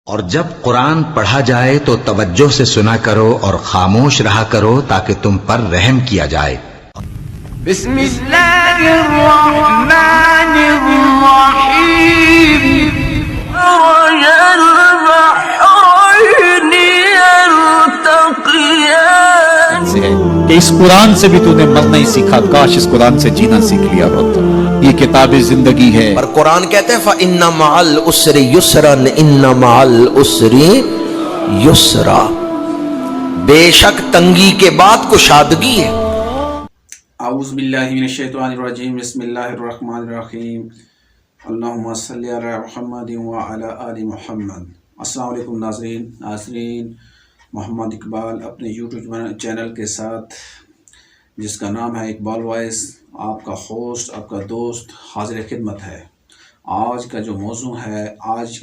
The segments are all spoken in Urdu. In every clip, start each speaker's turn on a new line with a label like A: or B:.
A: اور جب قرآن پڑھا جائے تو توجہ سے سنا کرو اور خاموش رہا کرو تاکہ تم پر رحم کیا جائے۔
B: بسم اللہ الرحمن الرحیم مرج البحرین یلتقیان
C: سے ہے کہ اس قرآن سے بھی تو نے مر نہیں سیکھا، کاش اس قرآن سے جینا سیکھ لیا ہوتا۔ یہ کتاب زندگی ہے
D: اور قرآن کہتے ہیں فَإِنَّ مَعَ الْعُسْرِ يُسْرًا إِنَّ مَعَ الْعُسْرِ يُسْرًا، بے شک تنگی کے بعد کشادگی ہے۔
E: اعوذ باللہ من الشیطان الرجیم، بسم اللہ الرحمن الرحیم، اللہم صلی علی محمد وعلی آل محمد۔ السلام علیکم ناظرین، محمد اقبال اپنے یوٹیوب چینل کے ساتھ جس کا نام ہے اقبال وائس، آپ کا ہوسٹ، آپ کا دوست حاضر خدمت ہے۔ آج کا جو موضوع ہے، آج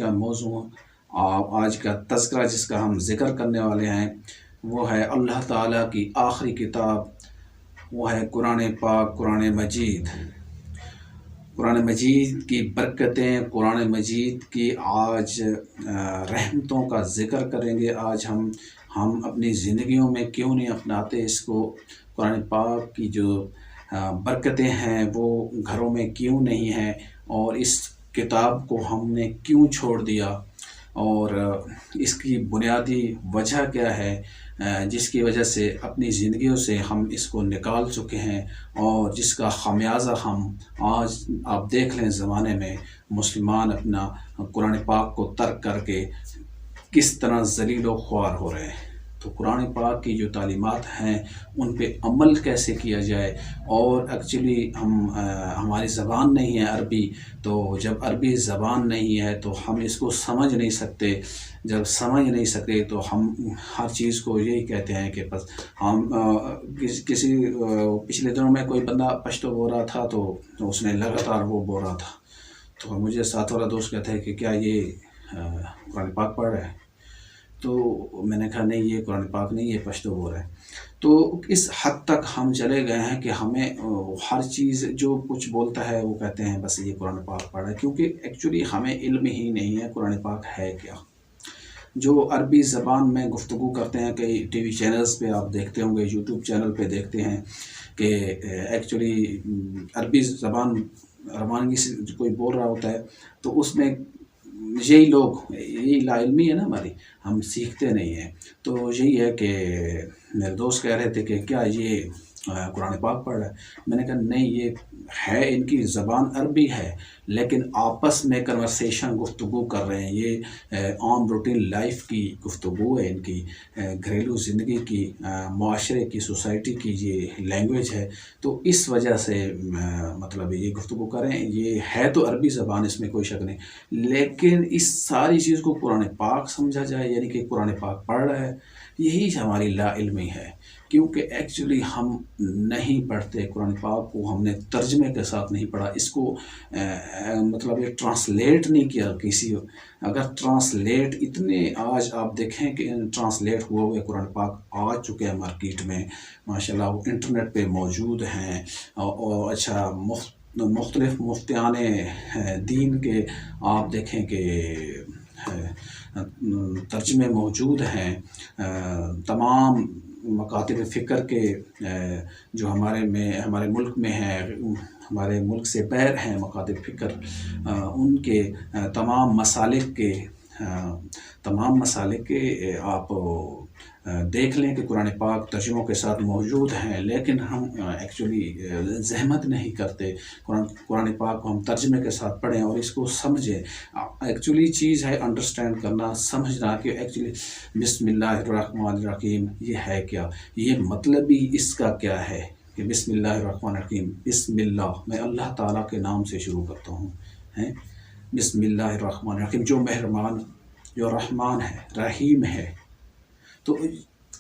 E: کا تذکرہ جس کا ہم ذکر کرنے والے ہیں وہ ہے اللہ تعالیٰ کی آخری کتاب، وہ ہے قرآن پاک، قرآن مجید۔ قرآن مجید کی برکتیں، قرآن مجید کی آج رحمتوں کا ذکر کریں گے۔ آج ہم اپنی زندگیوں میں کیوں نہیں اپناتے اس کو؟ قرآن پاک کی جو برکتیں ہیں وہ گھروں میں کیوں نہیں ہیں، اور اس کتاب کو ہم نے کیوں چھوڑ دیا، اور اس کی بنیادی وجہ کیا ہے جس کی وجہ سے اپنی زندگیوں سے ہم اس کو نکال چکے ہیں، اور جس کا خمیازہ ہم آج آپ دیکھ لیں زمانے میں مسلمان اپنا قرآن پاک کو ترک کر کے کس طرح ذلیل و خوار ہو رہے ہیں۔ تو قرآن پاک کی جو تعلیمات ہیں ان پہ عمل کیسے کیا جائے، اور ایکچولی ہماری زبان نہیں ہے عربی، تو جب عربی زبان نہیں ہے تو ہم اس کو سمجھ نہیں سکتے، جب سمجھ نہیں سکتے تو ہم ہر چیز کو یہی کہتے ہیں کہ بس ہم کسی پچھلے دنوں میں کوئی بندہ پشتو بول رہا تھا تو اس نے لگاتار وہ بول رہا تھا، تو مجھے ساتھ والا دوست کہتا ہے کہ کیا یہ قرآن پاک پڑھ رہا ہے؟ تو میں نے کہا نہیں، یہ قرآن پاک نہیں، یہ پشتو بول رہا ہے۔ تو اس حد تک ہم چلے گئے ہیں کہ ہمیں ہر چیز جو کچھ بولتا ہے وہ کہتے ہیں بس یہ قرآن پاک پڑھ رہا ہے، کیونکہ ایکچولی ہمیں علم ہی نہیں ہے قرآن پاک ہے کیا۔ جو عربی زبان میں گفتگو کرتے ہیں، کئی ٹی وی چینلز پہ آپ دیکھتے ہوں گے، یوٹیوب چینل پہ دیکھتے ہیں کہ ایکچولی عربی زبان روانگی سے کوئی بول رہا ہوتا ہے تو اس میں یہی لوگ، یہی لا علمی ہے نا ہماری، ہم سیکھتے نہیں ہیں۔ تو یہی ہے کہ میرے دوست کہہ رہے تھے کہ کیا یہ قرآن پاک پڑھ رہا ہے؟ میں نے کہا نہیں، یہ ہے، ان کی زبان عربی ہے لیکن آپس میں کنورسیشن گفتگو کر رہے ہیں، یہ عام روٹین لائف کی گفتگو ہے، ان کی گھریلو زندگی کی، معاشرے کی، سوسائٹی کی یہ لینگویج ہے۔ تو اس وجہ سے مطلب یہ گفتگو کریں، یہ ہے تو عربی زبان، اس میں کوئی شک نہیں، لیکن اس ساری چیز کو قرآن پاک سمجھا جائے، یعنی کہ قرآن پاک پڑھ رہا ہے، یہی ہماری لا علمی ہے۔ کیونکہ ایکچولی ہم نہیں پڑھتے قرآن پاک کو، ہم نے ترجمے کے ساتھ نہیں پڑھا، اس کو مطلب یہ ٹرانسلیٹ نہیں کیا کسی۔ اگر ٹرانسلیٹ اتنے آج آپ دیکھیں کہ ٹرانسلیٹ ہوئے قرآن پاک آ چکے ہیں مارکیٹ میں ماشاءاللہ، وہ انٹرنیٹ پہ موجود ہیں، اور اچھا مختلف مفتیان دین کے آپ دیکھیں کہ ترجمے موجود ہیں، تمام مکاتب فکر کے جو ہمارے ملک میں ہیں، ہمارے ملک سے بہر ہیں مکاتب فکر، ان کے تمام مسالک کے آپ دیکھ لیں کہ قرآن پاک ترجموں کے ساتھ موجود ہیں، لیکن ہم ایکچولی زحمت نہیں کرتے قرآن پاک کو ہم ترجمے کے ساتھ پڑھیں اور اس کو سمجھیں۔ ایکچولی چیز ہے انڈرسٹینڈ کرنا، سمجھنا کہ ایکچولی بسم اللہ الرحمن الرحیم یہ ہے کیا، یہ مطلب ہی اس کا کیا ہے کہ بسم اللہ الرحمن الرحیم، بسم اللہ، میں اللہ تعالیٰ کے نام سے شروع کرتا ہوں، بسم اللہ الرحمن الرحیم، جو مہربان، جو رحمان ہے، رحیم ہے۔ تو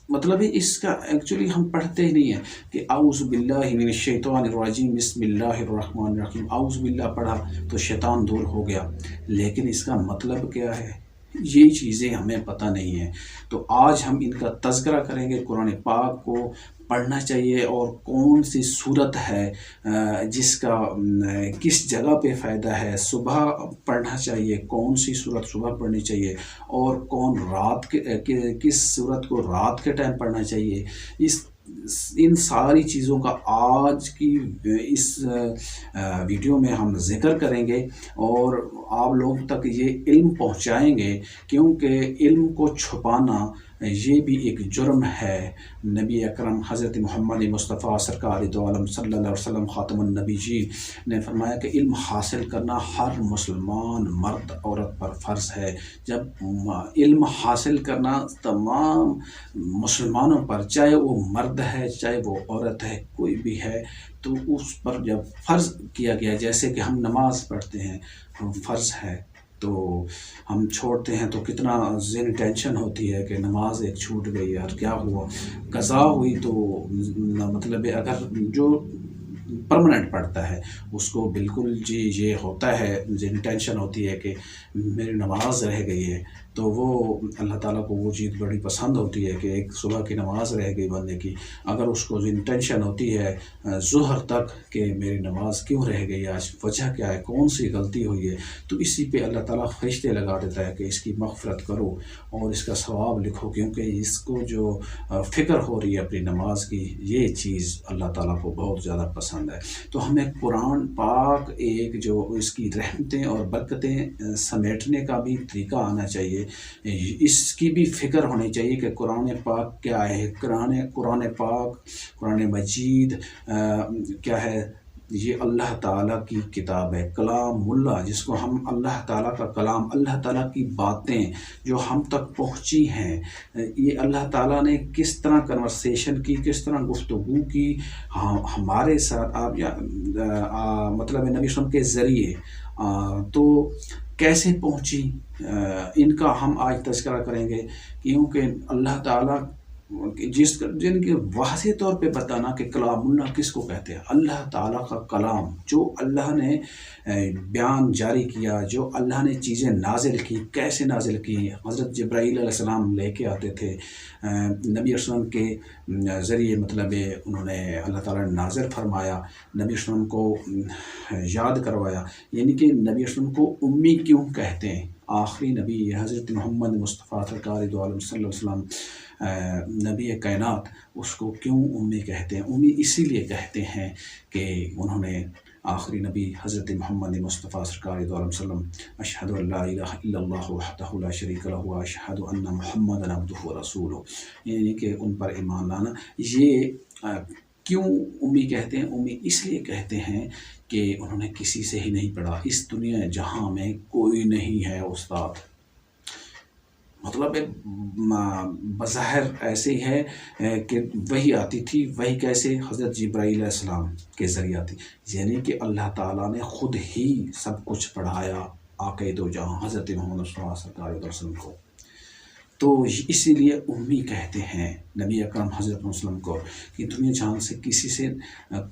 E: مطلب اس کا ایکچولی ہم پڑھتے ہی نہیں ہیں کہ اعوذ باللہ من الشیطان الرجیم بسم اللہ الرحمن الرحیم، اعوذ باللہ پڑھا تو شیطان دور ہو گیا، لیکن اس کا مطلب کیا ہے؟ یہ چیزیں ہمیں پتہ نہیں ہیں. تو آج ہم ان کا تذکرہ کریں گے. قرآن پاک کو پڑھنا چاہیے اور کون سی صورت ہے جس کا کس جگہ پہ فائدہ ہے. صبح پڑھنا چاہیے، کون سی صورت صبح پڑھنی چاہیے، اور کون رات کے کس صورت کو رات کے ٹائم پڑھنا چاہیے. ان ساری چیزوں کا آج کی اس ویڈیو میں ہم ذکر کریں گے اور آپ لوگوں تک یہ علم پہنچائیں گے، کیونکہ علم کو چھپانا یہ بھی ایک جرم ہے. نبی اکرم حضرت محمد مصطفیٰ سرکار دو عالم صلی اللہ علیہ وسلم خاتم النبی جی نے فرمایا کہ علم حاصل کرنا ہر مسلمان مرد عورت پر فرض ہے. جب علم حاصل کرنا تمام مسلمانوں پر، چاہے وہ مرد ہے چاہے وہ عورت ہے، کوئی بھی ہے، تو اس پر جب فرض کیا گیا، جیسے کہ ہم نماز پڑھتے ہیں، فرض ہے، تو ہم چھوڑتے ہیں تو کتنا ذہن ٹینشن ہوتی ہے کہ نماز ایک چھوٹ گئی اور کیا ہوا. قضا ہوئی تو مطلب اگر جو پرماننٹ پڑھتا ہے اس کو بالکل جی یہ ہوتا ہے، ذہن ٹینشن ہوتی ہے کہ میری نماز رہ گئی ہے. تو وہ اللہ تعالیٰ کو وہ چیز بڑی پسند ہوتی ہے کہ ایک صبح کی نماز رہ گئی بندے کی. اگر اس کو ٹینشن ہوتی ہے ظہر تک کہ میری نماز کیوں رہ گئی، آج وجہ کیا ہے، کون سی غلطی ہوئی ہے، تو اسی پہ اللہ تعالیٰ فرشتے لگا دیتا ہے کہ اس کی مغفرت کرو اور اس کا ثواب لکھو، کیونکہ اس کو جو فکر ہو رہی ہے اپنی نماز کی، یہ چیز اللہ تعالیٰ کو بہت زیادہ پسند ہے. تو ہمیں قرآن پاک ایک جو اس کی رحمتیں اور برکتیں سمیٹنے کا بھی طریقہ آنا چاہیے. اس کی بھی فکر ہونی چاہیے کہ قرآن پاک کیا ہے. قرآن پاک، قرآن مجید کیا ہے؟ یہ اللہ تعالیٰ کی کتاب ہے، کلام اللہ، جس کو ہم اللہ تعالیٰ کا کلام، اللہ تعالیٰ کی باتیں جو ہم تک پہنچی ہیں، یہ اللہ تعالیٰ نے کس طرح کنورسیشن کی، کس طرح گفتگو کی ہمارے ساتھ، آپ مطلب نبی وسلم کے ذریعے، تو کیسے پہنچی، ان کا ہم آج تذکرہ کریں گے. کیونکہ اللہ تعالیٰ جن کے واضح طور پہ بتانا کہ کلام اللہ کس کو کہتے ہیں. اللہ تعالیٰ کا کلام جو اللہ نے بیان جاری کیا، جو اللہ نے چیزیں نازل کی، کیسے نازل کی. حضرت جبرائیل علیہ السلام لے کے آتے تھے نبی وسلم کے ذریعے، مطلب انہوں نے اللہ تعالیٰ نے نازل فرمایا، نبی وسلم کو یاد کروایا. یعنی کہ نبی وسلم کو امی کیوں کہتے ہیں؟ آخری نبی حضرت محمد مصطفیٰ سرکار دو عالم صلی اللہ علیہ وسلم نبی کائنات، اس کو کیوں امی کہتے ہیں؟ امی اسی لیے کہتے ہیں کہ انہوں نے آخری نبی حضرت محمد مصطفیٰ سرکار دو عالم صلی اللہ علیہ وسلم اشہد ان لا الہ الا اللہ وحدہ لا شریک لہ واشہد ان محمدا عبدہ ورسولہ، یعنی کہ ان پر ایمان لانا. یہ کیوں امی کہتے ہیں؟ امی اس لیے کہتے ہیں کہ انہوں نے کسی سے ہی نہیں پڑھا. اس دنیا جہاں میں کوئی نہیں ہے استاد، مطلب بظاہر ایسے ہی ہے کہ وہی آتی تھی. وہی کیسے؟ حضرت جبرائیل علیہ السلام کے ذریعے آتی، یعنی کہ اللہ تعالیٰ نے خود ہی سب کچھ پڑھایا آقا دو جہاں حضرت محمد مصطفیٰ سرکار علیہ وسلم کو. تو اسی لیے امی کہتے ہیں نبی اکرم حضرت وسلم کو کہ دنیا جہاں سے کسی سے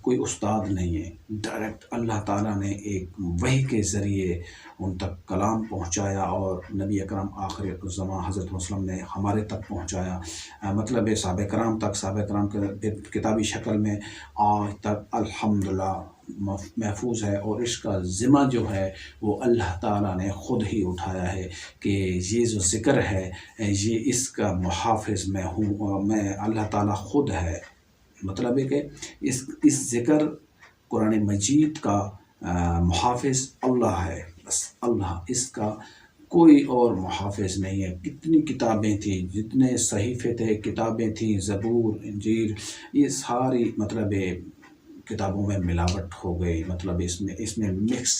E: کوئی استاد نہیں ہے. ڈائریکٹ اللہ تعالیٰ نے ایک وحی کے ذریعے ان تک کلام پہنچایا اور نبی اکرم آخر الزمان حضرت وسلم نے ہمارے تک پہنچایا. مطلب صحابہ کرام تک، صحابہ کرام کے کتابی شکل میں آج تک الحمدللہ محفوظ ہے. اور اس کا ذمہ جو ہے وہ اللہ تعالیٰ نے خود ہی اٹھایا ہے کہ یہ جو ذکر ہے یہ اس کا محافظ میں ہوں، میں اللہ تعالیٰ خود ہے. مطلب ہے کہ اس ذکر قرآن مجید کا محافظ اللہ ہے، بس اللہ، اس کا کوئی اور محافظ نہیں ہے. کتنی کتابیں تھیں، جتنے صحیفے تھے، کتابیں تھیں، زبور، انجیل، یہ ساری مطلب کتابوں میں ملاوٹ ہو گئی. مطلب اس میں مکس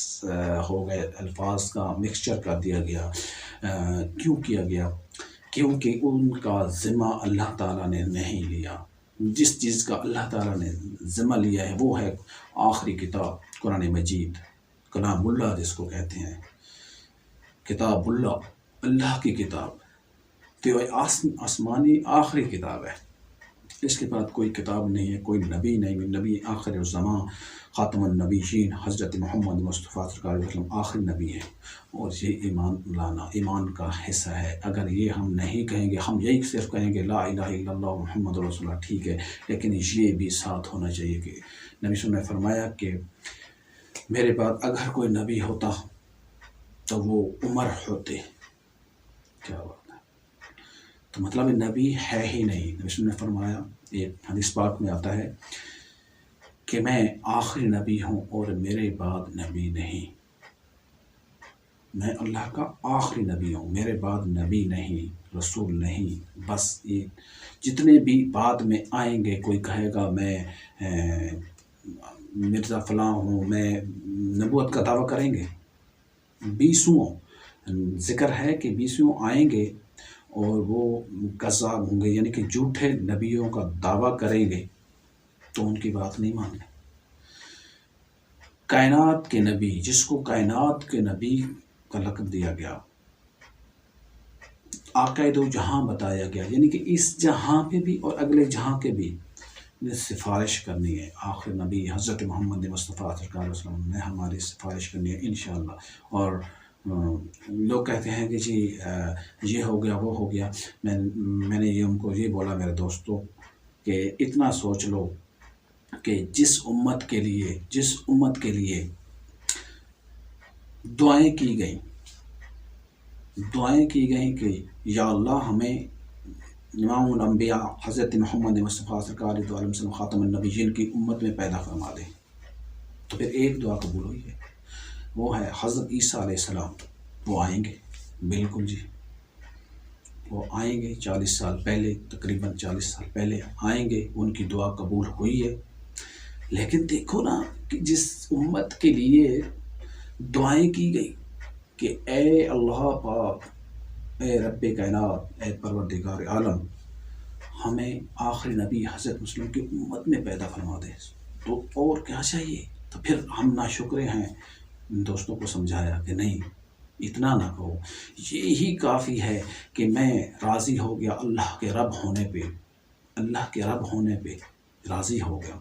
E: ہو گئے، الفاظ کا مکسچر کر دیا گیا. کیوں کیا گیا؟ کیونکہ ان کا ذمہ اللہ تعالیٰ نے نہیں لیا. جس چیز کا اللہ تعالیٰ نے ذمہ لیا ہے وہ ہے آخری کتاب قرآن مجید، کلام اللہ جس کو کہتے ہیں، کتاب اللہ، اللہ کی کتاب. تو یہ آسمانی آخری کتاب ہے. اس کے بعد کوئی کتاب نہیں ہے، کوئی نبی نہیں، نبی آخر الزمان خاتم النبیین حضرت محمد مصطفیٰ سرکار علیہ وسلم آخری نبی ہے، اور یہ ایمان لانا ایمان کا حصہ ہے۔ اگر یہ ہم نہیں کہیں گے، ہم یہی صرف کہیں گے لا الہ الا اللہ محمد رسول اللہ، ٹھیک ہے، لیکن یہ بھی ساتھ ہونا چاہیے کہ نبی صلی اللہ علیہ وسلم نے فرمایا کہ میرے بعد اگر کوئی نبی ہوتا تو وہ عمر ہوتے۔ کیا بات ہے، تو مطلب نبی ہے ہی نہیں۔ نبی صلی اللہ علیہ وسلم نے فرمایا، ایک حدیث پاک میں آتا ہے کہ میں آخری نبی ہوں اور میرے بعد نبی نہیں، میں اللہ کا آخری نبی ہوں، میرے بعد نبی نہیں، رسول نہیں۔ بس یہ جتنے بھی بعد میں آئیں گے، کوئی کہے گا میں مرزا فلاں ہوں، میں نبوت کا دعویٰ کریں گے، 20 ذکر ہے کہ 20 آئیں گے اور وہ کذاب ہوں گے، یعنی کہ جھوٹے نبیوں کا دعویٰ کریں گے، تو ان کی بات نہیں مانیں۔ کائنات کے نبی، جس کو کائنات کے نبی کا لقب دیا گیا، آقائد و جہاں بتایا گیا، یعنی کہ اس جہاں پہ بھی اور اگلے جہاں کے بھی سفارش کرنی ہے۔ آخر نبی حضرت محمد مصطفیٰ سرکار علیہ وسلم نے ہماری سفارش کرنی ہے انشاءاللہ۔ اور لوگ کہتے ہیں کہ جی یہ ہو گیا وہ ہو گیا، میں نے یہ ان کو یہ بولا میرے دوستوں کہ اتنا سوچ لو کہ جس امت کے لیے دعائیں کی گئیں کہ یا اللہ ہمیں امام الانبیاء حضرت محمد مصطفیٰ سرکار علیہ وسلم خاتم النبیین کی امت میں پیدا فرما دیں، تو پھر ایک دعا قبول ہوئی ہے، وہ ہے حضرت عیسیٰ علیہ السلام۔ وہ آئیں گے، بالکل جی، وہ آئیں گے 40 سال پہلے، تقریباً 40 سال پہلے آئیں گے، ان کی دعا قبول ہوئی ہے۔ لیکن دیکھو نا کہ جس امت کے لیے دعائیں کی گئی کہ اے اللہ پاک، اے رب کائنات، اے پروردگار عالم، ہمیں آخری نبی حضرت مسلم کی امت میں پیدا فرما دے، تو اور کیا چاہیے؟ تو پھر ہم ناشکرے ہیں۔ دوستوں کو سمجھایا کہ نہیں، اتنا نہ کہو، یہی کافی ہے کہ میں راضی ہو گیا اللہ کے رب ہونے پہ راضی ہو گیا،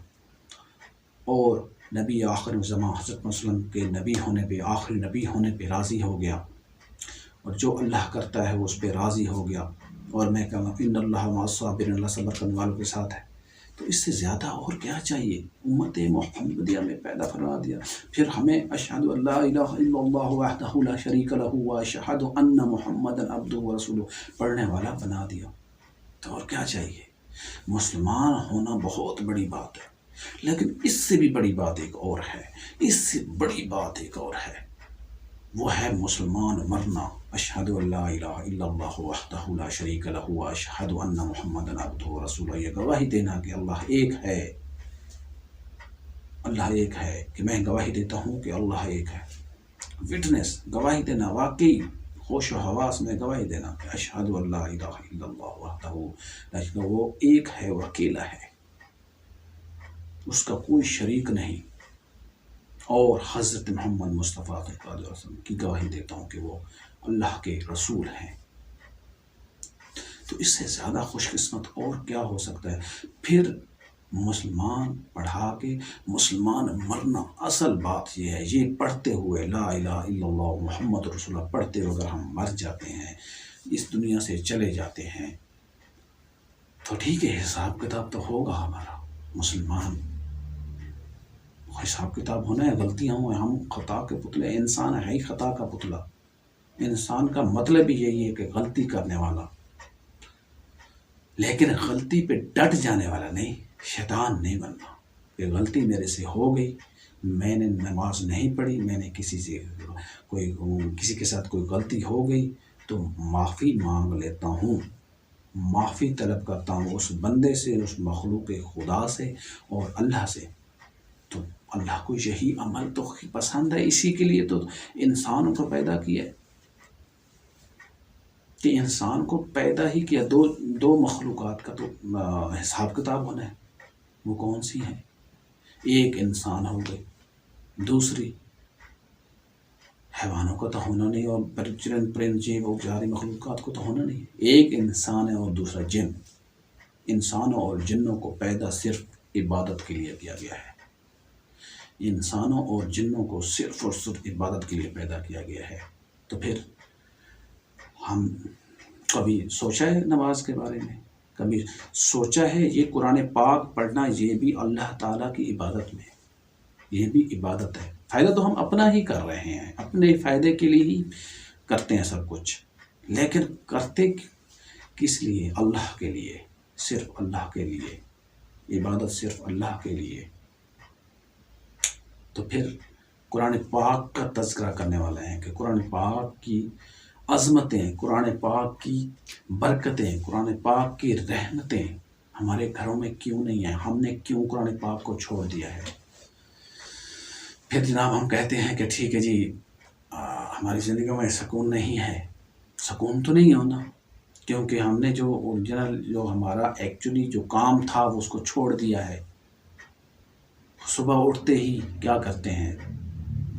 E: اور نبی آخر زمان حضرت مسلم کے نبی ہونے پہ، آخری نبی ہونے پہ راضی ہو گیا، اور جو اللہ کرتا ہے وہ اس پہ راضی ہو گیا، اور میں کہوں ان اللہ مع الصابرین، اللہ صبر کرنے والوں کے ساتھ ہے۔ تو اس سے زیادہ اور کیا چاہیے؟ امت محمدیہ میں پیدا فرما دیا، پھر ہمیں اشہد ان لا الہ الا اللہ وحدہ لا شریک لہ واشہد ان محمدا عبدہ ورسولہ پڑھنے والا بنا دیا، تو اور کیا چاہیے؟ مسلمان ہونا بہت بڑی بات ہے، لیکن اس سے بھی بڑی بات ایک اور ہے، وہ ہے مسلمان مرنا۔ اشہد ان لا الہ الا اللہ وحدہ لا شریک لہ واشہد ان محمدا عبدہ ورسولہ، یہ گواہی دینا کہ اللہ ایک ہے، کہ میں گواہی دیتا ہوں کہ اللہ ایک ہے، وٹنس گواہی دینا، واقعی ہوش و حواس میں گواہی دینا کہ اشہد ان لا الہ الا اللہ وحدہ لا شریک لہ، وہ ایک ہے، وہ اکیلا ہے، اس کا کوئی شریک نہیں، اور حضرت محمد مصطفیٰ صلی اللہ علیہ وسلم کی گواہی دیتا ہوں کہ وہ اللہ کے رسول ہیں۔ تو اس سے زیادہ خوش قسمت اور کیا ہو سکتا ہے؟ پھر مسلمان پڑھا کے مسلمان مرنا، اصل بات یہ ہے، یہ پڑھتے ہوئے لا الہ الا اللہ محمد رسول اللہ پڑھتے ہوئے اگر ہم مر جاتے ہیں، اس دنیا سے چلے جاتے ہیں، تو ٹھیک ہے، حساب کتاب تو ہوگا ہمارا۔ مسلمان حساب کتاب ہونا ہے، غلطیاں ہوئیں، ہم خطا کے پتلے، انسان ہے ہی خطا کا پتلا، انسان کا مطلب ہی یہی ہے کہ غلطی کرنے والا، لیکن غلطی پہ ڈٹ جانے والا نہیں، شیطان نہیں بننا کہ غلطی میرے سے ہو گئی، میں نے نماز نہیں پڑھی، میں نے کسی کے ساتھ کوئی غلطی ہو گئی تو معافی مانگ لیتا ہوں، معافی طلب کرتا ہوں اس بندے سے، اس مخلوق خدا سے اور اللہ سے۔ تو اللہ کو یہی عمل تو پسند ہے، اسی کے لیے تو انسانوں کو پیدا کیا ہے، کہ انسان کو پیدا ہی کیا، دو مخلوقات کا تو حساب کتاب ہونا ہے، وہ کون سی ہیں؟ ایک انسان ہو گئی، دوسری حیوانوں کا تو ہونا نہیں، اور پرند جیو اور جاری مخلوقات کو تو ہونا نہیں، ایک انسان ہے اور دوسرا جن، انسانوں اور جنوں کو پیدا صرف عبادت کے لیے کیا گیا ہے. انسانوں اور جنوں کو صرف اور صرف عبادت کے لیے پیدا کیا گیا ہے. تو پھر ہم کبھی سوچا ہے نماز کے بارے میں؟ کبھی سوچا ہے یہ قرآن پاک پڑھنا یہ بھی اللہ تعالیٰ کی عبادت میں، یہ بھی عبادت ہے. فائدہ تو ہم اپنا ہی کر رہے ہیں، اپنے فائدے کے لیے ہی کرتے ہیں سب کچھ، لیکن کرتے کس لیے؟ اللہ کے لیے، صرف اللہ کے لیے. عبادت صرف اللہ کے لیے. تو پھر قرآن پاک کا تذکرہ کرنے والے ہیں کہ قرآن پاک کی عظمتیں، قرآن پاک کی برکتیں، قرآن پاک کی رحمتیں ہمارے گھروں میں کیوں نہیں ہیں؟ ہم نے کیوں قرآن پاک کو چھوڑ دیا ہے؟ پھر جناب ہم کہتے ہیں کہ ٹھیک ہے جی ہماری زندگیوں میں سکون نہیں ہے. سکون تو نہیں ہونا، کیونکہ ہم نے جو اوریجنل جو ہمارا ایکچولی جو کام تھا وہ اس کو چھوڑ دیا ہے. صبح اٹھتے ہی کیا کرتے ہیں؟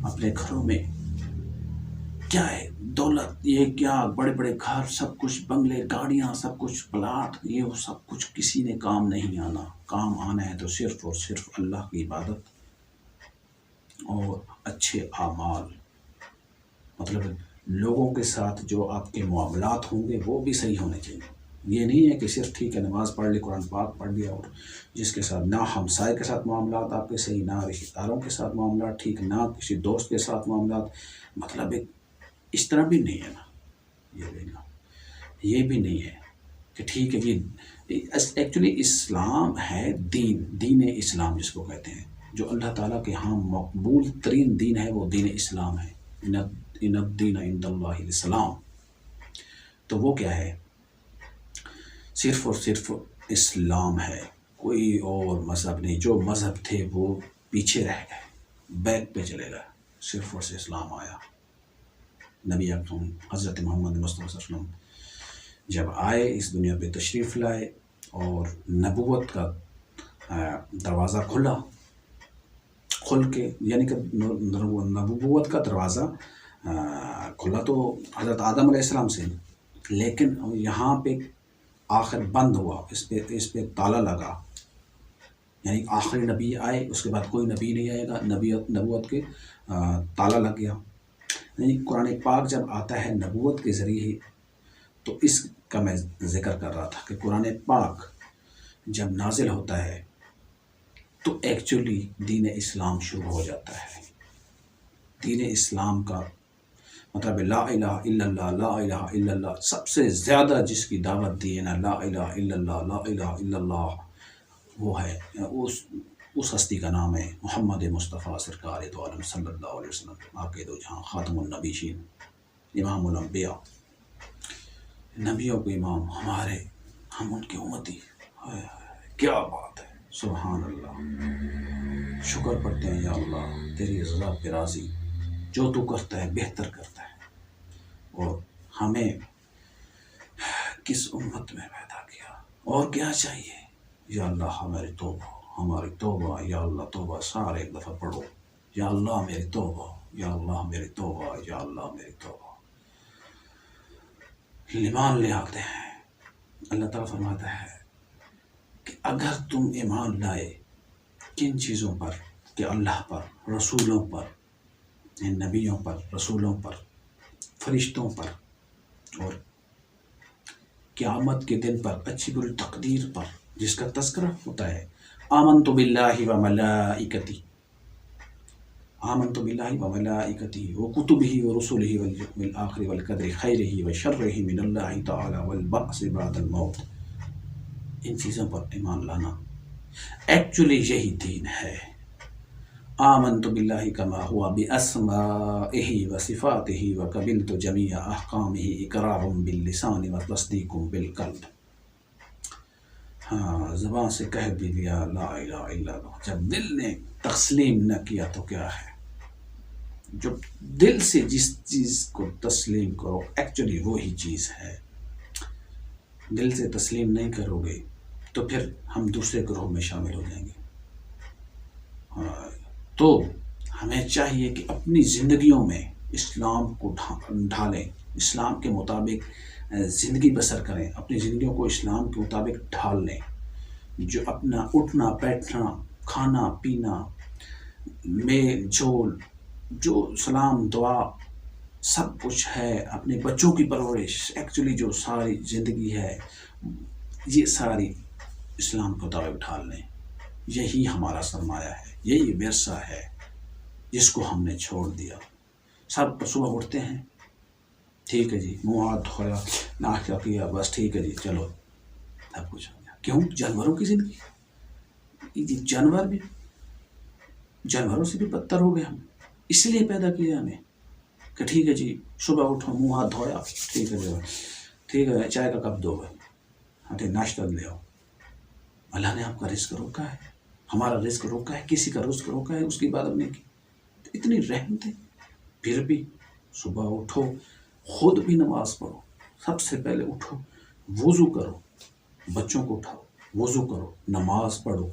E: اپنے گھروں میں کیا ہے؟ دولت، یہ کیا بڑے بڑے گھر، سب کچھ، بنگلے، گاڑیاں، سب کچھ، پلاٹ، یہ وہ سب کچھ کسی نے کام نہیں آنا. کام آنا ہے تو صرف اور صرف اللہ کی عبادت اور اچھے اعمال. مطلب لوگوں کے ساتھ جو آپ کے معاملات ہوں گے وہ بھی صحیح ہونے چاہیے. یہ نہیں ہے کہ صرف ٹھیک ہے نماز پڑھ لی، قرآن پاک پڑھ لیا، اور جس کے ساتھ نہ ہمسائے کے ساتھ معاملات آپ کے صحیح، نہ رشتہ داروں کے ساتھ معاملات ٹھیک، نہ کسی دوست کے ساتھ معاملات. مطلب ایک اس طرح بھی نہیں ہے نا، یہ بھی نہیں ہے کہ ٹھیک ہے یہ ایکچولی اسلام ہے، دین اسلام جس کو کہتے ہیں، جو اللہ تعالیٰ کے ہاں مقبول ترین دین ہے وہ دین اسلام ہے. ان الدین عند اللہ الاسلام. تو وہ کیا ہے؟ صرف اور صرف اسلام ہے، کوئی اور مذہب نہیں. جو مذہب تھے وہ پیچھے رہ گئے، بیک پہ چلے گئے. صرف اور صرف اسلام آیا. نبی اکرم حضرت محمد مصطفیٰ صلی اللہ علیہ وسلم جب آئے اس دنیا پہ تشریف لائے اور نبوت کا دروازہ کھل کے، یعنی کہ نبوت کا دروازہ کھلا تو حضرت آدم علیہ السلام سے، لیکن یہاں پہ آخر بند ہوا، اس پہ تالا لگا. یعنی آخری نبی آئے، اس کے بعد کوئی نبی نہیں آئے گا، نبوت کے تالا لگ گیا. یعنی قرآن پاک جب آتا ہے نبوت کے ذریعے، تو اس کا میں ذکر کر رہا تھا کہ قرآن پاک جب نازل ہوتا ہے تو ایکچولی دین اسلام شروع ہو جاتا ہے. دین اسلام کا مطلب لا الہ الا اللہ، لا الہ الا اللہ. سب سے زیادہ جس کی دعوت دی ہے نا لا الہ الا اللہ، لا الہ الا اللہ، وہ ہے اس ہستی کا نام ہے محمد مصطفیٰ سرکار دو عالم صلی اللہ علیہ وسلم، آقا دو جہاں، خاتم النبیین، امام الانبیاء، نبیوں کے امام، ہم ان کی امتی. کیا بات ہے، سبحان اللہ. شکر پڑھتے ہیں یا اللہ تیری رضا پہ راضی، جو تو کرتا ہے بہتر کرتا ہے، اور ہمیں کس امت میں پیدا کیا، اور کیا چاہیے. یا اللہ ہماری توبہ، یا اللہ توبہ. سارے ایک دفعہ پڑھو، یا اللہ میری توبہ، یا اللہ میری توبہ، یا اللہ میری توبہ. ایمان لے آتے ہیں. اللہ تعالیٰ فرماتا ہے کہ اگر تم ایمان لائے کن چیزوں پر؟ کہ اللہ پر، رسولوں پر، نبیوں پر، رسولوں پر، فرشتوں پر، اور قیامت کے دن پر، اچھی بری تقدیر پر جس کا تذکرہ ہوتا ہے. آمنت باللہ و ملائکتی، آمنت باللہ و ملائکتی و کتبہ و رسلہ والآخر والقدر خیرہ و شرہ من اللہ تعالی والبعث بعد الموت. ان چیزوں پر ایمان لانا ایکچولی یہی دین ہے. آمنت باللہ کما ہوا باسمائہ و صفاتہ و قبلت جمیع احکامہ اقرار باللسان و تصدیق بالقلب. ہاں، زبان سے کہہ بھی لیا لا الہ الا اللہ، جب دل نے تسلیم نہ کیا تو کیا ہے؟ جب دل سے جس چیز کو تسلیم کرو ایکچولی وہی چیز ہے. دل سے تسلیم نہیں کرو گے تو پھر ہم دوسرے گروہ میں شامل ہو جائیں گے. تو ہمیں چاہیے کہ اپنی زندگیوں میں اسلام کو ڈھالیں، اسلام کے مطابق زندگی بسر کریں، اپنی زندگیوں کو اسلام کے مطابق ڈھال لیں. جو اپنا اٹھنا بیٹھنا کھانا پینا میل جول جو سلام دعا سب کچھ ہے، اپنے بچوں کی پرورش، ایکچولی جو ساری زندگی ہے یہ ساری اسلام کو دعوے اٹھا لیں. یہی ہمارا سرمایہ ہے، یہی ورثہ ہے جس کو ہم نے چھوڑ دیا. سب صبح اٹھتے ہیں، ٹھیک ہے جی، منہ ہاتھ دھویا ناشتہ کیا، بس ٹھیک ہے جی چلو سب کچھ ہو گیا. کیوں؟ جانوروں کی زندگی، یہ جانور بھی جانوروں سے بھی بدتر ہو گئے ہم. اس لیے پیدا کیا ہمیں کہ ٹھیک ہے جی صبح اٹھو منہ ہاتھ دھویا، ٹھیک ہے جی ٹھیک ہے چائے کا کپ دو گئے، ہاں ناشتہ لے آؤ. اللہ نے آپ کا رزق روکا ہے، ہمارا رزق روکا ہے، کسی کا رزق روکا ہے، اس کی عبادت نہیں کی. اتنی رحمت ہے. پھر بھی صبح اٹھو، خود بھی نماز پڑھو. سب سے پہلے اٹھو، وضو کرو، بچوں کو اٹھاؤ، وضو کرو، نماز پڑھو.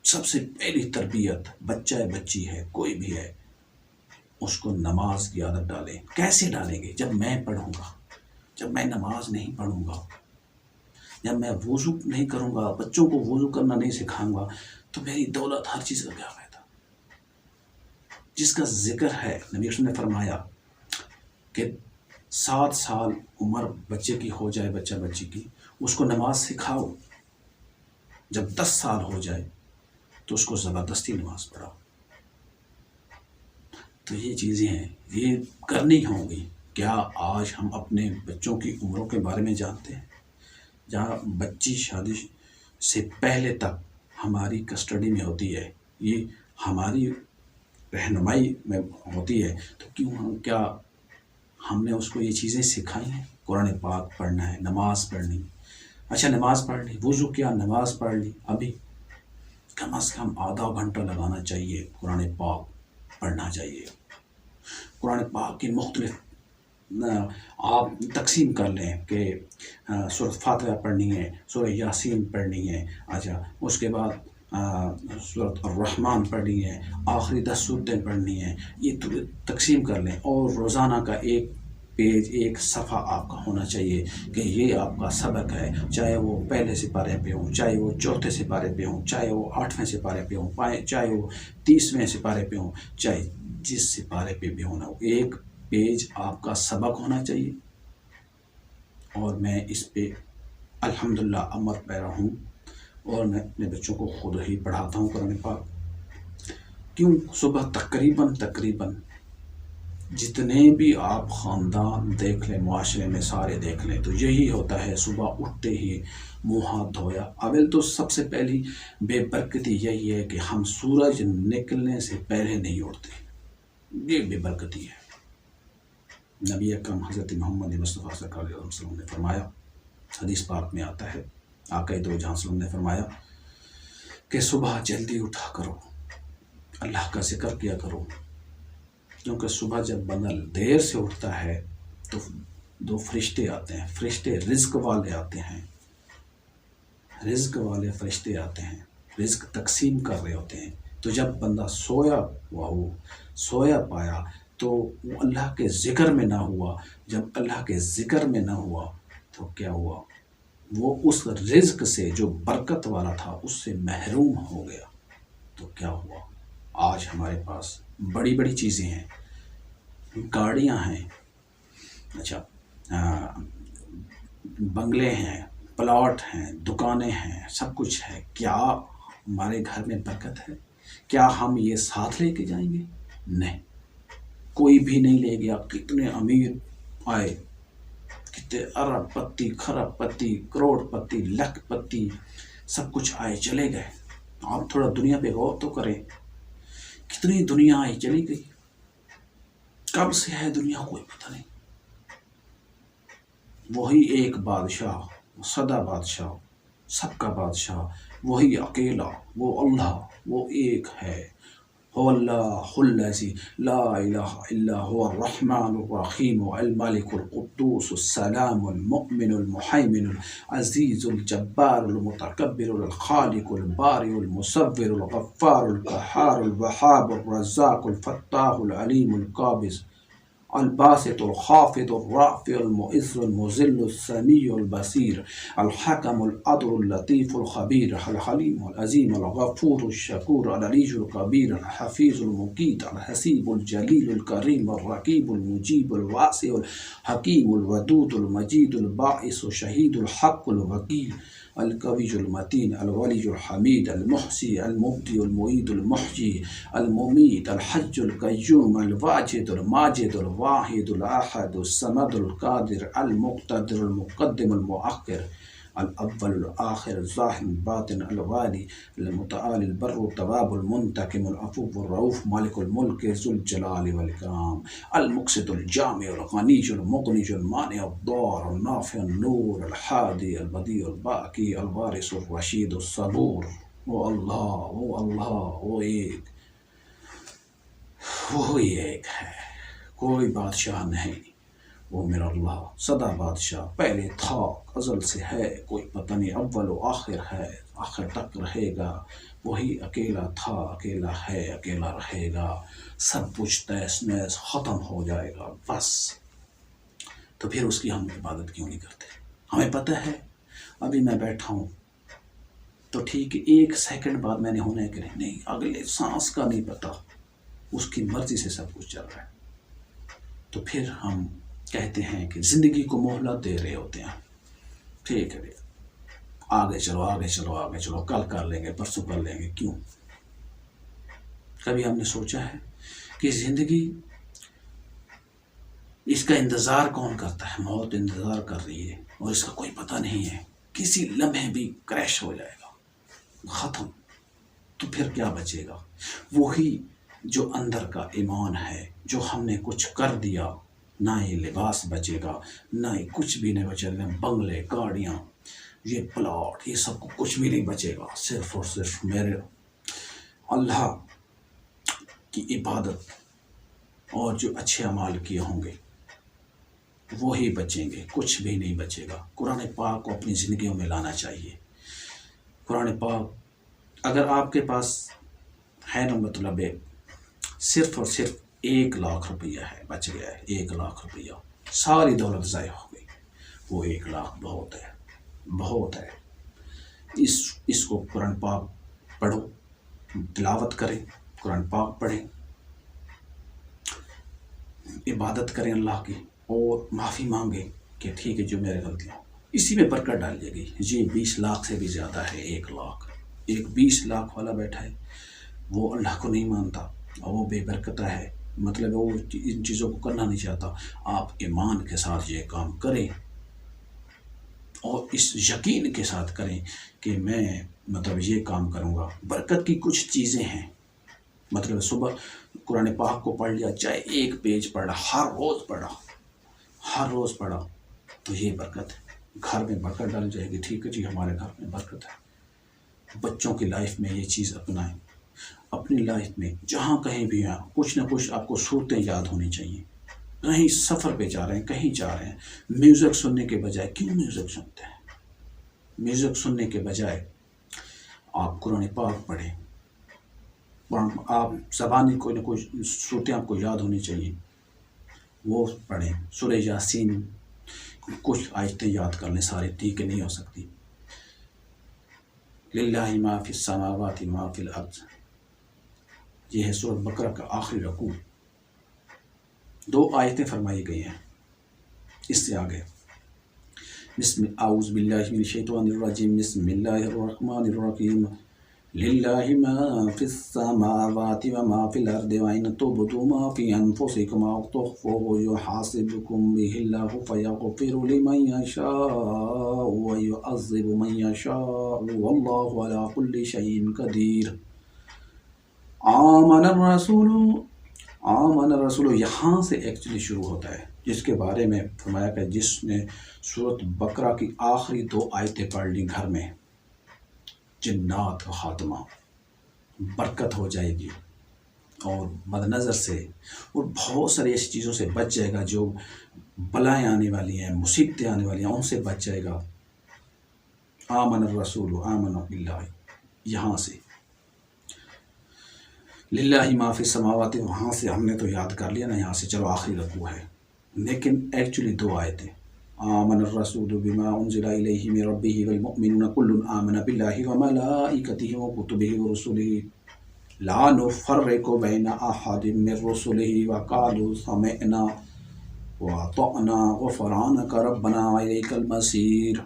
E: سب سے پہلی تربیت، بچہ ہے بچی ہے کوئی بھی ہے، اس کو نماز کی عادت ڈالیں. کیسے ڈالیں گے؟ جب میں پڑھوں گا، جب میں نماز نہیں پڑھوں گا، جب میں وضو نہیں کروں گا، بچوں کو وضو کرنا نہیں سکھاؤں گا، تو میری دولت ہر چیز کا کیا فائدہ؟ جس کا ذکر ہے، نبی صلی اللہ علیہ وسلم نے فرمایا کہ 7 سال عمر بچے کی ہو جائے، بچہ بچی کی، اس کو نماز سکھاؤ. جب 10 سال ہو جائے تو اس کو زبردستی نماز پڑھاؤ. تو یہ چیزیں ہیں، یہ کرنی ہوں گی. کیا آج ہم اپنے بچوں کی عمروں کے بارے میں جانتے ہیں؟ جہاں بچی شادی سے پہلے تک ہماری کسٹڈی میں ہوتی ہے، یہ ہماری رہنمائی میں ہوتی ہے، تو کیا ہم نے اس کو یہ چیزیں سکھائی ہیں؟ قرآن پاک پڑھنا ہے، نماز پڑھنی. اچھا نماز پڑھ لی، وضو کیا، نماز پڑھ لی، ابھی کم از کم آدھا گھنٹہ لگانا چاہیے، قرآن پاک پڑھنا چاہیے. قرآن پاک کی مختلف آپ تقسیم کر لیں کہ سورۃ فاتحہ پڑھنی ہے، سورہ یاسین پڑھنی ہے، اچھا اس کے بعد سورۃ الرحمن پڑھنی ہے، آخری 10 سورتیں پڑھنی ہیں. یہ تقسیم کر لیں، اور روزانہ کا ایک پیج، ایک صفحہ آپ کا ہونا چاہیے کہ یہ آپ کا سبق ہے. چاہے وہ پہلے سپارے پہ ہوں، چاہے وہ چوتھے سپارے پہ ہوں، چاہے وہ 8ویں سپارے پہ ہوں، چاہے وہ 30ویں سپارے پہ ہوں، چاہے جس سپارے پہ بھی ہونا ہو، ایک پیج آپ کا سبق ہونا چاہیے. اور میں اس پہ الحمدللہ عمل پیرا ہوں، اور میں اپنے بچوں کو خود ہی پڑھاتا ہوں قرآن پاک. کیوں؟ صبح تقریباً جتنے بھی آپ خاندان دیکھ لیں، معاشرے میں سارے دیکھ لیں، تو یہی ہوتا ہے صبح اٹھتے ہی منہ ہاتھ دھویا. اول تو سب سے پہلی بے برکتی یہی ہے کہ ہم سورج نکلنے سے پہلے نہیں اٹھتے. یہ بے برکتی ہے. نبی اکرم حضرت محمد مصطفیٰ صلی اللہ علیہ وسلم نے فرمایا، حدیث پاک میں آتا ہے، آقا دو جہاں وسلم نے فرمایا کہ صبح جلدی اٹھا کرو، اللہ کا ذکر کیا کرو. کیونکہ صبح جب بندہ دیر سے اٹھتا ہے تو 2 فرشتے آتے ہیں، فرشتے رزق والے آتے ہیں، رزق والے فرشتے آتے ہیں، رزق تقسیم کر رہے ہوتے ہیں. تو جب بندہ سویا پایا تو وہ اللہ کے ذکر میں نہ ہوا. جب اللہ کے ذکر میں نہ ہوا تو کیا ہوا؟ وہ اس رزق سے جو برکت والا تھا اس سے محروم ہو گیا. تو کیا ہوا؟ آج ہمارے پاس بڑی بڑی چیزیں ہیں، گاڑیاں ہیں، اچھا بنگلے ہیں، پلاٹ ہیں، دکانیں ہیں، سب کچھ ہے. کیا ہمارے گھر میں برکت ہے؟ کیا ہم یہ ساتھ لے کے جائیں گے؟ نہیں، کوئی بھی نہیں لے گیا. کتنے امیر آئے، کتنے ارب پتی، خرب پتی، کروڑ پتی، لاکھ پتی، سب کچھ آئے چلے گئے. آپ تھوڑا دنیا پہ غور تو کریں، کتنی دنیا آئی چلی گئی. کب سے ہے دنیا کوئی پتہ نہیں. وہی ایک بادشاہ، سدا بادشاہ، سب کا بادشاہ، وہی اکیلا، وہ اللہ، وہ ایک ہے. هو اللہ الذی لا الہ الا هو الرحمن الرحیم الملک القدوس السلام المؤمن المحیمن العزیز الجبار المتکبر الخالق البارئ المصور الغفار القہار الوہاب الرزاق الفتاح العلیم القابض. الباسط الخافض الرافع المعز المذل السمیع البصیر الحکم العدل اللطیف الخبیر الحلیم العظیم الغفور الشکور العلی الکبیر الحفیظ المقیت الحسیب الجلیل الکریم الرقیب المجیب الواسع الحکیم الودود المجید الباعث الشہید الحق الوکیل القوی المتین الولی الحمید المحصی المبدی المعید المحیی الممیت الحج القیوم الواجد الماجد الواحد الاحد الصمد القادر المقتدر المقدم المؤخر الاول الاخر الظاہر الباطن الوالی المتعال البر التواب المنتقم العفو الرؤوف مالک الملک ذو الجلال والاکرام المقسط الجامع الغنی المغنی المانع الضار النافع النور الحادی البدیع الباقی الوارث الرشید الصبور وہ اللہ وہ ایک ہے، کوئی بادشاہ نہیں، وہ میرا اللہ سدا بادشاہ، پہلے تھا، ازل سے ہے، کوئی پتہ نہیں، اول و آخر ہے، آخر تک رہے گا، وہی اکیلا تھا، اکیلا ہے، اکیلا رہے گا، سب کچھ تیس نیس ختم ہو جائے گا بس۔ تو پھر اس کی ہم عبادت کیوں نہیں کرتے؟ ہمیں پتہ ہے ابھی میں بیٹھا ہوں تو ٹھیک ہے، 1 سیکنڈ بعد میں نے ہونا ہے کہ نہیں، اگلے سانس کا نہیں پتہ، اس کی مرضی سے سب کچھ چل رہا ہے۔ تو پھر ہم کہتے ہیں کہ زندگی کو مہلت دے رہے ہوتے ہیں، ٹھیک ہے آگے چلو آگے چلو آگے چلو، کل کر لیں گے، پرسوں کر لیں گے، کیوں؟ کبھی ہم نے سوچا ہے کہ زندگی اس کا انتظار کون کرتا ہے؟ موت انتظار کر رہی ہے اور اس کا کوئی پتہ نہیں ہے، کسی لمحے بھی کریش ہو جائے گا، ختم۔ تو پھر کیا بچے گا؟ وہی جو اندر کا ایمان ہے، جو ہم نے کچھ کر دیا، نہ یہ لباس بچے گا، نہ یہ کچھ بھی نہیں بچے گا، بنگلے، گاڑیاں، یہ پلاٹ، یہ سب کچھ بھی نہیں بچے گا، صرف اور صرف میرے اللہ کی عبادت اور جو اچھے اعمال کیے ہوں گے وہی بچیں گے، کچھ بھی نہیں بچے گا۔ قرآن پاک کو اپنی زندگیوں میں لانا چاہیے۔ قرآن پاک اگر آپ کے پاس ہے نا، مطلب صرف اور صرف 1 لاکھ روپیہ ہے، بچ گیا ہے 1 لاکھ روپیہ، ساری دولت ضائع ہو گئی، وہ 1 لاکھ بہت ہے، بہت ہے۔ اس کو قرآن پاک پڑھو، تلاوت کریں، قرآن پاک پڑھیں، عبادت کریں اللہ کی، اور معافی مانگیں کہ ٹھیک ہے جو میرے غلطیاں، اسی میں برکت ڈال دی گئی۔ یہ 20 لاکھ سے بھی زیادہ ہے، 1 لاکھ، ایک 20 لاکھ والا بیٹھا ہے، وہ اللہ کو نہیں مانتا اور وہ بے برکتہ ہے، مطلب وہ ان چیزوں کو کرنا نہیں چاہتا۔ آپ ایمان کے ساتھ یہ کام کریں اور اس یقین کے ساتھ کریں کہ میں مطلب یہ کام کروں گا۔ برکت کی کچھ چیزیں ہیں، مطلب صبح قرآن پاک کو پڑھ لیا، چاہے 1 پیج پڑھا، ہر روز پڑھا تو یہ برکت ہے، گھر میں برکت ڈال جائے گی۔ ٹھیک ہے جی، ہمارے گھر میں برکت ہے۔ بچوں کی لائف میں یہ چیز اپنائیں، اپنی لائف میں جہاں کہیں بھی ہیں، کچھ نہ کچھ آپ کو صورتیں یاد ہونی چاہیے۔ کہیں سفر پہ جا رہے ہیں، کہیں جا رہے ہیں، میوزک سننے کے بجائے کیوں میوزک سنتے ہیں؟ میوزک سننے کے بجائے آپ قرآن پاک پڑھیں، آپ زبانی کوئی نہ کوئی صورتیں آپ کو یاد ہونی چاہیے، وہ پڑھیں۔ سورہ یاسین کچھ آیتیں یاد کر لیں، سارے ٹھیک نہیں ہو سکتی۔ للہ ما فی السماوات ما فی الارض، یہ ہے سورۃ بقرہ کا آخری رکوع، 2 آیتیں فرمائی گئی ہیں۔ اس سے آگے اعوذ باللہ من الشیطان الرجیم، بسم اللہ الرحمن الرحیم، للہ ما فی السماوات وما فی الارض وان تبدوا ما فی انفسکم او تخفوه یحاسبکم بہ اللہ فیغفر لمن یشاء ویعذب من یشاء واللہ علی کل شیء قدیر۔ آمن الرسول یہاں سے ایکچولی شروع ہوتا ہے، جس کے بارے میں فرمایا کہ جس نے سورۃ بقرہ کی آخری 2 آیتیں پڑھ لی گھر میں، جنات کا خاتمہ، برکت ہو جائے گی، اور بد نظر سے اور بہت ساری ایسی چیزوں سے بچ جائے گا جو بلائیں آنے والی ہیں، مصیبتیں آنے والی ہیں، ان سے بچ جائے گا۔ آمن الرسول آمن باللہ، یہاں سے للہ ما فی السماوات، وہاں سے ہم نے تو یاد کر لیا نا یہاں سے، چلو آخری رکوع ہے، لیکن ایکچولی دو آیتیں، آمن الرسول بما انزل الیہ من ربہ والمؤمنون کل آمن باللہ وملائکتہ وکتبہ ورسلہ لا نفرق بین احد من رسلہ وقالوا سمعنا وأطعنا غفرانك ربنا وإليك المصير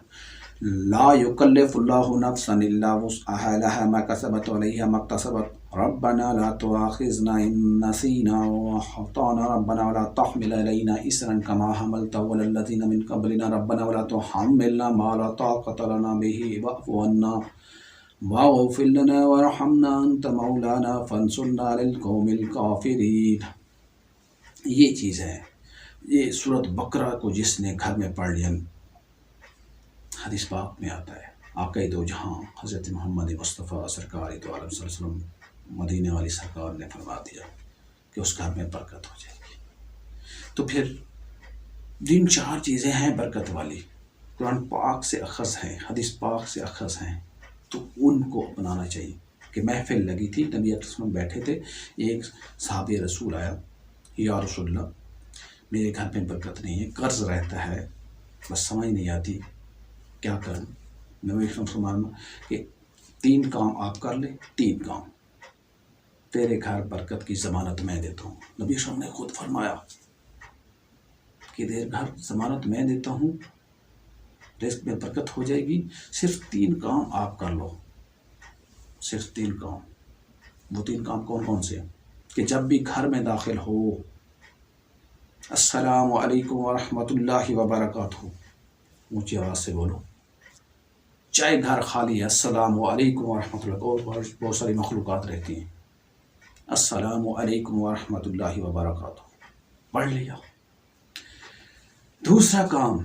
E: لا يكلف الله نفسا إلا وسعها لها ما كسبت وعليها ما اكتسبت ربنا لا تؤاخذنا إن نسينا وأخطأنا ربنا ولا تحمل علينا إصرا كما حملته على الذين من قبلنا ربنا ولا تحملنا ما لا طاقة لنا به واعف عنا واغفر لنا وارحمنا أنت مولانا فانصرنا على القوم الكافرين. یہ چیز ہے. یہ سورۃ بقرہ کو جس نے گھر میں پڑھ لیا، حدیث پاک میں آتا ہے آقا دو جہاں حضرت محمد مصطفیٰ سرکار دو عالم صلی اللہ علیہ وسلم مدینے والی سرکار نے فرما دیا کہ اس گھر میں برکت ہو جائے گی. تو پھر جن چار چیزیں ہیں برکت والی، قرآن پاک سے اخذ ہیں، حدیث پاک سے اخذ ہیں، تو ان کو اپنانا چاہیے. کہ محفل لگی تھی، نبی اکرم صلی اللہ علیہ وسلم بیٹھے تھے، ایک صحابی رسول آیا، یا رسول اللہ میرے گھر میں برکت نہیں ہے، قرض رہتا ہے، بس سمجھ نہیں آتی کیا کروں. نبی اکرم صلی اللہ علیہ وسلم کہ 3 کام آپ کر لیں، 3 کام تیرے گھر برکت کی ضمانت میں دیتا ہوں. نبی اکرم نے خود فرمایا کہ تیرے گھر ضمانت میں دیتا ہوں، رزق میں برکت ہو جائے گی، صرف 3 کام آپ کر لو، صرف 3 کام. وہ 3 کام کون کون سے ہیں؟ کہ جب بھی گھر میں داخل ہو، السلام علیکم ورحمۃ اللہ وبرکاتہ اونچی آواز سے بولو. چاہے گھر خالی ہے، السلام علیکم ورحمۃ اللہ، اور بہت ساری مخلوقات رہتی ہیں، السلام علیکم ورحمۃ اللہ وبرکاتہ پڑھ لیا. دوسرا کام،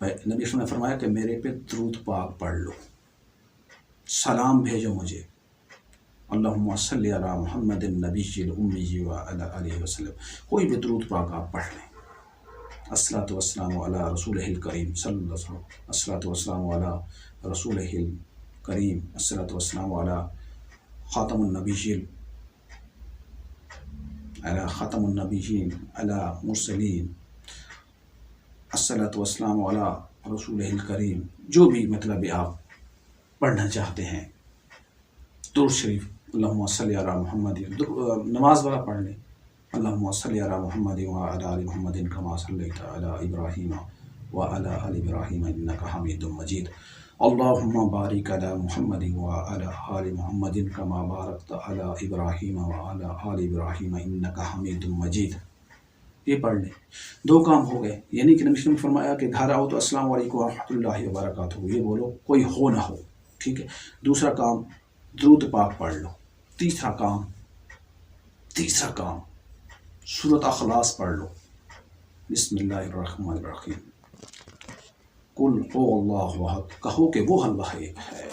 E: نبی صلی نے فرمایا کہ میرے پہ درود پاک پڑھ لو، سلام بھیجو مجھے، اللہم صلی علی محمد النبی الامی وعلی آلہ وسلم. کوئی بھی درود پاک آپ پڑھ لیں. الصلاۃ والسلام علی رسولہ الکریم صلی اللہ علیہ وسلم، الصلاۃ والسلام علی رسولہ الکریم، الصلاۃ والسلام علی خاتم النبیین، علی خاتم النبیین علی مرسلین، الصلاۃ والسلام علی رسولہ الکریم. جو بھی مطلب آپ پڑھنا چاہتے ہیں. درود شریف، اللہم صلی علی محمد، نماز والا پڑھ لیں، اللہم صلی علی محمد وعلی آل محمد کما صلیت علی ابراہیم وعلی آل ابراہیم انک حمید مجید، اللہم بارک علی محمد وعلی آل محمد کما بارکت علی ابراہیم وعلی آل ابراہیم انک حمید مجید. یہ پڑھ لیں. 2 کام ہو گئے. یعنی کہ نبی صلی اللہ علیہ وسلم نے فرمایا کہ گھر آؤ تو السلام علیکم ورحمۃ اللہ وبرکاتہ یہ بولو، کوئی ہو نہ ہو، ٹھیک ہے. دوسرا کام درود پاک پڑھ لو. تیسرا کام سورۃ اخلاص پڑھ لو. بسم اللہ الرحمن الرحیم، قل هو اللہ احد، کہو کہ وہ اللہ ایک ہے.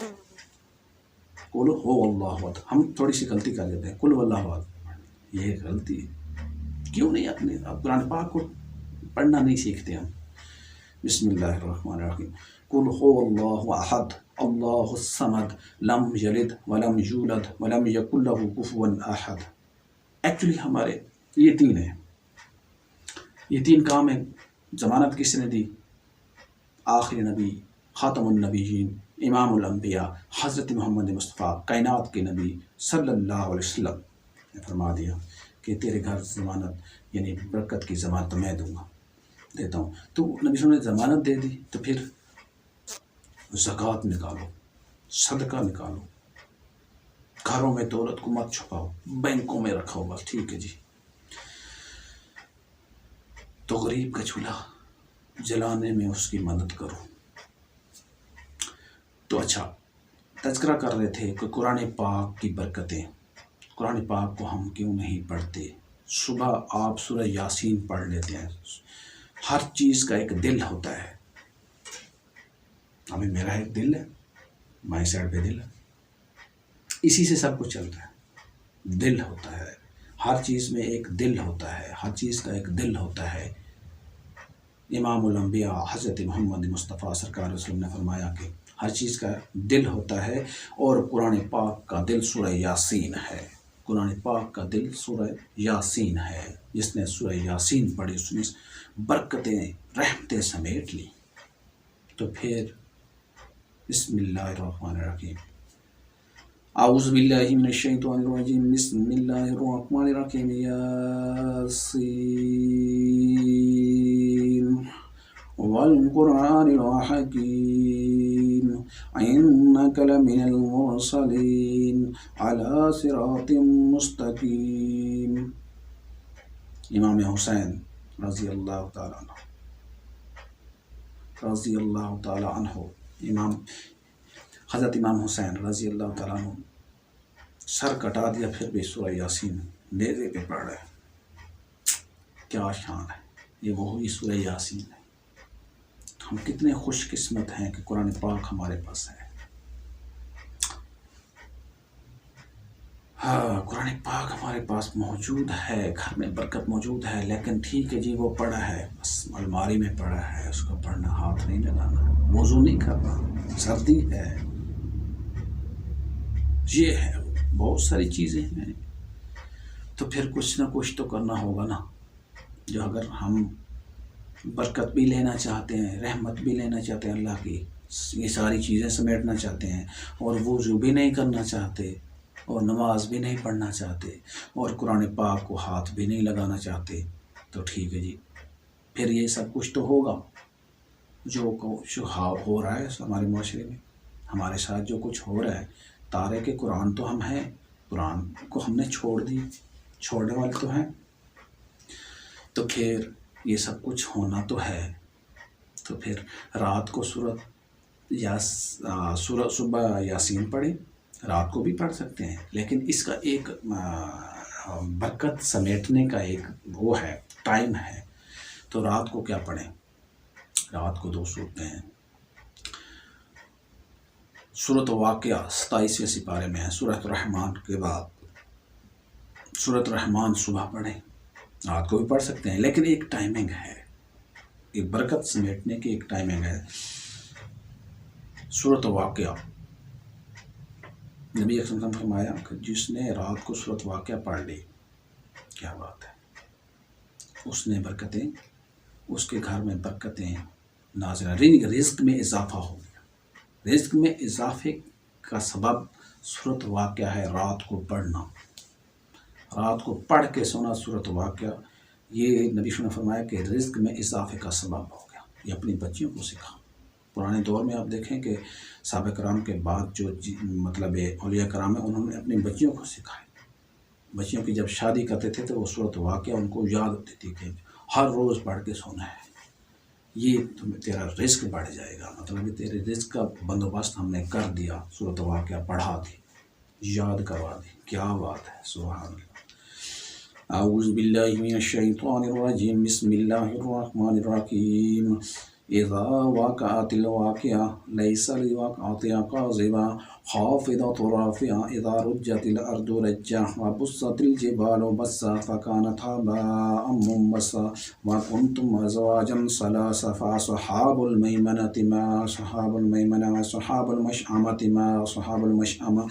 E: قل هو اللہ احد. ہم تھوڑی سی غلطی کر لیتے ہیں، قل هو اللہ احد، یہ غلطی کیوں نہیں؟ اپنے اب قرآن پاک کو پڑھنا نہیں سیکھتے ہم. بسم اللہ الرحمن الرحیم، قل هو اللہ احد اللہ الصمد لم یلد ولم یولد ولم یکن لہ کفوا احد. ایکچولی ہمارے یہ 3 ہیں، یہ 3 کام ہیں. ضمانت کس نے دی؟ آخری نبی، خاتم النبیین، امام الانبیاء، حضرت محمد مصطفیٰ کائنات کے نبی صلی اللہ علیہ وسلم نے فرما دیا کہ تیرے گھر ضمانت یعنی برکت کی ضمانت میں دیتا ہوں. تو نبی صلی اللہ علیہ وسلم نے ضمانت دے دی، تو پھر زکوٰۃ نکالو، صدقہ نکالو. گھروں میں دولت کو مت چھپاؤ، بینکوں میں رکھو بس، ٹھیک ہے جی. تو غریب کا چولہا جلانے میں اس کی مدد کرو. تو اچھا، تذکرہ کر رہے تھے کہ قرآن پاک کی برکتیں. قرآن پاک کو ہم کیوں نہیں پڑھتے؟ صبح آپ سورہ یاسین پڑھ لیتے ہیں. ہر چیز کا ایک دل ہوتا ہے. ابھی میرا ایک دل ہے، مائی سائڈ پہ دل ہے، اسی سے سب کچھ چلتا ہے. دل ہوتا ہے، ہر چیز میں ایک دل ہوتا ہے، ہر چیز کا ایک دل ہوتا ہے. امام الانبیاء حضرت محمد مصطفیٰ سرکار رسول نے فرمایا کہ ہر چیز کا دل ہوتا ہے، اور قرآن پاک کا دل سورہ یاسین ہے۔ قرآن پاک کا دل سورہ یاسین ہے۔ جس نے سورہ یاسین پڑھی اس نے برکتیں، رحمتیں سمیٹ لی۔ تو پھر بسم اللہ الرحمن الرحیم، اعوذ باللہ من الشیطان الرجیم، بسم اللہ الرحمن الرحیم، یاسین والقرآن الحکیم انک لمن المرسلین علی صراط مستقیم۔ امام حسین رضی اللہ تعالیٰ عنہ حضرت امام حسین رضی اللہ تعالیٰ عنہ سر کٹا دیا، پھر بھی سورہ یاسین نیزے پہ پڑھ رہے۔ کیا شان ہے، یہ وہی سورہ یاسین ہے۔ ہم کتنے خوش قسمت ہیں کہ قرآن پاک ہمارے پاس ہے۔ ہاں، قرآن پاک ہمارے پاس موجود ہے، گھر میں برکت موجود ہے، لیکن ٹھیک ہے جی، وہ پڑھا ہے، بس الماری میں پڑھا ہے، اس کو پڑھنا، ہاتھ نہیں لگانا، وضو نہیں کرنا، سردی ہے، یہ ہے، بہت ساری چیزیں ہیں۔ تو پھر کچھ نہ کچھ تو کرنا ہوگا نا۔ جو اگر ہم برکت بھی لینا چاہتے ہیں، رحمت بھی لینا چاہتے ہیں اللہ کی، یہ ساری چیزیں سمیٹنا چاہتے ہیں، اور وضو بھی نہیں کرنا چاہتے، اور نماز بھی نہیں پڑھنا چاہتے، اور قرآن پاک کو ہاتھ بھی نہیں لگانا چاہتے، تو ٹھیک ہے جی، پھر یہ سب کچھ تو ہوگا جو ہو رہا ہے ہمارے معاشرے میں، ہمارے ساتھ جو کچھ ہو رہا ہے۔ تارے کے قرآن تو ہم ہیں، قرآن کو ہم نے چھوڑ دی، چھوڑنے والے تو ہیں، تو پھر یہ سب کچھ ہونا تو ہے۔ تو پھر رات کو صبح یاسین پڑھیں، رات کو بھی پڑھ سکتے ہیں، لیکن اس کا ایک برکت سمیٹنے کا ایک وہ ہے، ٹائم ہے۔ تو رات کو کیا پڑھیں؟ رات کو 2 صورتیں ہیں۔ سورۃ واقعہ 27ویں سپارے میں ہے، سورۃ الرحمن کے بعد سورۃ الرحمن صبح پڑھیں، رات کو بھی پڑھ سکتے ہیں، لیکن ایک ٹائمنگ ہے، ایک برکت سمیٹنے کی ایک ٹائمنگ ہے۔ سورۃ واقعہ، نبی اکرم صلی اللہ علیہ وسلم نے فرمایا کہ جس نے رات کو سورۃ واقعہ پڑھ لی، کیا بات ہے، اس نے برکتیں، اس کے گھر میں برکتیں نازل، رزق میں اضافہ ہو گیا۔ رزق میں اضافے کا سبب سورۃ واقعہ ہے، رات کو پڑھنا، رات کو پڑھ کے سونا سورۃ واقعہ، یہ نبی صلی اللہ علیہ وسلم نے فرمایا کہ رزق میں اضافے کا سبب ہو گیا۔ یہ اپنی بچیوں کو سکھا۔ پرانے دور میں آپ دیکھیں کہ صحابہ کرام کے بعد جو مطلب اولیاء کرام ہیں، انہوں نے اپنی بچیوں کو سکھائے۔ بچیوں کی جب شادی کرتے تھے تو وہ سورۃ واقعہ ان کو یاد ہوتی تھی کہ ہر روز پڑھ کے سونا ہے، یہ تیرا رزق بڑھ جائے گا، مطلب تیرے رزق کا بندوبست ہم نے کر دیا، سورۃ واقعہ پڑھا دی، یاد کروا دی۔ کیا بات ہے، سبحان اللہ۔ اعوذ باللہ من الشیطان الرجیم، بسم اللہ الرحمن الرحیم، اذا وقعت الواقعہ لیس لوقعتها کاذبہ خافضۃ رافعہ، اذا رجت الارض رجا وبست الجبال بسا فکانت هباء منبثا وکنتم ازواجا ثلاثا فاصحاب المیمنة ما اصحاب المیمنة واصحاب المشأمة ما اصحاب المشأمة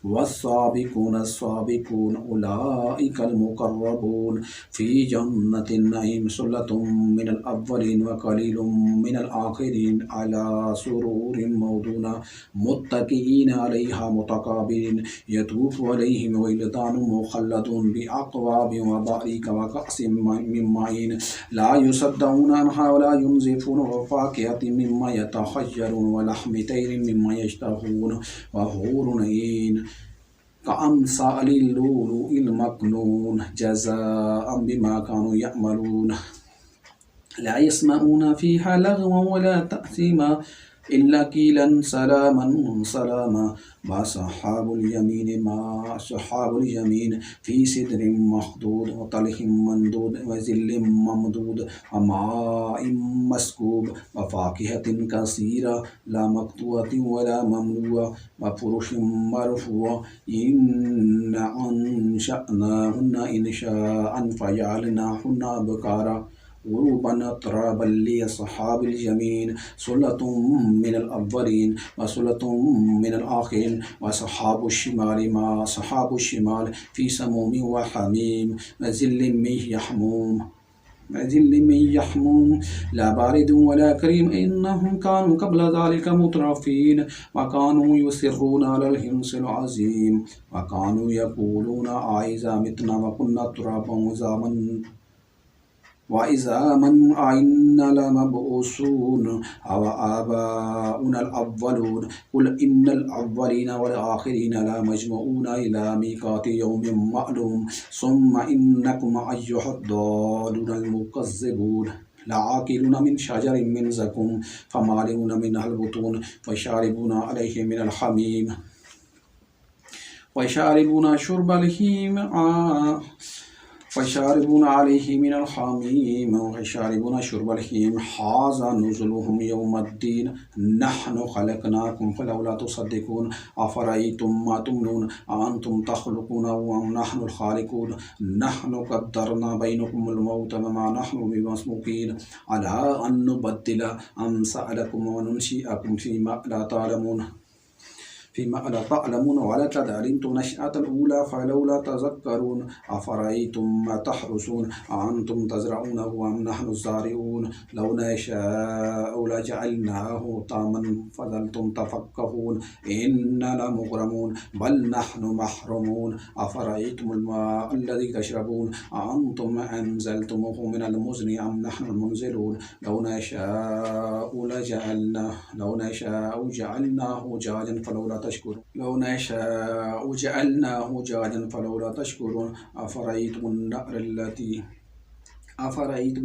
E: والسابقون السابقون اولئک المقربون فی جنة النعیم ثلۃ من الاولین وقلیل من الآخرین علی سرور موضونہ متکئین علیہا متقابلین یطوف علیہم ولدان مخلدون بأکواب وابارک وکأس من معین لا یصدعون عنہا ولا ینزفون وفاکہۃ مما یتخیرون ولحم طیر مما یشتہون وحور عین کأمثال اللؤلؤ المکنون جزاء بما كانوا يعملون لا يسمعون فيها لغوا ولا تأثيما إلا قيلا سلاما سلاما وأصحاب اليمين ما أصحاب اليمين في سدر مخضود وطلح ممدود وظل ممدود وماء مسكوب وفاكهة كثيرة لا مقطوعة ولا ممنوعة وفرش مرفوعة إنا أنشأناهن إنشاء فجعلناهن أبكارا عروبا ترابا لأصحاب اليمين ثلة من الأولين وثلة من الآخرين وأصحاب الشمال ما أصحاب الشمال في سموم وحميم وظل من يحموم لا بارد ولا كريم إنهم كانوا قبل ذلك مترفين وكانوا يصرون على الحنث العظيم وكانوا يقولون أإذا متنا وكنا ترابا وإذا أئنا لمبعوثون أو آباؤنا الأولون قل إن الأولين والآخرين لمجموعون إلى ميقات يوم معلوم ثم إنكم أيها الضالون المكذبون لعاكلون من شجر من زقوم فمالئون منها البطون فشاربون عليه من الحميم وشاربون شرب الهيم فشاربون عليه من الحميم وشاربون شرب الهيم هذا نزلهم يوم الدين نحن خلقناكم فلولا تصدقون أفرأيتم ما تمنون أأنتم تخلقونه أم نحن الخالقون نحن قدرنا بينكم الموت وما نحن بمسبوقين على أن نبدل أمثالكم وننشئكم فيما لا تعلمون ولقد علمتم نشأة الأولى فلولا تذكرون أفرأيتم ما تحرثون أأنتم تزرعونه أم نحن الزارعون لو نشاء لجعلناه طعما فظلتم تفكهون إنا لمغرمون بل نحن محرومون أفرأيتم الماء الذي تشربون أأنتم أنزلتموه من المزن أم نحن المنزلون لو نشاء جعلناه جاجا فلولا تشكرون لو نشاء جعلناه جاجا فلولا تشكرون أفرأيتم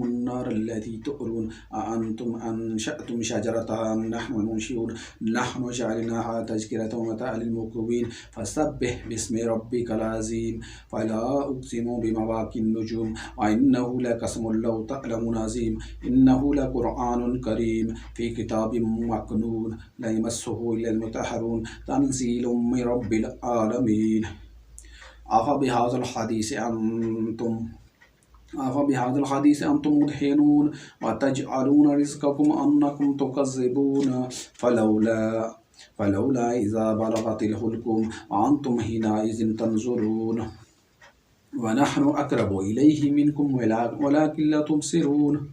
E: النار التي تؤرون أأنتم أنشأتم شجرتها أم نحن المنشئون نحن جعلناها تذكرة ومتاعا للمقوين فسبح باسم ربك العظيم فلا أقسم بمواقع النجوم وإنه لقسم لو تعلمون عظيم إنه لقرآن كريم في كتاب مكنون لا يمسه إلا المطهرون تنزيل من رب العالمين أفبهذا الحديث أنتم مدهنون وتجعلون رزقكم أنكم تكذبون فلولا إذا بلغت الحلقوم وأنتم حينئذ تنظرون ونحن أقرب إليه منكم ولكن لا تبصرون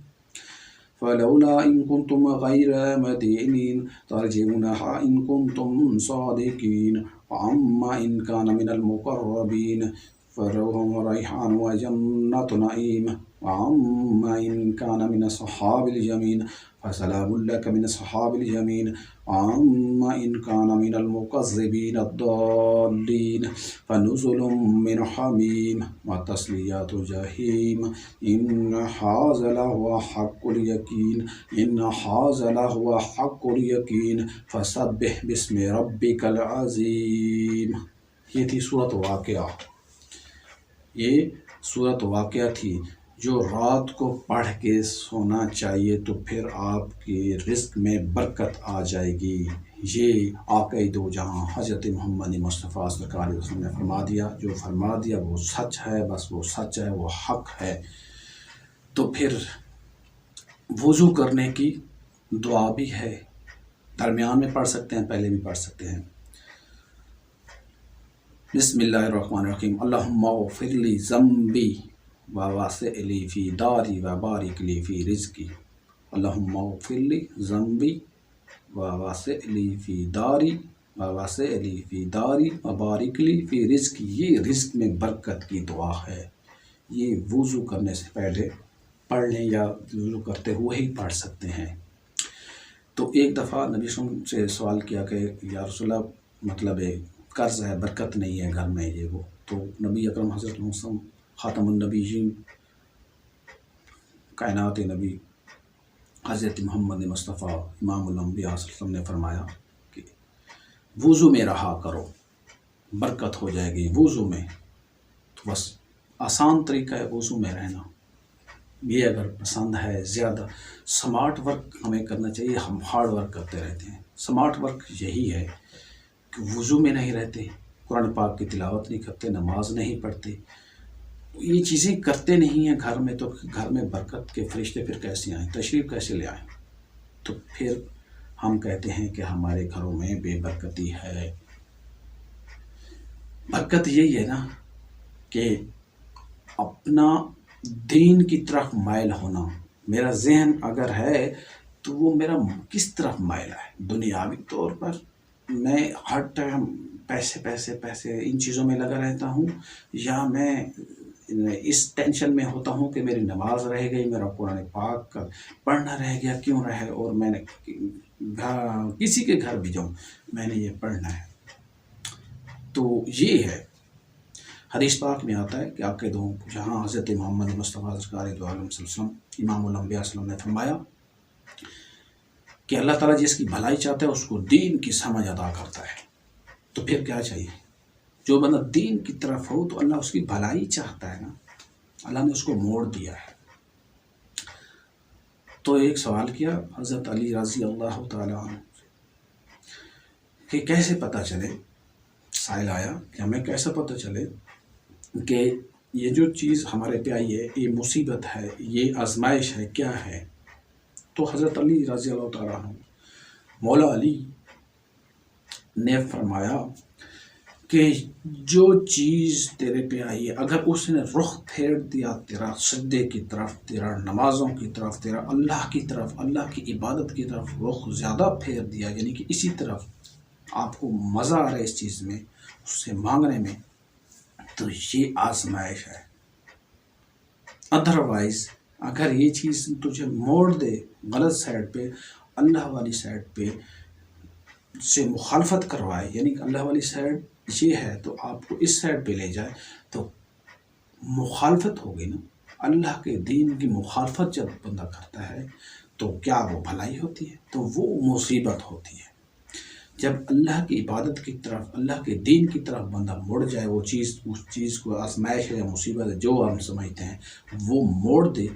E: فلولا إن كنتم غير مدينين ترجعونها إن كنتم صادقين وأما إن كان من المقربين فروح وريحان وجنة نعيم وأما إن كان من أصحاب اليمين فسلام لك من أصحاب اليمين وأما إن كان من المكذبين الضالين فنزل من حميم وتصليات جحيم إن هذا لهو حق اليقين فسبح باسم ربك العظيم. یہ تھی سورت واقعہ تھی جو رات کو پڑھ کے سونا چاہیے تو پھر آپ کے رزق میں برکت آ جائے گی. یہ آقا دو جہاں حضرت محمد مصطفیٰ سرکار علیہ وسلم نے فرما دیا وہ سچ ہے، بس وہ سچ ہے، وہ حق ہے. تو پھر وضو کرنے کی دعا بھی ہے، درمیان میں پڑھ سکتے ہیں، پہلے بھی پڑھ سکتے ہیں. بسم اللہ الرحمن الرحیم. اللہم اغفر لی ذنبی ووسع لی فی داری وبارک لی فی رزقی. اللہم اغفر لی ذنبی ووسع لی فی داری وبارک لی فی رزقی. یہ رزق میں برکت کی دعا ہے. یہ وضو کرنے سے پہلے پڑھ لیں یا وضو کرتے ہوئے ہی پڑھ سکتے ہیں. تو ایک دفعہ نبی صلی اللہ علیہ وسلم سے سوال کیا کہ یا رسول اللہ مطلب قرض ہے، برکت نہیں ہے گھر میں، یہ وہ. تو نبی اکرم حضرت محمد خاتم النبیین کائنات نبی حضرت محمد مصطفیٰ امام الانبیاء صلی اللہ علیہ وسلم نے فرمایا کہ وضو میں رہا کرو، برکت ہو جائے گی وضو میں. تو بس آسان طریقہ ہے وضو میں رہنا. یہ اگر پسند ہے زیادہ سمارٹ ورک ہمیں کرنا چاہیے، ہم ہارڈ ورک کرتے رہتے ہیں. سمارٹ ورک یہی ہے کہ وضو میں نہیں رہتے، قرآن پاک کی تلاوت نہیں کرتے، نماز نہیں پڑھتے، یہ چیزیں کرتے نہیں ہیں گھر میں، تو گھر میں برکت کے فرشتے پھر کیسے آئیں، تشریف کیسے لے آئیں؟ تو پھر ہم کہتے ہیں کہ ہمارے گھروں میں بے برکتی ہے۔ برکت یہی ہے نا کہ اپنا دین کی طرف مائل ہونا۔ میرا ذہن اگر ہے تو وہ میرا کس طرف مائل ہے؟ دنیاوی طور پر میں ہر ٹائم پیسے پیسے پیسے ان چیزوں میں لگا رہتا ہوں، یا میں اس ٹینشن میں ہوتا ہوں کہ میری نماز رہ گئی، میرا قرآن پاک کا پڑھنا رہ گیا، کیوں رہے، اور میں نے کسی کے گھر بھی جاؤں میں نے یہ پڑھنا ہے۔ تو یہ ہے، حدیث پاک میں آتا ہے کہ عقیدوں جہاں حضرت محمد مصطفیٰ سرکار دو عالم صلی اللہ علیہ وسلم امام الانبیاء صلی اللہ علیہ وسلم نے فرمایا کہ اللہ تعالیٰ جس کی بھلائی چاہتا ہے اس کو دین کی سمجھ عطا کرتا ہے۔ تو پھر کیا چاہیے؟ جو بندہ دین کی طرف ہو تو اللہ اس کی بھلائی چاہتا ہے نا، اللہ نے اس کو موڑ دیا ہے۔ تو ایک سوال کیا حضرت علی رضی اللہ تعالیٰ عنہ کہ کیسے پتہ چلے، سائل آیا کہ ہمیں کیسے پتہ چلے کہ یہ جو چیز ہمارے پہ آئی ہے یہ مصیبت ہے، یہ آزمائش ہے، کیا ہے؟ تو حضرت علی رضی اللہ تعالیٰ عنہ مولا علی نے فرمایا کہ جو چیز تیرے پہ آئی ہے اگر اس نے رخ پھیر دیا تیرا سجدے کی طرف، تیرا نمازوں کی طرف، تیرا اللہ کی طرف، اللہ کی عبادت کی طرف رخ زیادہ پھیر دیا، یعنی کہ اسی طرف آپ کو مزہ آ رہا ہے اس چیز میں، اس سے مانگنے میں، تو یہ آزمائش ہے۔ ادروائز اگر یہ چیز تجھے موڑ دے غلط سائڈ پہ، اللہ والی سائڈ پہ سے مخالفت کروائے، یعنی کہ اللہ والی سائڈ یہ ہے تو آپ کو اس سائڈ پہ لے جائے، تو مخالفت ہوگی نا۔ اللہ کے دین کی مخالفت جب بندہ کرتا ہے تو کیا وہ بھلائی ہوتی ہے؟ تو وہ مصیبت ہوتی ہے۔ جب اللہ کی عبادت کی طرف، اللہ کے دین کی طرف بندہ مڑ جائے، وہ چیز اس چیز کو آزمائش ہے یا مصیبت ہے جو ہم سمجھتے ہیں وہ موڑ دے،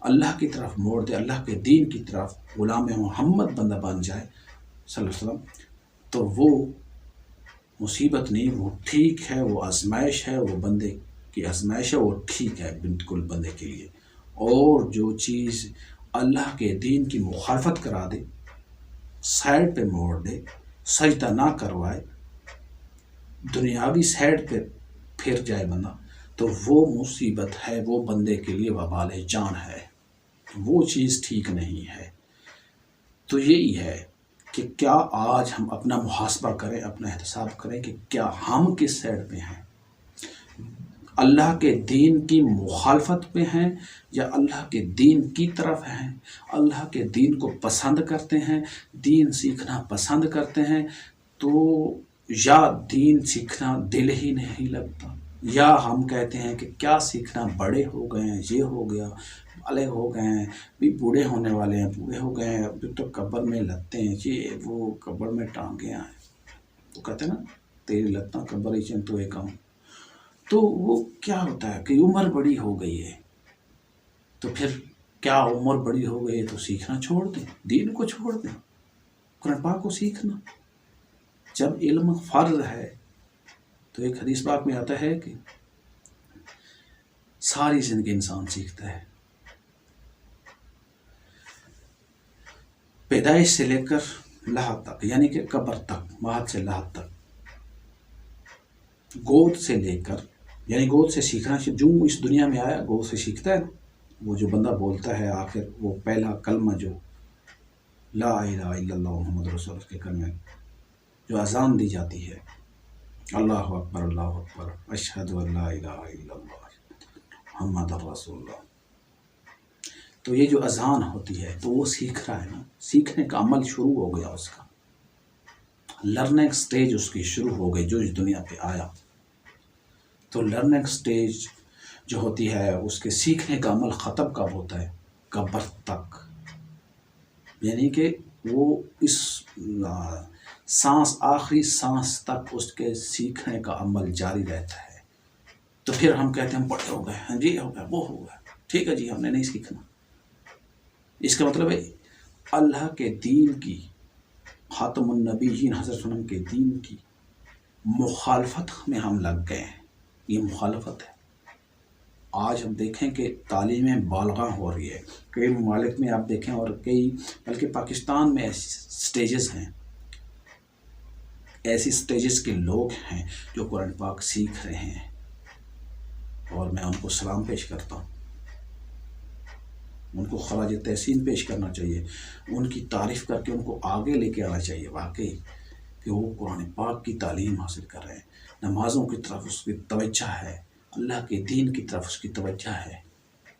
E: اللہ کی طرف موڑ دے، اللہ کے دین کی طرف غلام محمد بندہ بن جائے صلی اللہ علیہ وسلم، تو وہ مصیبت نہیں، وہ ٹھیک ہے، وہ آزمائش ہے، وہ بندے کی آزمائش ہے، وہ ٹھیک ہے بالکل بندے کے لیے۔ اور جو چیز اللہ کے دین کی مخالفت کرا دے، سائڈ پہ موڑ دے، سجدہ نہ کروائے، دنیاوی سائڈ پہ پھر جائے بندہ، تو وہ مصیبت ہے، وہ بندے کے لیے وبال جان ہے، وہ چیز ٹھیک نہیں ہے۔ تو یہی ہے کہ کیا آج ہم اپنا محاسبہ کریں، اپنا احتساب کریں کہ کیا ہم کس سائڈ پہ ہیں، اللہ کے دین کی مخالفت میں ہیں یا اللہ کے دین کی طرف ہیں، اللہ کے دین کو پسند کرتے ہیں، دین سیکھنا پسند کرتے ہیں، تو یا دین سیکھنا دل ہی نہیں لگتا، یا ہم کہتے ہیں کہ کیا سیکھنا، بڑے ہو گئے ہیں، یہ ہو گیا، الگ ہو گئے ہیں، بھی بوڑھے ہونے والے ہیں، بوڑھے ہو گئے ہیں، ابھی تو قبر میں لگتے ہیں، یہ وہ قبر میں ٹانگے آئیں، تو کہتے ہیں نا تیری لتاں قبر ہی چن تو ایک کم۔ تو وہ کیا ہوتا ہے کہ عمر بڑی ہو گئی ہے، تو پھر کیا عمر بڑی ہو گئی ہے تو سیکھنا چھوڑ دیں، دین کو چھوڑ دیں، قرآن پاک کو سیکھنا۔ جب علم فرض ہے تو ایک حدیث پاک میں آتا ہے کہ ساری زندگی انسان سیکھتا ہے، پیدائش سے لے کر لاحق تک، یعنی کہ قبر تک، مہد سے لاحق تک، گود سے لے کر، یعنی گود سے سیکھنا، جو اس دنیا میں آیا گود سے سیکھتا ہے۔ وہ جو بندہ بولتا ہے آخر وہ پہلا کلمہ جو لا الہ الا اللہ محمد رسول اللہ کے کلمے، جو اذان دی جاتی ہے، اللہ اکبر اللہ اکبر اشہد ان لا الہ الا اللہ محمد رسول اللہ، تو یہ جو اذان ہوتی ہے تو وہ سیکھ رہا ہے نا، سیکھنے کا عمل شروع ہو گیا، اس کا لرننگ سٹیج اس کی شروع ہو گئی جو اس دنیا پہ آیا۔ تو لرننگ سٹیج جو ہوتی ہے اس کے سیکھنے کا عمل ختم کب ہوتا ہے؟ قبر تک، یعنی کہ وہ اس سانس، آخری سانس تک اس کے سیکھنے کا عمل جاری رہتا ہے۔ تو پھر ہم کہتے ہیں ہم بڑے ہو گئے، ہاں جی ہو گیا، وہ ہو گیا، ٹھیک ہے جی ہم نے نہیں سیکھنا۔ اس کا مطلب ہے اللہ کے دین کی، خاتم النبیین حضرت صلی اللہ علیہ وسلم کے دین کی مخالفت میں ہم لگ گئے ہیں، یہ مخالفت ہے۔ آج ہم دیکھیں کہ تعلیمیں بالغاں ہو رہی ہے کئی ممالک میں، آپ دیکھیں، اور کئی بلکہ پاکستان میں ایسی سٹیجز ہیں، ایسی سٹیجز کے لوگ ہیں جو قرآن پاک سیکھ رہے ہیں، اور میں ان کو سلام پیش کرتا ہوں، ان کو خراج تحسین پیش کرنا چاہیے، ان کی تعریف کر کے ان کو آگے لے کے آنا چاہیے واقعی کہ وہ قرآن پاک کی تعلیم حاصل کر رہے ہیں، نمازوں کی طرف اس کی توجہ ہے، اللہ کے دین کی طرف اس کی توجہ ہے،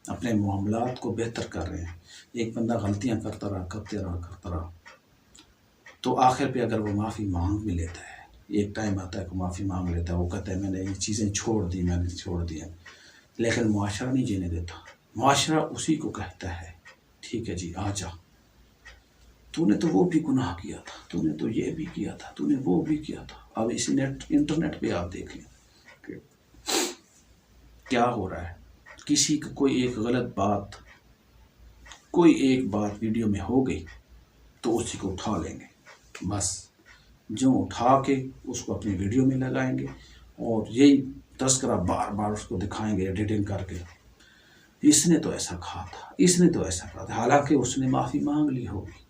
E: اپنے معاملات کو بہتر کر رہے ہیں۔ ایک بندہ غلطیاں کرتا رہا تو آخر پہ اگر وہ معافی مانگ بھی لیتا ہے، ایک ٹائم آتا ہے کہ معافی مانگ لیتا ہے، وہ کہتا ہے میں نے یہ چیزیں چھوڑ دی، لیکن معاشرہ نہیں جینے دیتا، معاشرہ اسی کو کہتا ہے ٹھیک ہے جی آ جا، تو نے تو وہ بھی گناہ کیا تھا، تو نے تو یہ بھی کیا تھا، تو نے وہ بھی کیا تھا۔ اب اسی انٹرنیٹ پہ آپ دیکھ لیں کہ کیا ہو رہا ہے، کسی کا کوئی ایک غلط بات، کوئی ایک بات ویڈیو میں ہو گئی تو اسی کو اٹھا لیں گے، بس جو اٹھا کے اس کو اپنی ویڈیو میں لگائیں گے اور یہی تذکرہ بار بار اس کو دکھائیں گے ایڈیٹنگ کر کے، اس نے تو ایسا کہا تھا، اس نے تو ایسا کہا تھا، حالانکہ اس نے معافی مانگ لی ہوگی،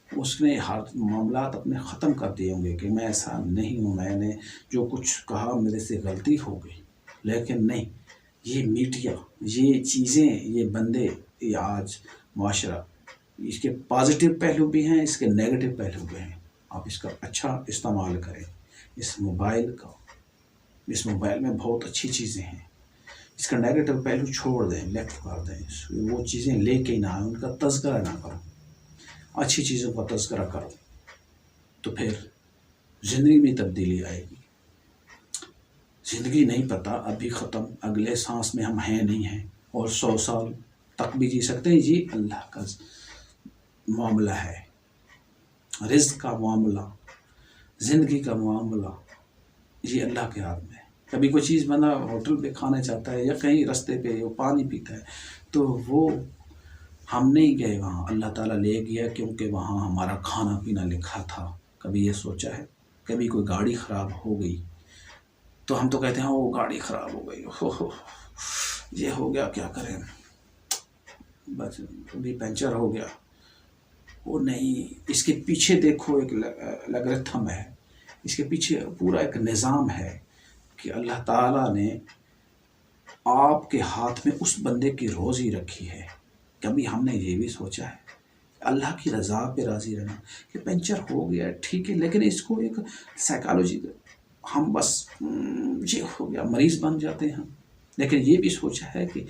E: اس نے ہر معاملات اپنے ختم کر دیے ہوں گے کہ میں ایسا نہیں ہوں، میں نے جو کچھ کہا میرے سے غلطی ہو گئی، لیکن نہیں، یہ میڈیا، یہ چیزیں، یہ بندے، یہ آج معاشرہ، اس کے پازیٹیو پہلو بھی ہیں، اس کے نیگیٹو پہلو بھی ہیں، آپ اس کا اچھا استعمال کریں، اس موبائل میں بہت اچھی چیزیں ہیں، اس کا نیگیٹو پہلو چھوڑ دیں، لیفٹ کر دیں، وہ چیزیں لے کے نہ آئیں، ان کا تذکرہ نہ کرو، اچھی چیزوں کا تذکرہ کرو، تو پھر زندگی میں تبدیلی آئے گی۔ زندگی نہیں پتہ، ابھی ختم، اگلے سانس میں ہم ہیں نہیں ہیں، اور 100 سال تک بھی جی سکتے ہیں، یہ اللہ کا معاملہ ہے، رزق کا معاملہ، زندگی کا معاملہ، یہ اللہ کے ہاتھ میں ہے۔ کبھی کوئی چیز بندہ ہوٹل پہ کھانا چاہتا ہے یا کہیں رستے پہ وہ پانی پیتا ہے تو وہ ہم نہیں گئے وہاں، اللہ تعالیٰ لے گیا کیونکہ وہاں ہمارا کھانا پینا لکھا تھا۔ کبھی یہ سوچا ہے؟ کبھی کوئی گاڑی خراب ہو گئی تو ہم تو کہتے ہیں وہ گاڑی خراب ہو گئی، یہ ہو گیا، کیا کریں، بس ابھی پنچر ہو گیا، وہ نہیں، اس کے پیچھے دیکھو ایک لگرتھم ہے، اس کے پیچھے پورا ایک نظام ہے کہ اللہ تعالیٰ نے آپ کے ہاتھ میں اس بندے کی روزی رکھی ہے۔ کبھی ہم نے یہ بھی سوچا ہے اللہ کی رضا پہ راضی رہنا کہ پنچر ہو گیا ٹھیک ہے، لیکن اس کو ایک سائیکالوجی، ہم بس یہ ہو گیا مریض بن جاتے ہیں، لیکن یہ بھی سوچا ہے کہ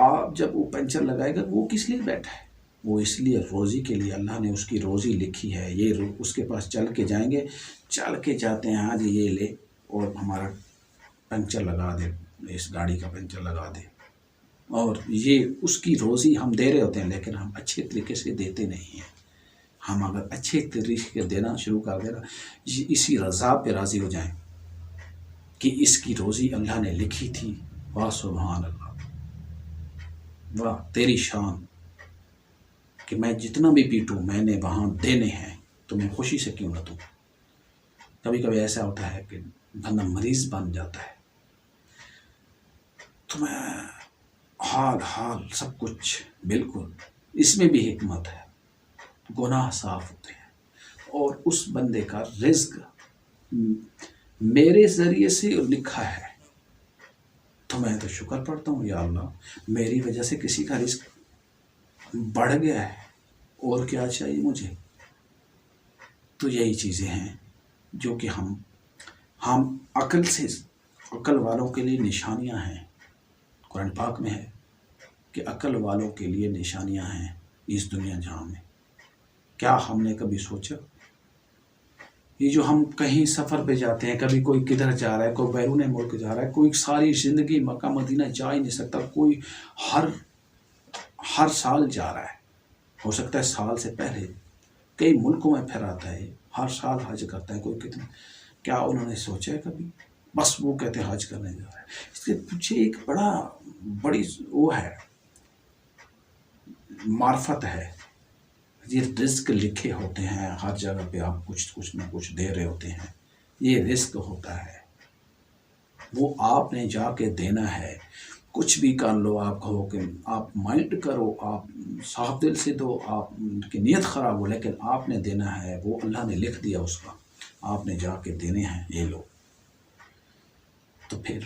E: آپ جب وہ پنچر لگائے گا وہ کس لیے بیٹھا ہے، وہ اس لیے روزی کے لیے، اللہ نے اس کی روزی لکھی ہے، یہ اس کے پاس چل کے جائیں گے، چل کے جاتے ہیں آج یہ لے اور ہمارا پنچر لگا دے، اس گاڑی کا پنچر لگا دے، اور یہ اس کی روزی ہم دے رہے ہوتے ہیں، لیکن ہم اچھے طریقے سے دیتے نہیں ہیں۔ ہم اگر اچھے طریقے سے دینا شروع کر دینا، اسی رضا پہ راضی ہو جائیں کہ اس کی روزی اللہ نے لکھی تھی، واہ سبحان اللہ، واہ تیری شان کہ میں جتنا بھی پیٹوں میں نے وہاں دینے ہیں تو میں خوشی سے کیوں نہ دوں۔ کبھی کبھی ایسا ہوتا ہے کہ بندہ مریض بن جاتا ہے تو میں حال سب کچھ، بالکل اس میں بھی حکمت ہے، گناہ صاف ہوتے ہیں اور اس بندے کا رزق میرے ذریعے سے لکھا ہے تو میں تو شکر پڑھتا ہوں، یا اللہ میری وجہ سے کسی کا رزق بڑھ گیا ہے، اور کیا چاہیے مجھے۔ تو یہی چیزیں ہیں جو کہ ہم عقل والوں کے لیے نشانیاں ہیں، قرآن پاک میں ہے کہ عقل والوں کے لیے نشانیاں ہیں اس دنیا جہاں میں۔ کیا ہم نے کبھی سوچا یہ جو ہم کہیں سفر پہ جاتے ہیں، کبھی کوئی کدھر جا رہا ہے، کوئی بیرون ملک جا رہا ہے، کوئی ساری زندگی مکہ مدینہ جا ہی نہیں سکتا، کوئی ہر سال جا رہا ہے، ہو سکتا ہے سال سے پہلے کئی ملکوں میں پھر آتا ہے، ہر سال حج کرتا ہے کوئی کتنا، کیا انہوں نے سوچا ہے کبھی؟ بس وہ کہتے ہیں حج کرنے جا رہا ہے۔ اس کے پیچھے ایک بڑی وہ ہے، معرفت ہے، یہ رزق لکھے ہوتے ہیں ہر جگہ پہ، آپ کچھ نہ کچھ دے رہے ہوتے ہیں، یہ رزق ہوتا ہے، وہ آپ نے جا کے دینا ہے۔ کچھ بھی کر لو، آپ کہو کہ آپ مائنڈ کرو، آپ صاف دل سے دو، آپ کی نیت خراب ہو، لیکن آپ نے دینا ہے، وہ اللہ نے لکھ دیا اس کا، آپ نے جا کے دینے ہیں، یہ لو. تو پھر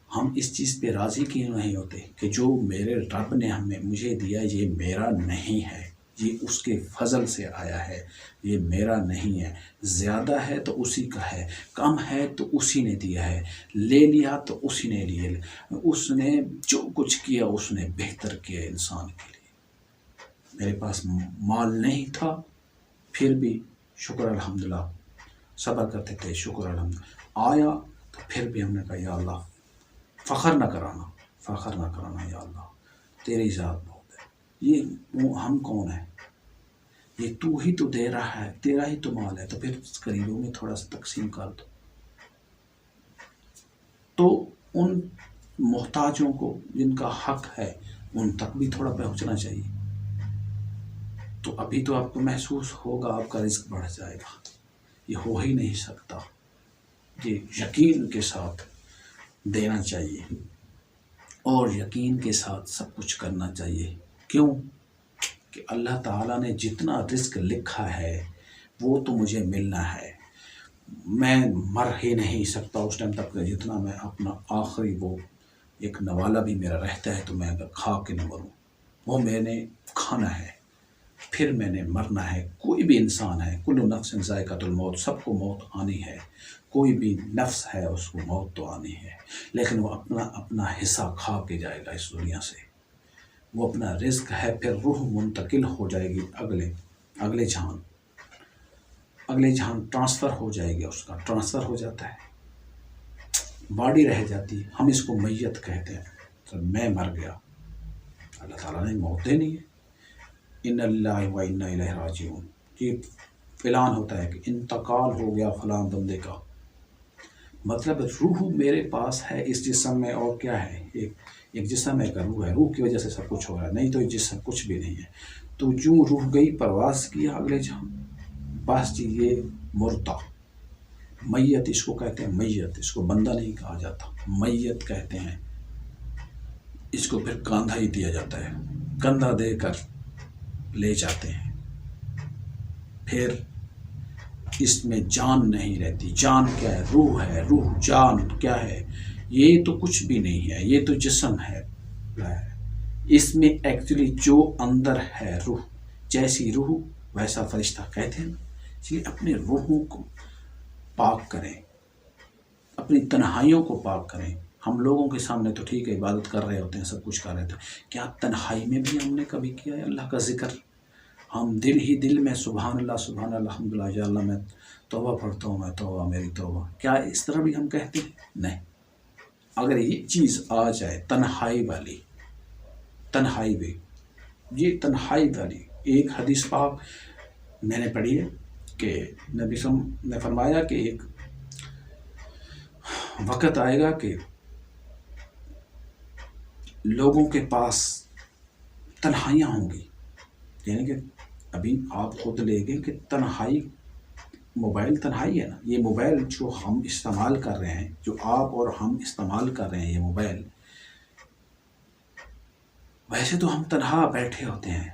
E: ہم اس چیز پہ راضی کیوں نہیں ہوتے کہ جو میرے رب نے مجھے دیا یہ میرا نہیں ہے، یہ اس کے فضل سے آیا ہے، یہ میرا نہیں ہے. زیادہ ہے تو اسی کا ہے، کم ہے تو اسی نے دیا ہے، لے لیا تو اسی نے لیے، اس نے جو کچھ کیا اس نے بہتر کیا انسان کے لیے. میرے پاس مال نہیں تھا پھر بھی شکر الحمدللہ، صبر کرتے تھے، شکر الحمدللہ. آیا تو پھر بھی ہم نے کہا یا اللہ فخر نہ کرانا یا اللہ، تیری ذات بہت ہے. یہ ہم کون ہیں؟ یہ تو ہی تو دے رہا ہے، تیرا ہی تو مال ہے، تو پھر غریبوں میں تھوڑا سا تقسیم کر دو. تو ان محتاجوں کو جن کا حق ہے ان تک بھی تھوڑا پہنچنا چاہیے. تو ابھی تو آپ کو محسوس ہوگا آپ کا رزق بڑھ جائے گا. یہ ہو ہی نہیں سکتا. یہ یقین کے ساتھ دینا چاہیے اور یقین کے ساتھ سب کچھ کرنا چاہیے. کیوں کہ اللہ تعالیٰ نے جتنا رزق لکھا ہے وہ تو مجھے ملنا ہے. میں مر ہی نہیں سکتا اس ٹائم تک جتنا میں اپنا آخری وہ ایک نوالا بھی میرا رہتا ہے، تو میں اگر کھا کے نہ مروں، وہ میں نے کھانا ہے، پھر میں نے مرنا ہے. کوئی بھی انسان ہے، کل نفس ذائقۃ الموت، سب کو موت آنی ہے. کوئی بھی نفس ہے اس کو موت تو آنی ہے، لیکن وہ اپنا حصہ کھا کے جائے گا اس دنیا سے. وہ اپنا رزق ہے، پھر روح منتقل ہو جائے گی اگلے جہان ٹرانسفر ہو جائے گی، اس کا ٹرانسفر ہو جاتا ہے، باڈی رہ جاتی ہے. ہم اس کو میت کہتے ہیں. تو میں مر گیا، اللہ تعالیٰ نے موت دینی ہے. ان اللہ و انا الیہ راجعون. یہ اعلان ہوتا ہے کہ انتقال ہو گیا فلاں بندے کا. مطلب روح میرے پاس ہے اس جسم میں، اور کیا ہے، ایک جسم ہے، روح ہے، روح کی وجہ سے سب کچھ ہو رہا ہے، نہیں تو یہ جسم کچھ بھی نہیں ہے. تو جو روح گئی پرواز کیا اگلے جہاں، بس جی یہ مردہ میت اس کو کہتے ہیں. میت اس کو بندہ نہیں کہا جاتا، میت کہتے ہیں. اس کو پھر کاندھا ہی دیا جاتا ہے، کندھا دے کر لے جاتے ہیں. پھر اس میں جان نہیں رہتی. جان کیا ہے؟ روح ہے. روح جان کیا ہے؟ یہ تو کچھ بھی نہیں ہے، یہ تو جسم ہے. اس میں ایکچولی جو اندر ہے روح، جیسی روح ویسا فرشتہ کہتے ہیں. اس لیے اپنے روحوں کو پاک کریں، اپنی تنہائیوں کو پاک کریں. ہم لوگوں کے سامنے تو ٹھیک ہے عبادت کر رہے ہوتے ہیں، سب کچھ کر رہے ہوتے ہیں، کیا تنہائی میں بھی ہم نے کبھی کیا ہے اللہ کا ذکر؟ ہم دل ہی دل میں سبحان اللہ سبحان اللہ الحمدللہ یا اللہ میں توبہ پڑھتا ہوں، میں توبہ میری توبہ، کیا اس طرح بھی ہم کہتے ہیں؟ نہیں. اگر یہ چیز آ جائے تنہائی والی، تنہائی بھی، یہ تنہائی والی ایک حدیث پاک میں نے پڑھی ہے کہ نبی صلی اللہ علیہ وسلم نے فرمایا کہ ایک وقت آئے گا کہ لوگوں کے پاس تنہائیاں ہوں گی. یعنی کہ ابھی آپ خود لے گئے کہ تنہائی، موبائل تنہائی ہے نا. یہ موبائل جو ہم استعمال کر رہے ہیں، جو آپ اور ہم استعمال کر رہے ہیں، یہ موبائل، ویسے تو ہم تنہا بیٹھے ہوتے ہیں،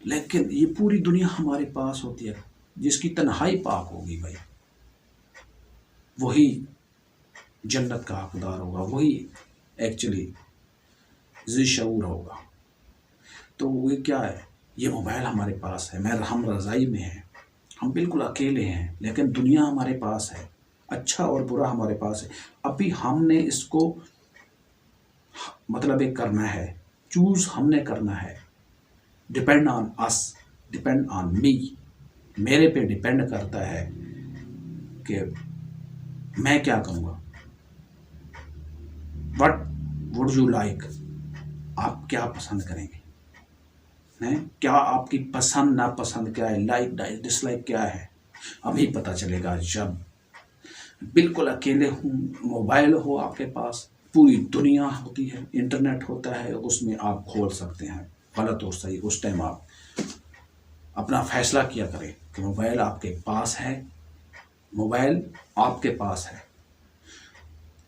E: لیکن یہ پوری دنیا ہمارے پاس ہوتی ہے. جس کی تنہائی پاک ہوگی بھائی، وہی جنت کا حقدار ہوگا، وہی ایکچولی ذی شعور ہوگا. تو وہ کیا ہے؟ یہ موبائل ہمارے پاس ہے، ہم رضائی میں ہیں، ہم بالکل اکیلے ہیں، لیکن دنیا ہمارے پاس ہے، اچھا اور برا ہمارے پاس ہے. ابھی ہم نے اس کو مطلب ایک کرنا ہے، چوز ہم نے کرنا ہے. ڈپینڈ آن اس، ڈپینڈ آن می. میرے پہ ڈپینڈ کرتا ہے کہ میں کیا کروں گا. وٹ وڈ یو لائک، آپ کیا پسند کریں گے؟ کیا آپ کی پسند ناپسند کیا ہے، لائک ڈس لائک کیا ہے؟ ابھی پتہ چلے گا جب بالکل اکیلے ہوں، موبائل ہو آپ کے پاس، پوری دنیا ہوتی ہے، انٹرنیٹ ہوتا ہے، اس میں آپ کھول سکتے ہیں غلط اور صحیح. اس ٹائم آپ اپنا فیصلہ کیا کریں کہ موبائل آپ کے پاس ہے، موبائل آپ کے پاس ہے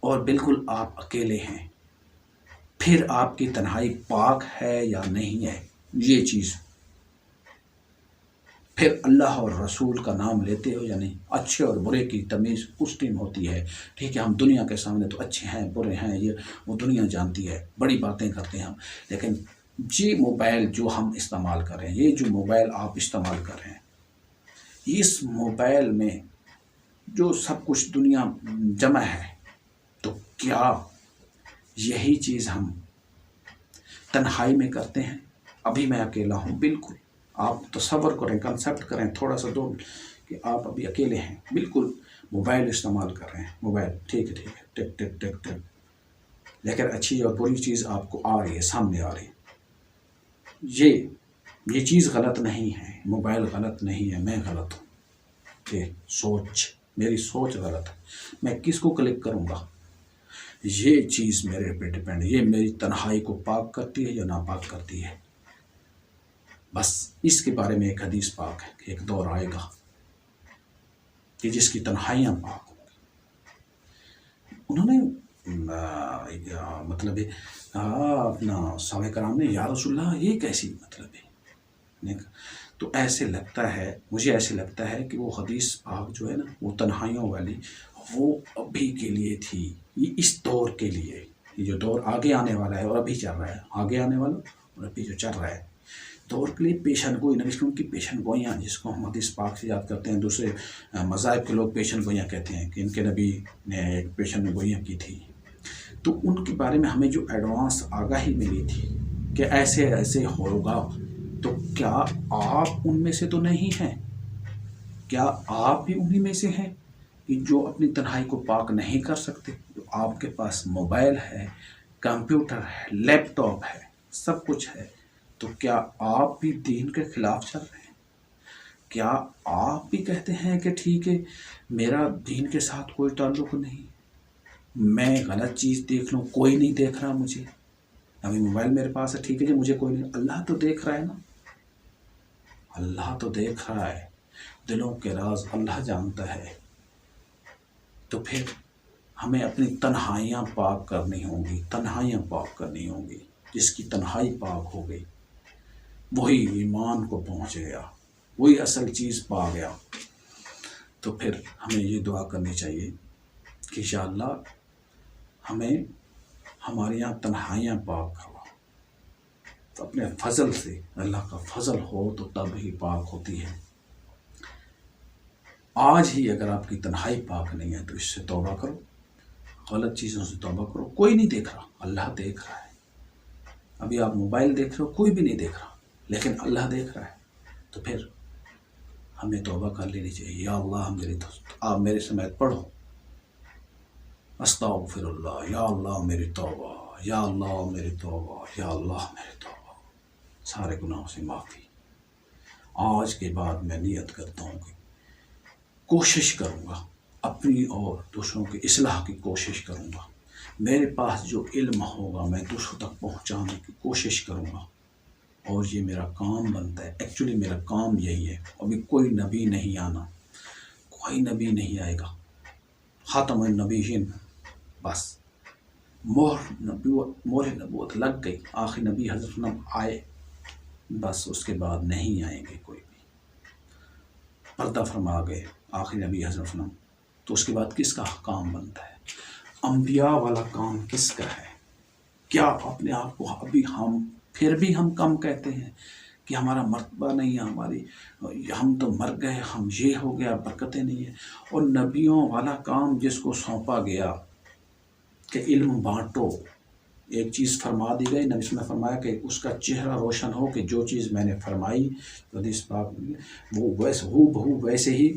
E: اور بالکل آپ اکیلے ہیں. پھر آپ کی تنہائی پاک ہے یا نہیں ہے، یہ چیز، پھر اللہ اور رسول کا نام لیتے ہو یا نہیں، اچھے اور برے کی تمیز اس ٹائم ہوتی ہے. ٹھیک ہے، ہم دنیا کے سامنے تو اچھے ہیں برے ہیں، یہ وہ دنیا جانتی ہے، بڑی باتیں کرتے ہیں ہم، لیکن یہ موبائل جو ہم استعمال کر رہے ہیں، یہ جو موبائل آپ استعمال کر رہے ہیں، اس موبائل میں جو سب کچھ دنیا جمع ہے، تو کیا یہی چیز ہم تنہائی میں کرتے ہیں؟ ابھی میں اکیلا ہوں، بالکل آپ تصور کریں، کنسیپٹ کریں تھوڑا سا دو کہ آپ ابھی اکیلے ہیں، بالکل موبائل استعمال کر رہے ہیں، موبائل ٹھیک ہے ٹک ٹک ٹک ٹک، لیکن اچھی اور بری چیز آپ کو آ رہی ہے، سامنے آ رہی ہے. یہ چیز غلط نہیں ہے، موبائل غلط نہیں ہے، میں غلط ہوں، کہ میری سوچ غلط ہے. میں کس کو کلک کروں گا، یہ چیز میرے پہ ڈپینڈ، یہ میری تنہائی کو پاک کرتی ہے یا ناپاک کرتی ہے. بس اس کے بارے میں ایک حدیث پاک ہے کہ ایک دور آئے گا کہ جس کی تنہائیاں پاک ہوں گی. انہوں نے مطلب اپنا صحابہ کرام نے یا رسول اللہ یہ کیسی مطلب ہے، تو ایسے لگتا ہے، مجھے ایسے لگتا ہے کہ وہ حدیث پاک جو ہے نا، وہ تنہائیوں والی، وہ ابھی کے لیے تھی، یہ اس دور کے لیے، یہ جو دور آگے آنے والا ہے اور ابھی چل رہا ہے، آگے آنے والا اور ابھی جو چل رہا ہے دور کے لیے پیشن گوئی، نبی کی پیشن گوئیاں، جس کو ہم حدیث پاک سے یاد کرتے ہیں. دوسرے مذاہب کے لوگ پیشن گوئیاں کہتے ہیں کہ ان کے نبی نے ایک پیشن گوئیاں کی تھی. تو ان کے بارے میں ہمیں جو ایڈوانس آگاہی ملی تھی کہ ایسے ایسے ہوگا، تو کیا آپ ان میں سے تو نہیں ہیں؟ کیا آپ بھی انہی میں سے ہیں کہ جو اپنی تنہائی کو پاک نہیں کر سکتے؟ جو آپ کے پاس موبائل ہے، کمپیوٹر ہے، لیپ ٹاپ ہے، سب کچھ ہے، تو کیا آپ بھی دین کے خلاف چل رہے ہیں؟ کیا آپ بھی کہتے ہیں کہ ٹھیک ہے میرا دین کے ساتھ کوئی تعلق نہیں، میں غلط چیز دیکھ لوں، کوئی نہیں دیکھ رہا مجھے، ابھی موبائل میرے پاس ہے، ٹھیک ہے جی مجھے کوئی نہیں، اللہ تو دیکھ رہا ہے نا، اللہ تو دیکھ رہا ہے، دلوں کے راز اللہ جانتا ہے. تو پھر ہمیں اپنی تنہائیاں پاک کرنی ہوں گی، تنہائیاں پاک کرنی ہوں گی. جس کی تنہائی پاک ہو گئی وہی ایمان کو پہنچ گیا، وہی اصل چیز پا گیا. تو پھر ہمیں یہ دعا کرنی چاہیے کہ انشاءاللہ ہمیں ہمارے یہاں تنہائیاں پاک ہو، تو اپنے فضل سے، اللہ کا فضل ہو تو تب ہی پاک ہوتی ہے. آج ہی اگر آپ کی تنہائی پاک نہیں ہے تو اس سے توبہ کرو، غلط چیزوں سے توبہ کرو. کوئی نہیں دیکھ رہا، اللہ دیکھ رہا ہے. ابھی آپ موبائل دیکھ رہے ہو، کوئی بھی نہیں دیکھ رہا، لیکن اللہ دیکھ رہا ہے. تو پھر ہمیں توبہ کر لینی چاہیے. یا اللہ آپ میرے سمیت پڑھو، استغفر اللہ، یا اللہ میری توبہ، یا اللہ میری توبہ، یا اللہ میری توبہ، سارے گناہوں سے معافی. آج کے بعد میں نیت کرتا ہوں کہ کوشش کروں گا، اپنی اور دوسروں کی اصلاح کی کوشش کروں گا. میرے پاس جو علم ہوگا میں دوسروں تک پہنچانے کی کوشش کروں گا، اور یہ میرا کام بنتا ہے. ایکچولی میرا کام یہی ہے. ابھی کوئی نبی نہیں آنا، کوئی نبی نہیں آئے گا، خاتم النبیین، بس مہر نبوت لگ گئی، آخری نبی حضرت آئے، بس اس کے بعد نہیں آئیں گے کوئی بھی. پردہ فرما گئے آخری نبی حضرت، تو اس کے بعد کس کا کام بنتا ہے؟ انبیاء والا کام کس کا ہے؟ کیا اپنے آپ کو ابھی پھر بھی ہم کم کہتے ہیں کہ ہمارا مرتبہ نہیں ہے، ہم تو مر گئے، ہم یہ ہو گیا، برکتیں نہیں ہیں. اور نبیوں والا کام جس کو سونپا گیا کہ علم بانٹو، ایک چیز فرما دی گئی، نبی نے فرمایا کہ اس کا چہرہ روشن ہو کہ جو چیز میں نے فرمائی حدیث پاک وہ ویسے ہی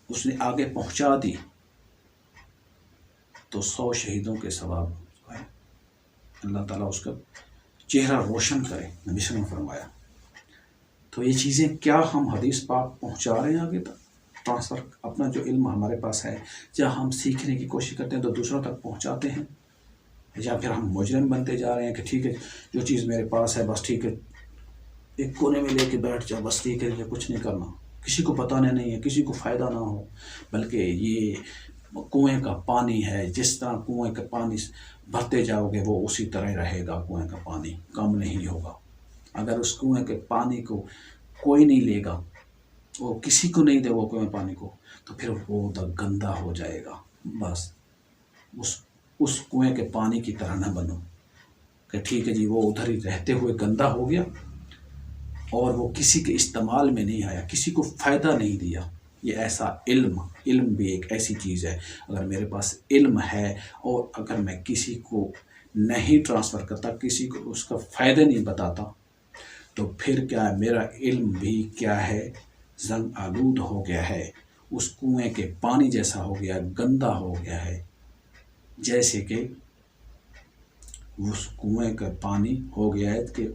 E: اس نے آگے پہنچا دی، تو 100 شہیدوں کے ثواب ہے، اللہ تعالیٰ اس کا چہرہ روشن کرے، نبی نے فرمایا. تو یہ چیزیں کیا ہم حدیث پاک پہنچا رہے ہیں آگے تک؟ ٹرانسفر، اپنا جو علم ہمارے پاس ہے، یا ہم سیکھنے کی کوشش کرتے ہیں تو دوسروں تک پہنچاتے ہیں، یا پھر ہم مجرم بنتے جا رہے ہیں کہ ٹھیک ہے جو چیز میرے پاس ہے بس ٹھیک ہے ایک کونے میں لے کے بیٹھ جاؤ، بس ٹھیک ہے، کچھ نہیں کرنا، کسی کو بتانا نہیں ہے، کسی کو فائدہ نہ ہو، بلکہ یہ کنویں کا پانی ہے، جس طرح کنویں کا پانی بھرتے جاؤ گے وہ اسی طرح رہے گا، کنویں کا پانی کم نہیں ہوگا۔ اگر اس کنویں کے پانی کو کوئی نہیں لے گا، وہ کسی کو نہیں دے وہ کنویں پانی کو، تو پھر وہ گندا ہو جائے گا۔ بس اس کنویں کے پانی کی طرح نہ بنو کہ ٹھیک ہے جی وہ ادھر ہی رہتے ہوئے گندا ہو گیا اور وہ کسی کے استعمال میں نہیں آیا، کسی کو فائدہ نہیں دیا۔ یہ ایسا علم بھی ایک ایسی چیز ہے، اگر میرے پاس علم ہے اور اگر میں کسی کو نہیں ٹرانسفر کرتا، کسی کو اس کا فائدہ نہیں بتاتا، تو پھر کیا ہے، میرا علم بھی کیا ہے، زنگ آلود ہو گیا ہے، اس کنویں کے پانی جیسا ہو گیا، گندا ہو گیا ہے، جیسے کہ اس کنویں کا پانی ہو گیا ہے کہ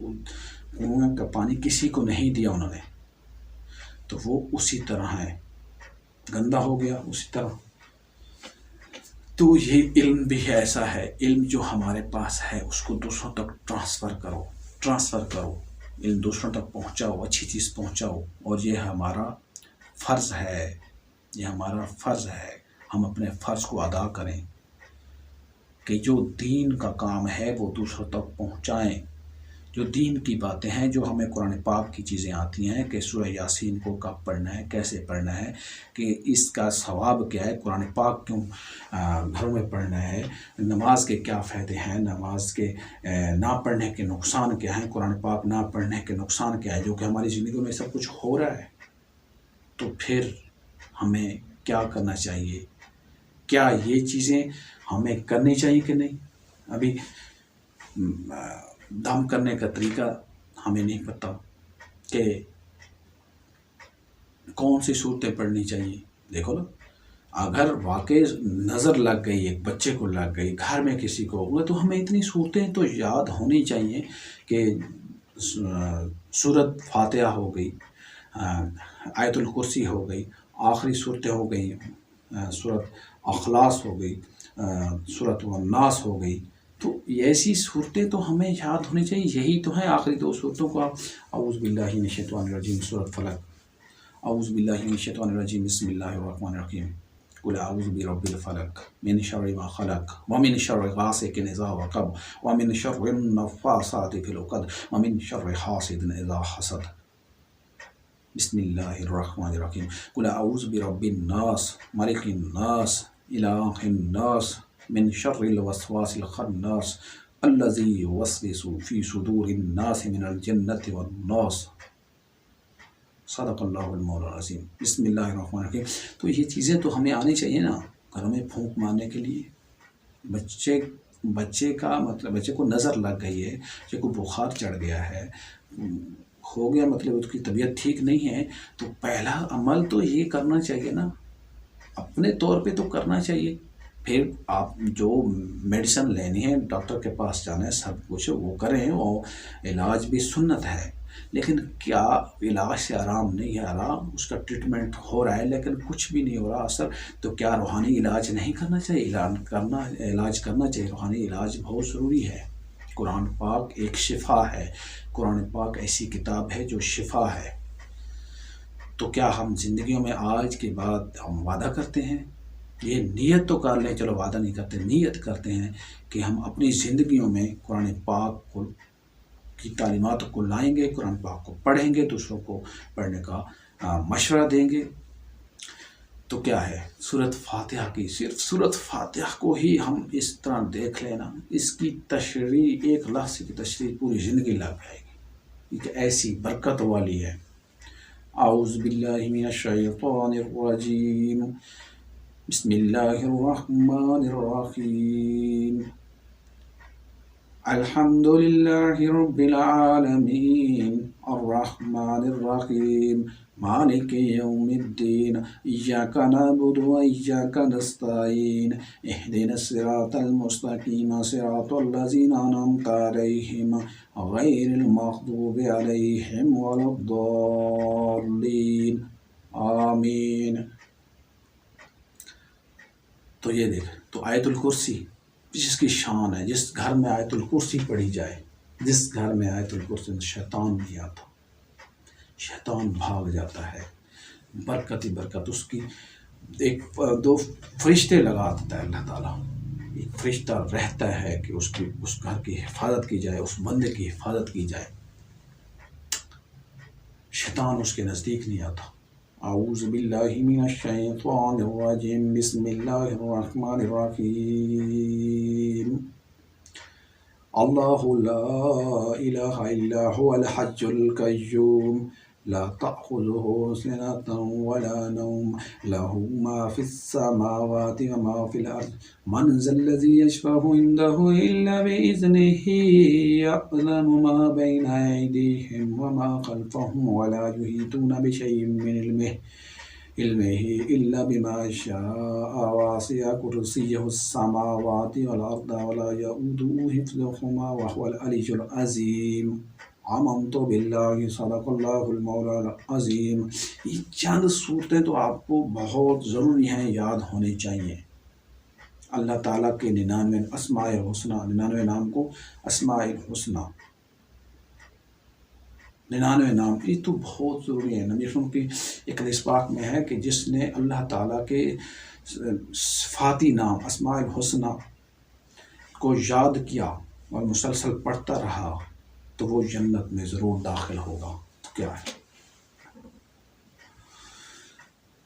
E: کنویں کا پانی کسی کو نہیں دیا انہوں نے، تو وہ اسی طرح ہے، گندا ہو گیا اسی طرح۔ تو یہ علم بھی ایسا ہے، علم جو ہمارے پاس ہے اس کو دوسروں تک ٹرانسفر کرو، علم دوسروں تک پہنچاؤ، اچھی چیز پہنچاؤ، اور یہ ہمارا فرض ہے، ہم اپنے فرض کو ادا کریں کہ جو دین کا کام ہے وہ دوسروں تک پہنچائیں، جو دین کی باتیں ہیں، جو ہمیں قرآن پاک کی چیزیں آتی ہیں کہ سورہ یاسین کو کب پڑھنا ہے، کیسے پڑھنا ہے، کہ اس کا ثواب کیا ہے، قرآن پاک کیوں گھروں میں پڑھنا ہے، نماز کے کیا فائدے ہیں، نماز کے نہ پڑھنے کے نقصان کیا ہیں، قرآن پاک نہ پڑھنے کے نقصان کیا ہے، جو کہ ہماری زندگی میں سب کچھ ہو رہا ہے، تو پھر ہمیں کیا کرنا چاہیے؟ کیا یہ چیزیں ہمیں کرنی چاہیے کہ نہیں؟ ابھی دم کرنے کا طریقہ ہمیں نہیں پتہ کہ کون سی صورتیں پڑھنی چاہیے۔ دیکھو نا، اگر واقعی نظر لگ گئی، ایک بچے کو لگ گئی، گھر میں کسی کو ہوگا، تو ہمیں اتنی صورتیں تو یاد ہونی چاہیے کہ سورت فاتحہ ہو گئی، آیت الکرسی ہو گئی، آخری صورتیں ہو گئی، سورت اخلاص ہو گئی، سورت الناس ہو گئی، تو ایسی صورتیں تو ہمیں یاد ہونی چاہیے۔ یہی تو ہیں آخری دو صورتوں کا، اعوذ باللہ من الشیطان الرجیم سورت فلق، اعوذ باللہ من الشیطان الرجیم بسم اللہ الرحمن الرحیم، قل اعوذ برب الفلق من شر ما خلق ومن شر غاسق اذا وقب ومن شر النفاثات في العقد ومن شر حاسد اذا حسد، بسم اللہ الرحمن الرحیم، قل اعوذ برب الناس ملک الناس الہ الناس من شر الوسواس الخناس الذی یوسوس فی صدور الناس من الجنۃ والناس، صدق اللہ المولانا العظیم، بسم اللہ الرحمن الرحیم۔ تو یہ چیزیں تو ہمیں آنی چاہیے نا، گھروں میں پھونک مارنے کے لیے۔ بچے کا مطلب بچے کو نظر لگ گئی ہے، بچے کو بخار چڑھ گیا ہے، ہو گیا، مطلب اس کی طبیعت ٹھیک نہیں ہے، تو پہلا عمل تو یہ کرنا چاہیے نا، اپنے طور پہ تو کرنا چاہیے۔ پھر آپ جو میڈیسن لینی ہے، ڈاکٹر کے پاس جانا ہے، سب کچھ وہ کریں، اور علاج بھی سنت ہے، لیکن کیا علاج سے آرام نہیں ہے؟ آرام اس کا ٹریٹمنٹ ہو رہا ہے لیکن کچھ بھی نہیں ہو رہا اثر، تو کیا روحانی علاج نہیں کرنا چاہیے؟ علاج کرنا چاہیے، روحانی علاج بہت ضروری ہے۔ قرآن پاک ایک شفا ہے، قرآن پاک ایسی کتاب ہے جو شفا ہے۔ تو کیا ہم زندگیوں میں آج کے بعد ہم وعدہ کرتے ہیں، یہ نیت تو کر لیں، چلو وعدہ نہیں کرتے، نیت کرتے ہیں کہ ہم اپنی زندگیوں میں قرآن پاک کی تعلیمات کو لائیں گے، قرآن پاک کو پڑھیں گے، دوسروں کو پڑھنے کا مشورہ دیں گے۔ تو کیا ہے، سورت فاتحہ کی، صرف سورت فاتحہ کو ہی ہم اس طرح دیکھ لینا، اس کی تشریح، ایک لفظ کی تشریح پوری زندگی لگ جائے گی، یہ ایسی برکت والی ہے۔ اعوذ باللہ من الشیطان الرجیم، بسم اللہ الرحمن الرحیم، الحمد للہ رب العالمین الرحمن الرحیم مالک یوم الدین ایاک نعبد و ایاک نستعین اہدنا الصراط المستقیم صراط الذین انعمت علیہم غیر المغضوب علیہم ولا الضالین آمین۔ تو یہ دیکھ، تو آیت الکرسی جس کی شان ہے، جس گھر میں آیت الکرسی پڑھی جائے، جس گھر میں آیت الکرسی، شیطان نہیں آتا، شیطان بھاگ جاتا ہے، برکت ہی برکت، اس کی ایک دو فرشتے لگا دیتا ہے اللہ تعالیٰ. ایک فرشتہ رہتا ہے کہ اس گھر کی حفاظت کی جائے، اس بندے کی حفاظت کی جائے. شیطان اس کے نزدیک نہیں آتا. اعوذ باللہ من الشیطان الرجیم، بسم اللہ الرحمن الرحیم. اللہ لا الہ الا هو الحی القیوم لا تأخذه سنة ولا نوم له ما في السماوات وما في الأرض من ذا الذي يشفع عنده إلا بإذنه يعلم ما بين أيديهم وما خلفهم ولا يحيطون بشيء من علمه إلا بما شاء وسع كرسيه السماوات والأرض ولا يؤوده حفظهما وهو العلي العظيم. آمنت باللہ صدق اللہ المولا العظیم. یہ چند صورتیں تو آپ کو بہت ضروری ہیں، یاد ہونی چاہیے. اللہ تعالیٰ کے 99 اسماء الحسنہ، 99 نام کو اسماء الحسنہ، 99 نام، یہ تو بہت ضروری ہے. نبی صلی کی ایک حدیث پاک میں ہے کہ جس نے اللہ تعالیٰ کے صفاتی نام اسماء الحسنہ کو یاد کیا اور مسلسل پڑھتا رہا تو وہ جنت میں ضرور داخل ہوگا. تو کیا ہے؟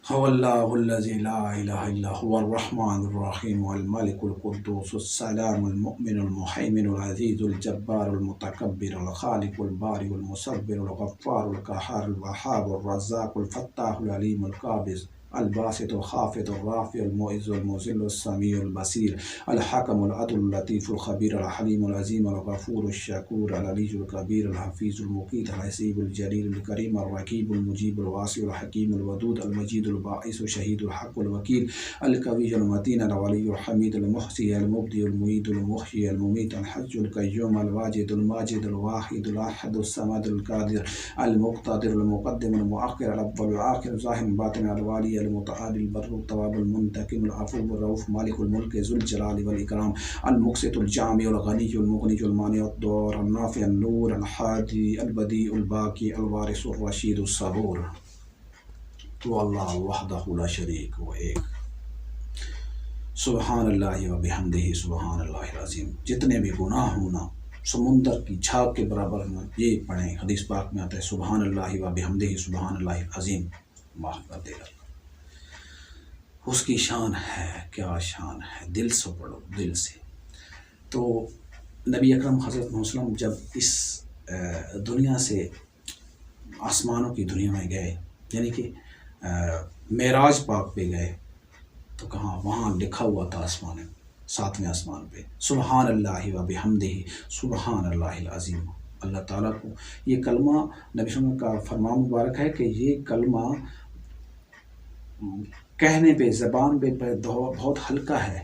E: هو اللہ الذی لا الہ الا هو الرحمن الرحیم الملک القدوس السلام المؤمن المہیمن العزیز الجبار المتکبر الخالق البارئ المصور الغفار القہار الوہاب الرزاق الفتاح العلیم القابض الباسط الخافض الرافع المعز المذل السمیع البصیر الحکم العدل اللطیف الخبیر الحلیم العظیم الغفور الشکور العلی الکبیر الحفیظ المقیت الحسیب الجلیل الکریم الرقیب المجیب الواسع الحکیم الودود المجید الباعث الشہید الحق الوکیل القوی المتین الولی الحمید المحصی المبدی المعید المحیی الممیت الحج القیوم الواجد الماجد الواحد الاحد الصمد القادر المقتدر المقدم المؤخر الاول الآخر الظاہر الباطن الوالی المتعال البر التواب المنتقم العفو الرؤوف مالک الملک ذو الجلال والاکرام المقسط الجامع الغنی المغنی المانع الضار النافع النور الحادی البدیع الباقی الوارث الرشید الصبور. تو اللہ وحدہ لا شریک وہ ایک. سبحان اللہ و بحمدہ سبحان اللہ العظیم. جتنے بھی گناہ ہونا سمندر کی جھاگ کے برابر ہونا، یہ پڑھیں. حدیث پاک میں آتا ہے سبحان اللہ و بحمدہ سبحان اللہ العظیم. معاف کر دے گا. اس کی شان ہے، کیا شان ہے. دل سے پڑھو، دل سے. تو نبی اکرم حضرت محمد صلی اللہ علیہ وسلم جب اس دنیا سے آسمانوں کی دنیا میں گئے، یعنی کہ معراج پاک پہ گئے، تو کہاں وہاں لکھا ہوا تھا آسمان، 7ویں آسمان پہ سبحان اللہ و بحمدہ سبحان اللہ العظیم. اللہ تعالیٰ کو یہ کلمہ نبی صلی اللہ علیہ وسلم کا فرمان مبارک ہے کہ یہ کلمہ کہنے پہ زبان پہ بہت ہلکا ہے،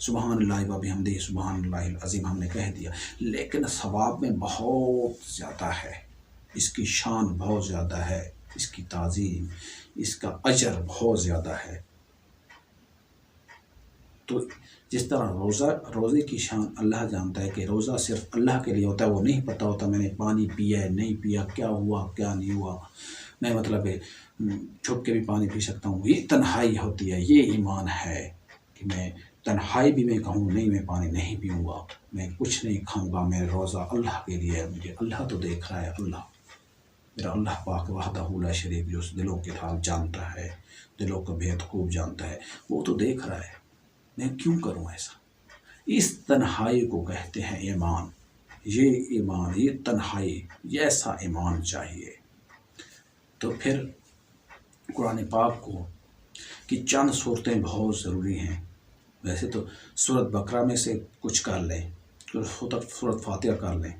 E: سبحان اللہ و بحمدہ سبحان اللہ العظیم ہم نے کہہ دیا، لیکن ثواب میں بہت زیادہ ہے. اس کی شان بہت زیادہ ہے، اس کی تعظیم، اس کا اجر بہت زیادہ ہے. تو جس طرح روزے کی شان اللہ جانتا ہے کہ روزہ صرف اللہ کے لیے ہوتا ہے. وہ نہیں پتہ ہوتا میں نے پانی پیا ہے نہیں پیا، کیا ہوا کیا نہیں ہوا. میں مطلب ہے چھپ کے بھی پانی پی سکتا ہوں. یہ تنہائی ہوتی ہے، یہ ایمان ہے کہ میں تنہائی بھی میں کہوں نہیں میں پانی نہیں پیوں گا، میں کچھ نہیں کھاؤں گا، میں روزہ اللہ کے لیے ہے. مجھے اللہ تو دیکھ رہا ہے، اللہ میرا اللہ پاک وحدہ لا شریک جو دلوں کے حال جانتا ہے، دلوں کا بہت خوب جانتا ہے، وہ تو دیکھ رہا ہے. میں کیوں کروں ایسا؟ اس تنہائی کو کہتے ہیں ایمان. یہ ایمان، یہ تنہائی، ایسا ایمان چاہیے. تو پھر قرآن پاک کو کی چند صورتیں بہت ضروری ہیں. ویسے تو سورت بقرہ میں سے کچھ کر لیں، سورت فاتحہ کر لیں،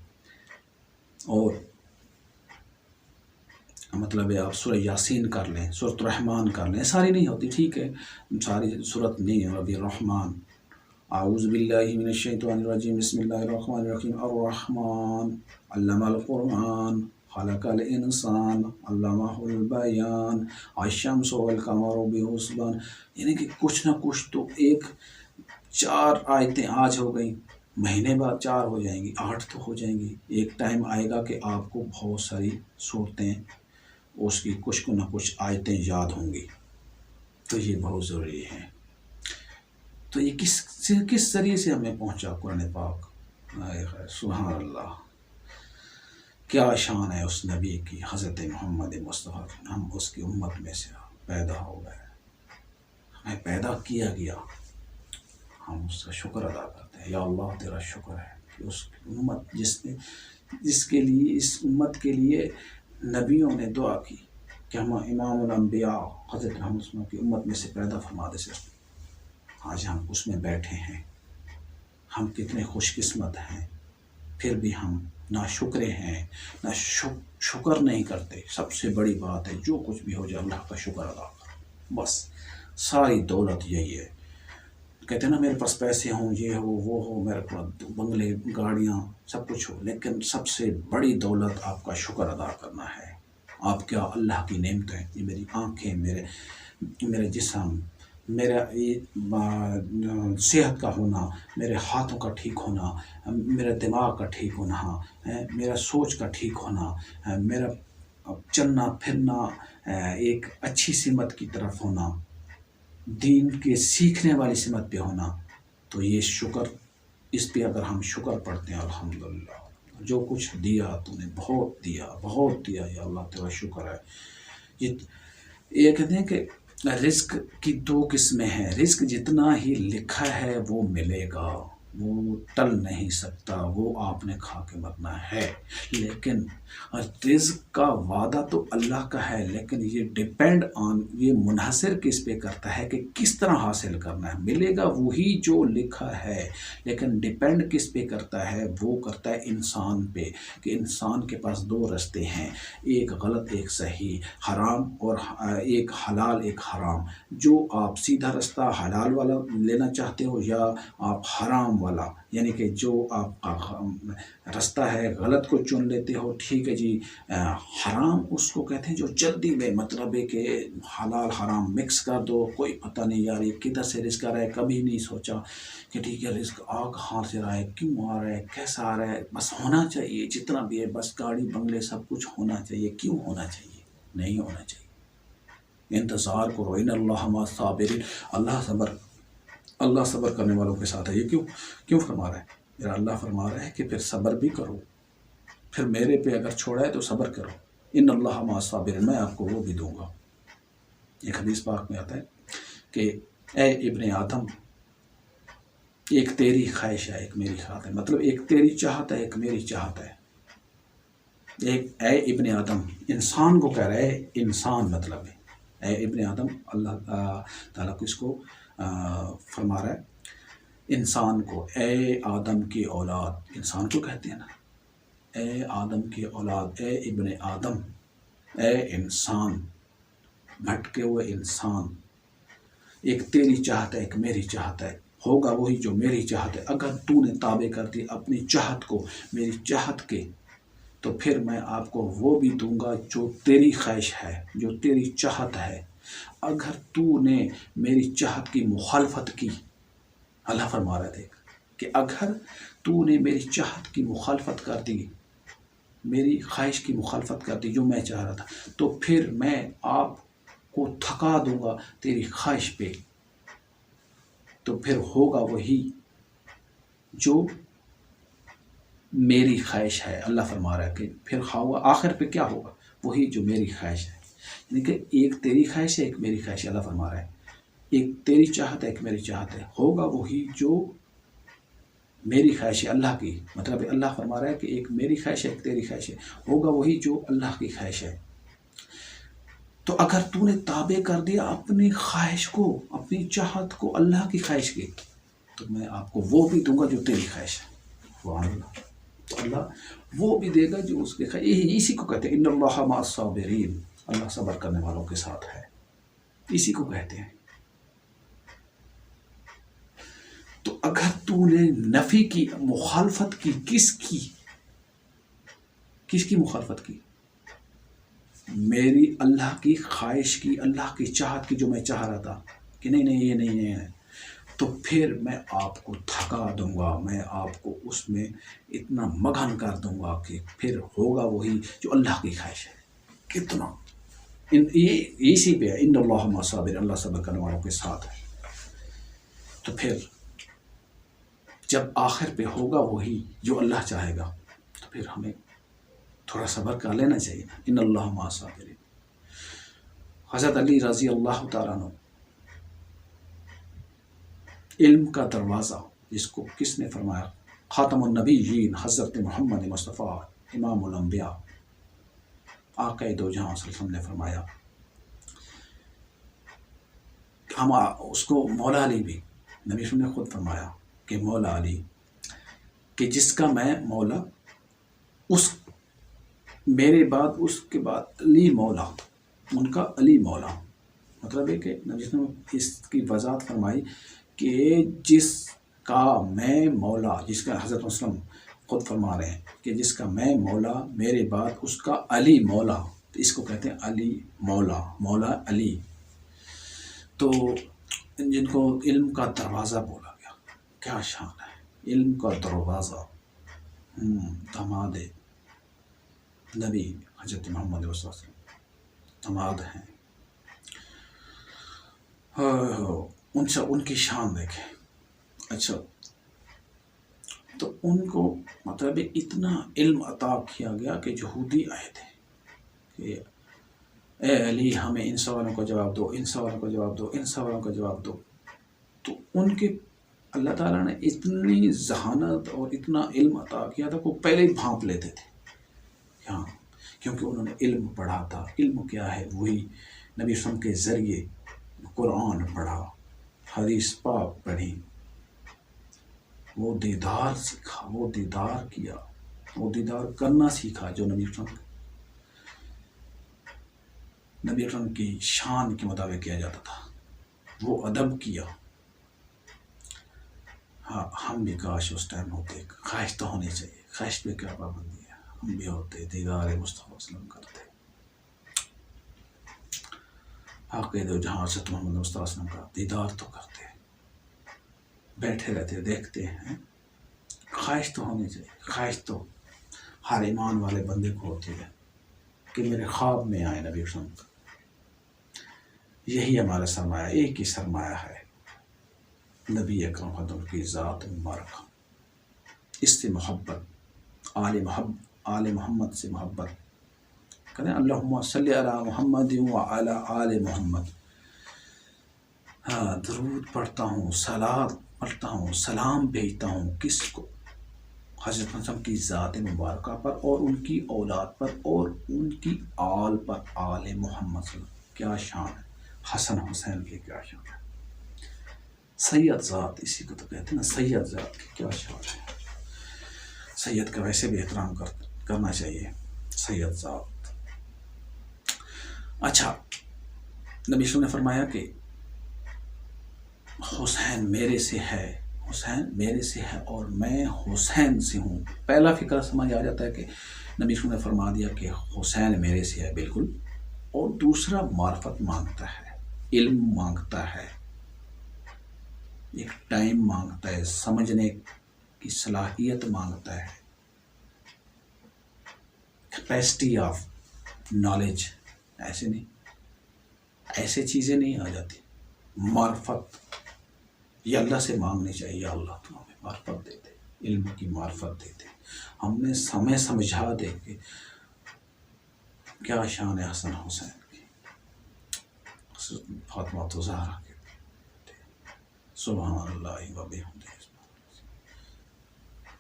E: اور مطلب ہے آپ سورہ یاسین کر لیں، سورت رحمان کر لیں. ساری نہیں ہوتی، ٹھیک ہے، ساری صورت نہیں ہے. ربی الرحمن، اعوذ باللہ من الشیطان الرجیم، بسم اللہ الرحمن الرحیم. الرحمن علم القرآن خلق الانسان علمہ البیان الشمس والقمر بحسبان. یعنی کہ کچھ نہ کچھ تو 4 آیتیں آج ہو گئیں، مہینے بعد 4 ہو جائیں گی، 8 تو ہو جائیں گی. ایک ٹائم آئے گا کہ آپ کو بہت ساری صورتیں، اس کی کچھ نہ کچھ آیتیں یاد ہوں گی. تو یہ بہت ضروری ہے. تو یہ کس ذریعے سے ہمیں پہنچا قرآن پاک. سبحان اللہ، کیا شان ہے اس نبی کی، حضرت محمد مصطفیٰ. ہم اس کی امت میں سے پیدا ہو گئے، ہمیں پیدا کیا گیا، ہم اس کا شکر ادا کرتے ہیں. یا اللہ تیرا شکر ہے کہ اس امت جس کے لیے، اس امت کے لیے نبیوں نے دعا کی کہ ہم امام الانبیاء حضرت محمد صلی اللہ علیہ وسلم کی امت میں سے پیدا فرما دے. صرف آج ہم اس میں بیٹھے ہیں. ہم کتنے خوش قسمت ہیں، پھر بھی ہم نہ شکرے ہیں، نہ شکر نہیں کرتے. سب سے بڑی بات ہے جو کچھ بھی ہو جائے اللہ کا شکر ادا کرو. بس ساری دولت یہی ہے. کہتے ہیں نا میرے پاس پیسے ہوں، یہ ہو وہ ہو، میرے پاس بنگلے گاڑیاں سب کچھ ہو، لیکن سب سے بڑی دولت آپ کا شکر ادا کرنا ہے. آپ کیا اللہ کی نعمتیں، یہ میری آنکھیں، میرے جسم، میرا صحت کا ہونا، میرے ہاتھوں کا ٹھیک ہونا، میرا دماغ کا ٹھیک ہونا، میرا سوچ کا ٹھیک ہونا، میرا چلنا پھرنا ایک اچھی سمت کی طرف ہونا، دین کے سیکھنے والی سمت پہ ہونا. تو یہ شکر، اس پہ اگر ہم شکر پڑھتے ہیں الحمدللہ جو کچھ دیا تو نے بہت دیا، بہت دیا. یا اللہ تیرا شکر ہے. یہ کہتے ہیں کہ رزق کی دو قسمیں ہیں. رزق جتنا ہی لکھا ہے وہ ملے گا، وہ ٹل نہیں سکتا، وہ آپ نے کھا کے مرنا ہے. لیکن رزق کا وعدہ تو اللہ کا ہے، لیکن یہ ڈیپینڈ آن، یہ منحصر کس پہ کرتا ہے کہ کس طرح حاصل کرنا ہے. ملے گا وہی جو لکھا ہے، لیکن ڈیپینڈ کس پہ کرتا ہے؟ وہ کرتا ہے انسان پہ، کہ انسان کے پاس دو رستے ہیں، ایک غلط ایک صحیح، حرام اور ایک حلال ایک حرام. جو آپ سیدھا رستہ حلال والا لینا چاہتے ہو، یا آپ حرام والا، یعنی کہ جو آپ کا رستہ ہے غلط کو چن لیتے ہو. ٹھیک ہے جی. حرام اس کو کہتے ہیں جو جلدی میں، مطلب ہے کہ حلال حرام مکس کر دو، کوئی پتہ نہیں یار یہ کدھر سے رزق آ رہا ہے، کبھی نہیں سوچا کہ ٹھیک ہے رزق کہاں سے آ رہا ہے، کیوں آ رہا ہے، کیسا آ رہا ہے. بس ہونا چاہیے جتنا بھی ہے، بس گاڑی بنگلے سب کچھ ہونا چاہیے. کیوں ہونا چاہیے؟ نہیں ہونا چاہیے. انتظار کرو. ان اللہ مع الصابرین. اللہ صبر کرنے والوں کے ساتھ ہے. یہ کیوں فرما رہا ہے؟ میرا اللہ فرما رہا ہے کہ پھر صبر بھی کرو، پھر میرے پہ اگر چھوڑا ہے تو صبر کرو. ان اللہ مع الصابرین، میں آپ کو وہ بھی دوں گا. ایک حدیث پاک میں آتا ہے کہ اے ابن آدم، ایک تیری خواہش ہے ایک میری خواہش ہے. مطلب ایک تیری چاہت ہے ایک میری چاہت ہے. ایک اے ابن آدم، انسان کو کہہ رہا ہے، انسان مطلب ہے اے ابن آدم. اللہ تعالیٰ کو اس کو فرما رہا ہے انسان کو، اے آدم کی اولاد. انسان کو کہتے ہیں نا، اے آدم کی اولاد، اے ابن آدم، اے انسان، بھٹکے ہوئے انسان. ایک تیری چاہت ہے ایک میری چاہت ہے. ہوگا وہی جو میری چاہت ہے. اگر تو نے تابع کر دی اپنی چاہت کو میری چاہت کے، تو پھر میں آپ کو وہ بھی دوں گا جو تیری خواہش ہے، جو تیری چاہت ہے. اگر تو نے میری چاہت کی مخالفت کی، اللہ فرما رہا تھا کہ اگر تو نے میری چاہت کی مخالفت کر دی، میری خواہش کی مخالفت کر دی جو میں چاہ رہا تھا، تو پھر میں آپ کو تھکا دوں گا تیری خواہش پہ. تو پھر ہوگا وہی جو میری خواہش ہے. اللہ فرما رہا ہے کہ پھر ہوگا آخر پہ کیا ہوگا؟ وہی جو میری خواہش ہے. یعنی کہ ایک تیری خواہش ہے ایک میری خواہش ہے. اللہ فرما رہا ہے ایک تیری چاہت ہے ایک میری چاہت ہے. ہوگا وہی جو میری خواہش ہے اللہ کی. مطلب اللہ فرما رہا ہے کہ ایک میری خواہش ہے ایک تیری خواہش ہے. ہوگا وہی جو اللہ کی خواہش ہے. تو اگر تو نے تابع کر دیا اپنی خواہش کو، اپنی چاہت کو اللہ کی خواہش کی، تو میں آپ کو وہ بھی دوں گا جو تیری خواہش ہے. سبحان اللہ. تو اللہ وہ بھی دے گا جو اس کے خواہش. اسی کو کہتے ہیں ان اللہ مع الصابرین. اللہ صبر کرنے والوں کے ساتھ ہے، اسی کو کہتے ہیں. تو اگر تو نے نفی کی، مخالفت کی، کس کی مخالفت کی؟ میری اللہ کی خواہش کی، اللہ کی چاہت کی، جو میں چاہ رہا تھا کہ نہیں یہ نہیں ہے. تو پھر میں آپ کو تھکا دوں گا، میں آپ کو اس میں اتنا مگن کر دوں گا کہ پھر ہوگا وہی جو اللہ کی خواہش ہے. کتنا یہ اسی پہ ہے، ان اللہ مع الصابرین، اللہ صبر کرنے والوں کے ساتھ ہے۔ تو پھر جب آخر پہ ہوگا وہی جو اللہ چاہے گا، تو پھر ہمیں تھوڑا صبر کر لینا چاہیے، ان اللہ مع الصابرین۔ حضرت علی رضی اللہ تعالیٰ عنہ، علم کا دروازہ جس کو کس نے فرمایا؟ خاتم النبیین حضرت محمد مصطفیٰ امام الانبیاء، آقا دو جہاں صلی اللہ علیہ وسلم نے فرمایا، ہم اس کو مولا علی بھی، نبی صلی اللہ علیہ وسلم نے خود فرمایا کہ مولا علی، کہ جس کا میں مولا، اس میرے بعد اس کے بعد علی مولا، ان کا علی مولا۔ مطلب ہے کہ نبی صلی اللہ علیہ وسلم اس کی وضاحت فرمائی کہ جس کا میں مولا، جس کا حضرت مسلم خود فرما رہے ہیں کہ جس کا میں مولا، میرے بعد اس کا علی مولا، تو اس کو کہتے ہیں علی مولا، مولا علی۔ تو جن کو علم کا دروازہ بولا گیا، کیا شان ہے، علم کا دروازہ، داماد نبی حضرت محمد صلی اللہ علیہ وسلم داماد ہیں۔ ان کی شان دیکھیں۔ اچھا، تو ان کو مطلب اتنا علم عطا کیا گیا کہ یہودی آئے تھے کہ اے علی ہمیں ان سوالوں کا جواب دو، ان سوالوں کا جواب دو، ان سوالوں کا جواب دو۔ تو ان کے اللہ تعالیٰ نے اتنی ذہانت اور اتنا علم عطا کیا تھا کہ وہ پہلے ہی بھانپ لیتے تھے، ہاں، کیونکہ انہوں نے علم پڑھا تھا۔ علم کیا ہے؟ وہی نبی صلی اللہ علیہ وسلم کے ذریعے قرآن پڑھا، حدیث پاک پڑھی، وہ دیدار سیکھا، وہ دیدار کیا، وہ دیدار کرنا سیکھا جو نبی صلی اللہ علیہ وسلم کی شان کے مطابق کیا جاتا تھا، وہ ادب کیا۔ ہاں، ہم بھی کاش اس ٹائم ہوتے، خواہش تو ہونی چاہیے، خواہش پہ کیا پابندی ہے، ہم بھی ہوتے، دیدار مصطفیٰ صلی اللہ علیہ وسلم کرتے، عقید و جہاں حضرت محمد مصطفیٰ صلی اللہ علیہ وسلم کا دیدار تو کرتے، بیٹھے رہتے، دیکھتے ہیں۔ خواہش تو ہونی چاہیے، خواہش تو ہر ایمان والے بندے کو ہوتی ہے کہ میرے خواب میں آئے نبی صلی اللہ علیہ وسلم۔ یہی ہمارا سرمایہ، ایک ہی سرمایہ ہے، نبی اکرم حضرت کی ذات مبارکہ، اس سے محبت، آل محمد سے محبت کریں۔ اللہم صلی علی محمد وعلی آل محمد۔ ہاں، درود پڑھتا ہوں، صلوات پڑھتا ہوں، سلام بھیجتا ہوں، کس کو؟ حضرت وسلم کی ذات مبارکہ پر اور ان کی اولاد پر اور ان کی آل پر، آل محمد صلی اللہ علیہ وسلم۔ کیا شان ہے، حسن حسین کی کیا شان ہے، سید ذات، اسی کو تو کہتے ہیں نا، سید ذات کی کیا شان ہے۔ سید کا ویسے بھی احترام کرنا چاہیے، سید ذات۔ اچھا، نبی صلی اللہ علیہ وسلم نے فرمایا کہ حسین میرے سے ہے، حسین میرے سے ہے اور میں حسین سے ہوں۔ پہلا فکر سمجھ آ جاتا ہے کہ نبی صلی اللہ علیہ وسلم نے فرما دیا کہ حسین میرے سے ہے، بالکل۔ اور دوسرا معرفت مانگتا ہے، علم مانگتا ہے، ایک ٹائم مانگتا ہے، سمجھنے کی صلاحیت مانگتا ہے، کیپیسٹی آف نالج۔ ایسے نہیں، ایسے چیزیں نہیں آ جاتی۔ معرفت یہ اللہ سے مانگنی چاہیے، یا اللہ تو ہمیں معرفت دے دے، علم کی معرفت دے دے، ہمیں سمجھا دے کہ کیا شان ہے حسن حسین کی، فاطمہ زہرا کے، سبحان اللہ و بحمدہ،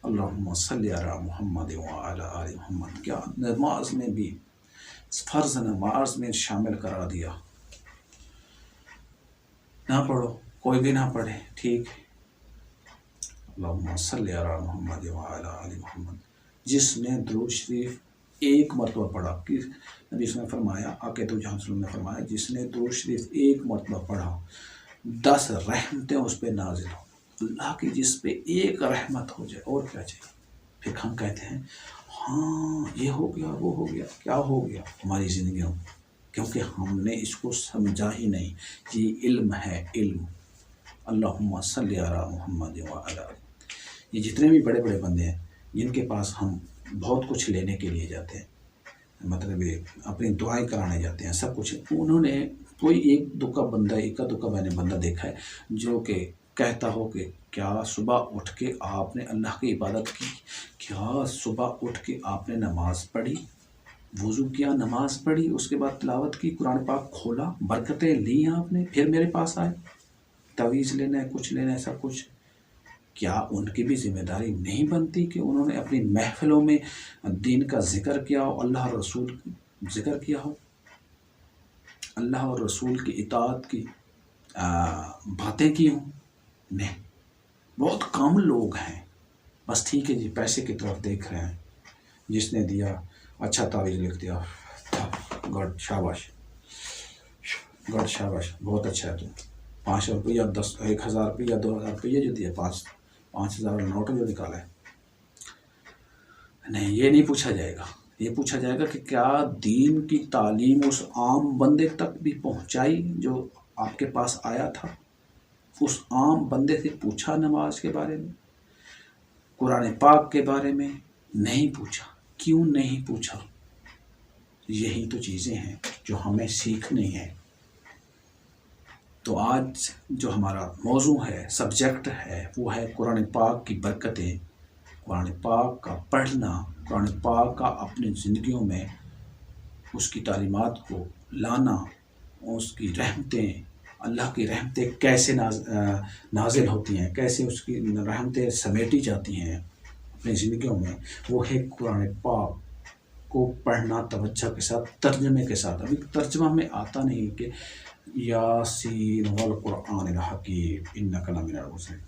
E: اللہم صلی علی محمد وعلی آل محمد۔ کیا نماز میں بھی فرض نماز میں شامل کرا دیا، نہ پڑھو، کوئی بھی نہ پڑھے، ٹھیک ہے، اللہم صلی علی محمد وعلی آل محمد۔ جس نے درود شریف ایک مرتبہ پڑھا، کہ نبی صلی اللہ علیہ وسلم نے فرمایا، آقا دو جہاں صلی اللہ علیہ وسلم نے فرمایا، جس نے درود شریف ایک مرتبہ پڑھا 10 رحمتیں اس پہ نازل ہوں۔ اللہ کی جس پہ ایک رحمت ہو جائے، اور کیا چاہیے؟ پھر ہم کہتے ہیں ہاں یہ ہو گیا، وہ ہو گیا، کیا ہو گیا ہماری زندگیوں، کیونکہ ہم نے اس کو سمجھا ہی نہیں۔ یہ علم ہے، علم۔ اللہم صلی علی محمد وعلی آل۔ یہ جتنے بھی بڑے بڑے بندے ہیں جن کے پاس ہم بہت کچھ لینے کے لیے جاتے ہیں، مطلب یہ اپنی دعائیں کرانے جاتے ہیں، سب کچھ انہوں نے کوئی ایک دکا میں نے بندہ دیکھا ہے جو کہ کہتا ہو کہ کیا صبح اٹھ کے آپ نے اللہ کی عبادت کی، کیا صبح اٹھ کے آپ نے نماز پڑھی، وضو کیا، نماز پڑھی، اس کے بعد تلاوت کی، قرآن پاک کھولا، برکتیں لی آپ نے، پھر میرے پاس آئے تعویذ لینا ہے، کچھ لینا ہے، سب کچھ؟ کیا ان کی بھی ذمہ داری نہیں بنتی کہ انہوں نے اپنی محفلوں میں دین کا ذکر کیا ہو، اللہ اور رسول کا ذکر کیا ہو، اللہ اور رسول کی اطاعت کی باتیں کی ہوں؟ نہیں، بہت کم لوگ ہیں، بس ٹھیک ہے جی، پیسے کی طرف دیکھ رہے ہیں، جس نے دیا اچھا تعویذ لکھ دیا، گڈ شاباش، گڈ شاباش، بہت اچھا ہے، تو 500 روپیہ 1000 روپیہ 2000 روپیہ جو دیا، 5000 نوٹ جو نکالا ہے، نہیں، یہ نہیں پوچھا جائے گا، یہ پوچھا جائے گا کہ کیا دین کی تعلیم اس عام بندے تک بھی پہنچائی جو آپ کے پاس آیا تھا؟ اس عام بندے سے پوچھا نماز کے بارے میں، قرآن پاک کے بارے میں؟ نہیں پوچھا۔ کیوں نہیں پوچھا؟ یہی تو چیزیں ہیں جو ہمیں سیکھنی ہیں۔ تو آج جو ہمارا موضوع ہے، سبجیکٹ ہے، وہ ہے قرآن پاک کی برکتیں، قرآن پاک کا پڑھنا، قرآن پاک کا اپنی زندگیوں میں اس کی تعلیمات کو لانا، اس کی رحمتیں، اللہ کی رحمتیں کیسے نازل ہوتی ہیں، کیسے اس کی رحمتیں سمیٹی جاتی ہیں اپنی زندگیوں میں، وہ ہے قرآن پاک کو پڑھنا توجہ کے ساتھ، ترجمے کے ساتھ۔ ابھی ترجمہ ہمیں آتا نہیں کہ یاسین والقرآن الحکیم انک لمن المرسلین،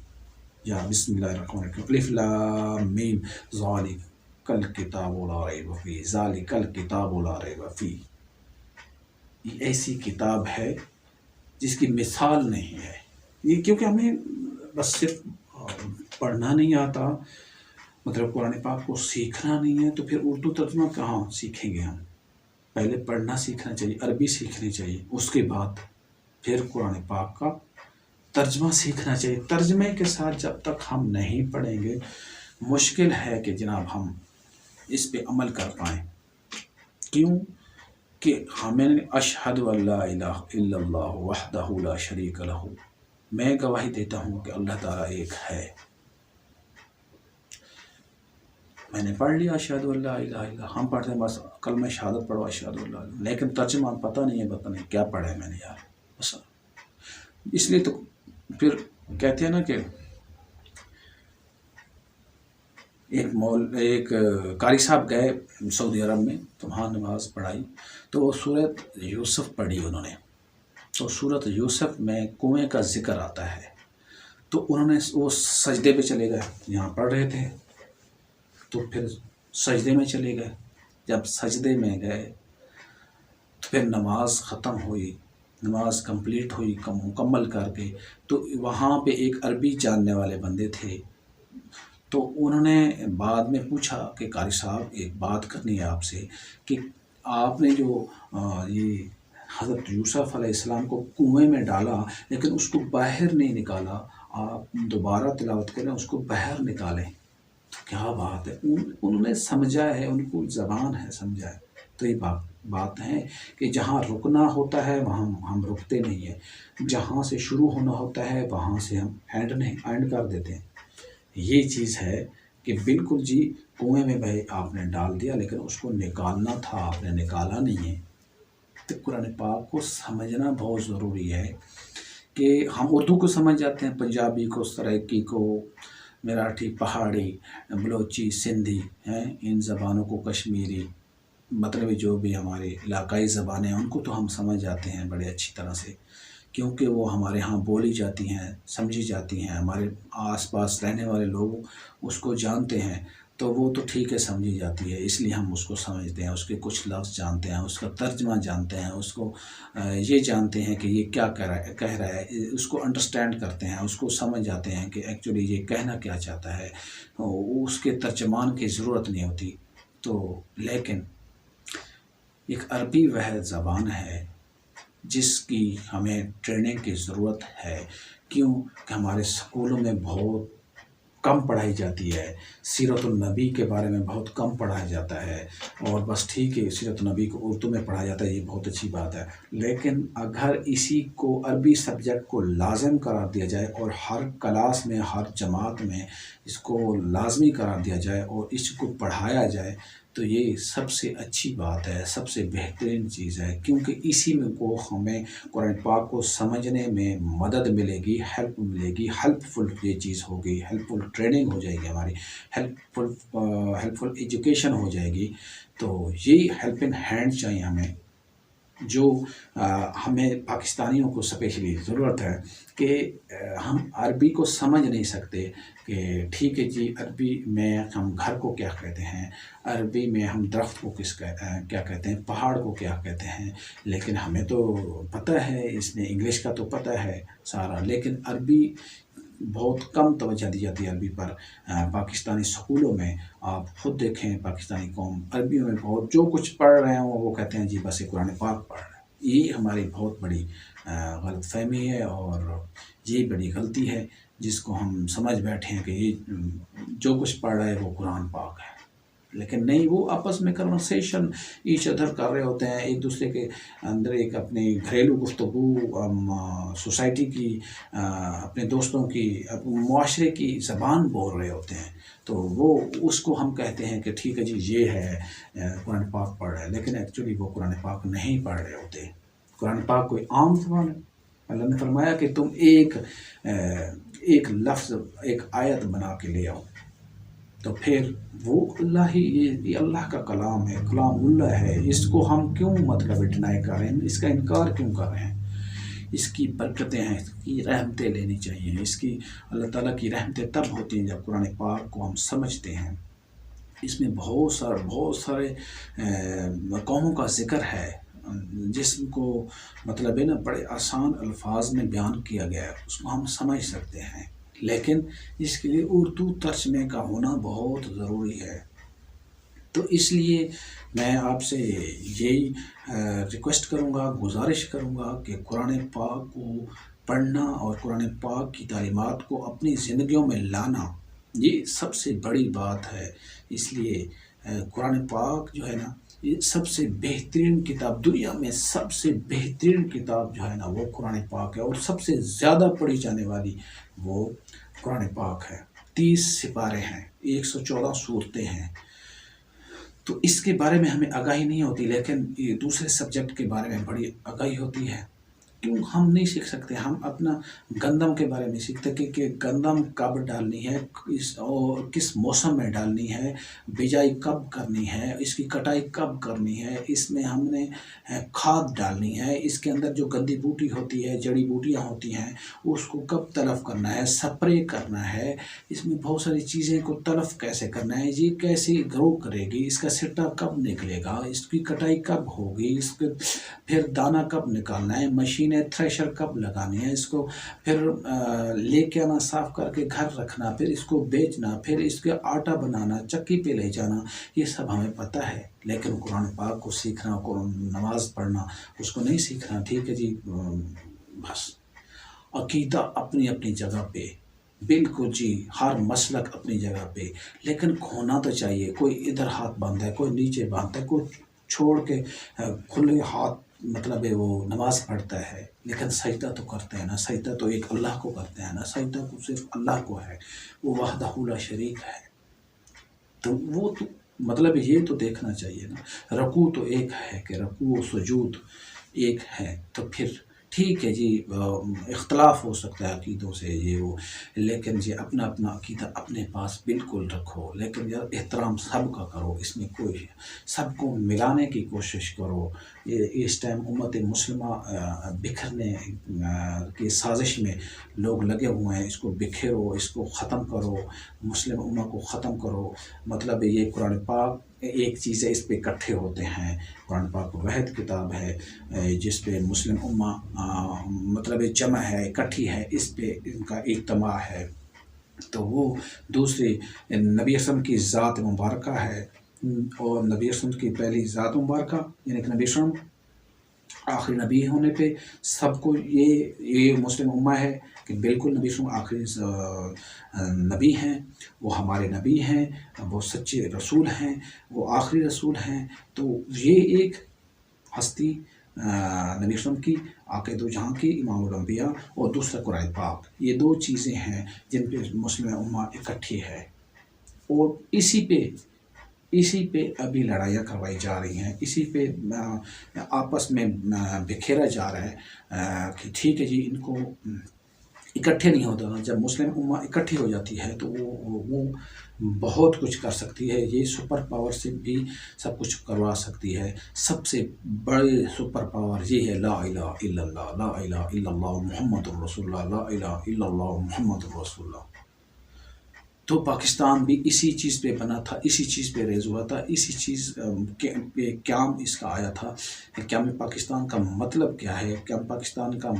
E: یا بسم اللہ الرحمن الرحیم، الف لام میم ذالک الکتاب لا ریب فیہ، ذالک الکتاب لا ریب فیہ۔ یہ ایسی کتاب ہے جس کی مثال نہیں ہے۔ یہ کیونکہ ہمیں بس صرف پڑھنا نہیں آتا، مطلب قرآن پاک کو سیکھنا نہیں ہے، تو پھر اردو ترجمہ کہاں سیکھیں گے ہم؟ پہلے پڑھنا سیکھنا چاہیے، عربی سیکھنی چاہیے، اس کے بعد پھر قرآن پاک کا ترجمہ سیکھنا چاہیے۔ ترجمے کے ساتھ جب تک ہم نہیں پڑھیں گے، مشکل ہے کہ جناب ہم اس پہ عمل کر پائیں۔ کیوں کہ ہمیں اشہد ان لا الہ الا اللہ وحدہ لا شریک لہ، میں گواہی دیتا ہوں کہ اللہ تعالیٰ ایک ہے۔ میں نے پڑھ لیا اشہد ان لا الہ الا، ہم پڑھتے ہیں بس کلمہ شہادت پڑھو اشہد ان لا الہ، لیکن ترجمہ پتہ نہیں ہے کیا پڑھا ہے میں نے یار، بس اس لیے تو پھر کہتے ہیں نا کہ ایک قاری صاحب گئے سعودی عرب میں، تو وہاں نماز پڑھائی، تو وہ سورۃ یوسف پڑھی انہوں نے، تو سورۃ یوسف میں کنویں کا ذکر آتا ہے، تو انہوں نے وہ سجدے پہ چلے گئے، یہاں پڑھ رہے تھے تو پھر سجدے میں چلے گئے، جب سجدے میں گئے تو پھر نماز ختم ہوئی، نماز کمپلیٹ ہوئی، مکمل کر کے، تو وہاں پہ ایک عربی جاننے والے بندے تھے، تو انہوں نے بعد میں پوچھا کہ قاری صاحب ایک بات کرنی ہے آپ سے، کہ آپ نے جو یہ حضرت یوسف علیہ السلام کو کنویں میں ڈالا لیکن اس کو باہر نہیں نکالا، آپ دوبارہ تلاوت کریں اس کو باہر نکالیں، تو کیا بات ہے؟ انہوں نے سمجھا ہے، ان کو زبان ہے، سمجھا ہے۔ تو یہ بات ہے کہ جہاں رکنا ہوتا ہے وہاں ہم رکتے نہیں ہیں، جہاں سے شروع ہونا ہوتا ہے وہاں سے ہم اینڈ کر دیتے ہیں۔ یہ چیز ہے کہ بالکل جی کنویں میں بھائی آپ نے ڈال دیا لیکن اس کو نکالنا تھا، آپ نے نکالا نہیں ہے۔ تو قرآن پاک کو سمجھنا بہت ضروری ہے کہ ہم اردو کو سمجھ جاتے ہیں، پنجابی کو، سرائکی کو، مراٹھی، پہاڑی، بلوچی، سندھی ہیں، ان زبانوں کو، کشمیری، مطلب جو بھی ہمارے علاقائی زبانیں ہیں ان کو تو ہم سمجھ جاتے ہیں بڑے اچھی طرح سے، کیونکہ وہ ہمارے ہاں بولی جاتی ہیں، سمجھی جاتی ہیں، ہمارے آس پاس رہنے والے لوگ اس کو جانتے ہیں، تو وہ تو ٹھیک ہے سمجھی جاتی ہے، اس لیے ہم اس کو سمجھتے ہیں، اس کے کچھ لفظ جانتے ہیں، اس کا ترجمہ جانتے ہیں، اس کو یہ جانتے ہیں کہ یہ کیا کہہ رہا ہے، اس کو انڈرسٹینڈ کرتے ہیں، اس کو سمجھ جاتے ہیں کہ ایکچولی یہ کہنا کیا چاہتا ہے، اس کے ترجمان کی ضرورت نہیں ہوتی۔ تو لیکن ایک عربی واحد زبان ہے جس کی ہمیں ٹریننگ کی ضرورت ہے، کیوں کہ ہمارے اسکولوں میں بہت کم پڑھائی جاتی ہے، سیرت النبی کے بارے میں بہت کم پڑھایا جاتا ہے، اور بس ٹھیک ہے سیرت النبی کو اردو میں پڑھایا جاتا ہے، یہ بہت اچھی بات ہے، لیکن اگر اسی کو عربی سبجیکٹ کو لازم قرار دیا جائے اور ہر کلاس میں ہر جماعت میں اس کو لازمی قرار دیا جائے اور اس کو پڑھایا جائے تو یہ سب سے اچھی بات ہے، سب سے بہترین چیز ہے، کیونکہ اسی میں کو ہمیں قرآن پاک کو سمجھنے میں مدد ملے گی، ہیلپ ملے گی، ہیلپ فل یہ چیز ہوگی، ہیلپ فل ٹریننگ ہو جائے گی ہماری، ہیلپ فل ایجوکیشن ہو جائے گی۔ تو یہی ہیلپنگ ہینڈ چاہیے ہمیں، جو ہمیں پاکستانیوں کو اسپیشلی ضرورت ہے کہ ہم عربی کو سمجھ نہیں سکتے کہ ٹھیک ہے جی عربی میں ہم گھر کو کیا کہتے ہیں، عربی میں ہم درخت کو کیا کہتے ہیں، پہاڑ کو کیا کہتے ہیں، لیکن ہمیں تو پتہ ہے، اس میں انگلش کا تو پتہ ہے سارا، لیکن عربی بہت کم توجہ دی جاتی ہے عربی پر۔ پاکستانی اسکولوں میں آپ خود دیکھیں، پاکستانی قوم عربی میں بہت جو کچھ پڑھ رہے ہوں وہ کہتے ہیں جی بس یہ قرآن پاک پڑھ رہے ہیں۔ یہ ہماری بہت بڑی غلط فہمی ہے اور یہ بڑی غلطی ہے جس کو ہم سمجھ بیٹھے ہیں کہ یہ جو کچھ پڑھ رہا ہے وہ قرآن پاک ہے، لیکن نہیں، وہ آپس میں کنورسیشن ایچ ادھر کر رہے ہوتے ہیں، ایک دوسرے کے اندر ایک اپنی گھریلو گفتگو، سوسائٹی کی، اپنے دوستوں کی، معاشرے کی زبان بول رہے ہوتے ہیں، تو وہ اس کو ہم کہتے ہیں کہ ٹھیک ہے جی یہ ہے قرآن پاک پڑھ رہا ہے، لیکن ایکچولی وہ قرآن پاک نہیں پڑھ رہے ہوتے۔ قرآن پاک کوئی عام زبان ہے، اللہ نے فرمایا کہ تم ایک لفظ ایک آیت بنا کے لے آؤ، تو پھر وہ اللہ ہی، یہ اللہ کا کلام ہے، کلام اللہ ہے، اس کو ہم کیوں مطلب ڈینائی کر رہے ہیں، اس کا انکار کیوں کر رہے ہیں؟ اس کی برکتیں ہیں، اس کی رحمتیں لینی چاہیے، اس کی اللہ تعالیٰ کی رحمتیں تب ہوتی ہیں جب قرآن پاک کو ہم سمجھتے ہیں۔ اس میں بہت سارے قوموں کا ذکر ہے جس کو مطلب ہے نا بڑے آسان الفاظ میں بیان کیا گیا ہے، اس کو ہم سمجھ سکتے ہیں، لیکن اس کے لیے اردو ترجمے کا ہونا بہت ضروری ہے۔ تو اس لیے میں آپ سے یہی ریکویسٹ کروں گا، گزارش کروں گا کہ قرآن پاک کو پڑھنا اور قرآن پاک کی تعلیمات کو اپنی زندگیوں میں لانا یہ سب سے بڑی بات ہے۔ اس لیے قرآن پاک جو ہے نا یہ سب سے بہترین کتاب، دنیا میں سب سے بہترین کتاب جو ہے نا وہ قرآن پاک ہے، اور سب سے زیادہ پڑھی جانے والی وہ قرآن پاک ہے۔ 30 سپارے ہیں، 114 صورتیں ہیں، تو اس کے بارے میں ہمیں آگاہی نہیں ہوتی، لیکن یہ دوسرے سبجیکٹ کے بارے میں بڑی آگاہی ہوتی ہے۔ کیوں ہم نہیں سیکھ سکتے؟ ہم اپنا گندم کے بارے میں سیکھتے کہ گندم کب ڈالنی ہے، اور کس موسم میں ڈالنی ہے، بجائی کب کرنی ہے، اس کی کٹائی کب کرنی ہے، اس میں ہم نے کھاد ڈالنی ہے، اس کے اندر جو گندی بوٹی ہوتی ہے، جڑی بوٹیاں ہوتی ہیں، اس کو کب تلف کرنا ہے، سپرے کرنا ہے، اس میں بہت ساری چیزیں کو تلف کیسے کرنا ہے، یہ کیسے گرو کرے گی، اس کا سٹا کب نکلے گا، اس کی کٹائی کب ہوگی، اس کے پھر دانہ کب نکالنا ہے، مشینیں تھریشر کب لگانی ہے، اس کو پھر لے کے آنا، صاف کر کے گھر رکھنا، پھر اس کو بیچنا، پھر اس کے آٹا بنانا، چکی پہ لے جانا، یہ سب ہمیں پتہ ہے، لیکن قرآن پاک کو سیکھنا، قرآن نماز پڑھنا اس کو نہیں سیکھنا۔ ٹھیک ہے جی، بس عقیدہ اپنی اپنی جگہ پہ، بالکل جی، ہر مسلک اپنی جگہ پہ، لیکن ہونا تو چاہیے، کوئی ادھر ہاتھ باندھتا ہے، کوئی نیچے باندھتا ہے، کوئی چھوڑ کے کھلے ہاتھ مطلب ہے وہ نماز پڑھتا ہے، لیکن سجدہ تو کرتے ہیں نا، سجدہ تو ایک اللہ کو کرتے ہیں نا، سجدہ کو صرف اللہ کو ہے، وہ وحدہ لا شریک ہے، تو وہ تو مطلب یہ تو دیکھنا چاہیے نا۔ رکوع تو ایک ہے کہ رکوع و سجود ایک ہے، تو پھر ٹھیک ہے جی، اختلاف ہو سکتا ہے عقیدوں سے یہ وہ، لیکن جی اپنا اپنا عقیدہ اپنے پاس بالکل رکھو، لیکن یار احترام سب کا کرو، اس میں کوئی سب کو ملانے کی کوشش کرو۔ اس ٹائم امت مسلمہ بکھرنے کی سازش میں لوگ لگے ہوئے ہیں، اس کو بکھیرو، اس کو ختم کرو، مسلم امہ کو ختم کرو، مطلب یہ قرآن پاک ایک چیز ہے، اس پہ اکٹھے ہوتے ہیں، قرآن پاک واحد کتاب ہے جس پہ مسلم امہ مطلب جمع ہے، اکٹھی ہے، اس پہ ان کا اجتماع ہے، تو وہ دوسری نبی اسلم کی ذات مبارکہ ہے، اور نبی اسلم کی پہلی ذات مبارکہ یعنی کہ نبی اسلم آخری نبی ہونے پہ سب کو یہ مسلم امہ ہے، کہ بالکل نبی صلی اللہ علیہ وسلم آخری نبی ہیں، وہ ہمارے نبی ہیں، وہ سچے رسول ہیں، وہ آخری رسول ہیں. تو یہ ایک ہستی نبی وسلم کی، آقا دو جہاں کی، امام الانبیاء، اور دوسرا قرآن پاک. یہ دو چیزیں ہیں جن پہ مسلم امہ اکٹھی ہے، اور اسی پہ ابھی لڑائیاں کروائی جا رہی ہیں، اسی پہ آپس میں بکھیرا جا رہا ہے کہ ٹھیک ہے جی ان کو اکٹھے نہیں ہوتا. جب مسلم امہ اکٹھی ہو جاتی ہے تو وہ بہت کچھ کر سکتی ہے. یہ سپر پاور سے بھی سب کچھ کروا سکتی ہے. سب سے بڑے سپر پاور یہ ہے لا الہ الا اللہ، لا الہ الا اللہ محمد الرسول اللہ، لا الہ الا اللہ محمد الرسول اللہ. تو پاکستان بھی اسی چیز پہ بنا تھا، اسی چیز پہ ریز ہوا تھا، اسی چیز پہ قیام اس کا آیا تھا. قیام پاکستان کا مطلب کیا ہے، قیام پاکستان کا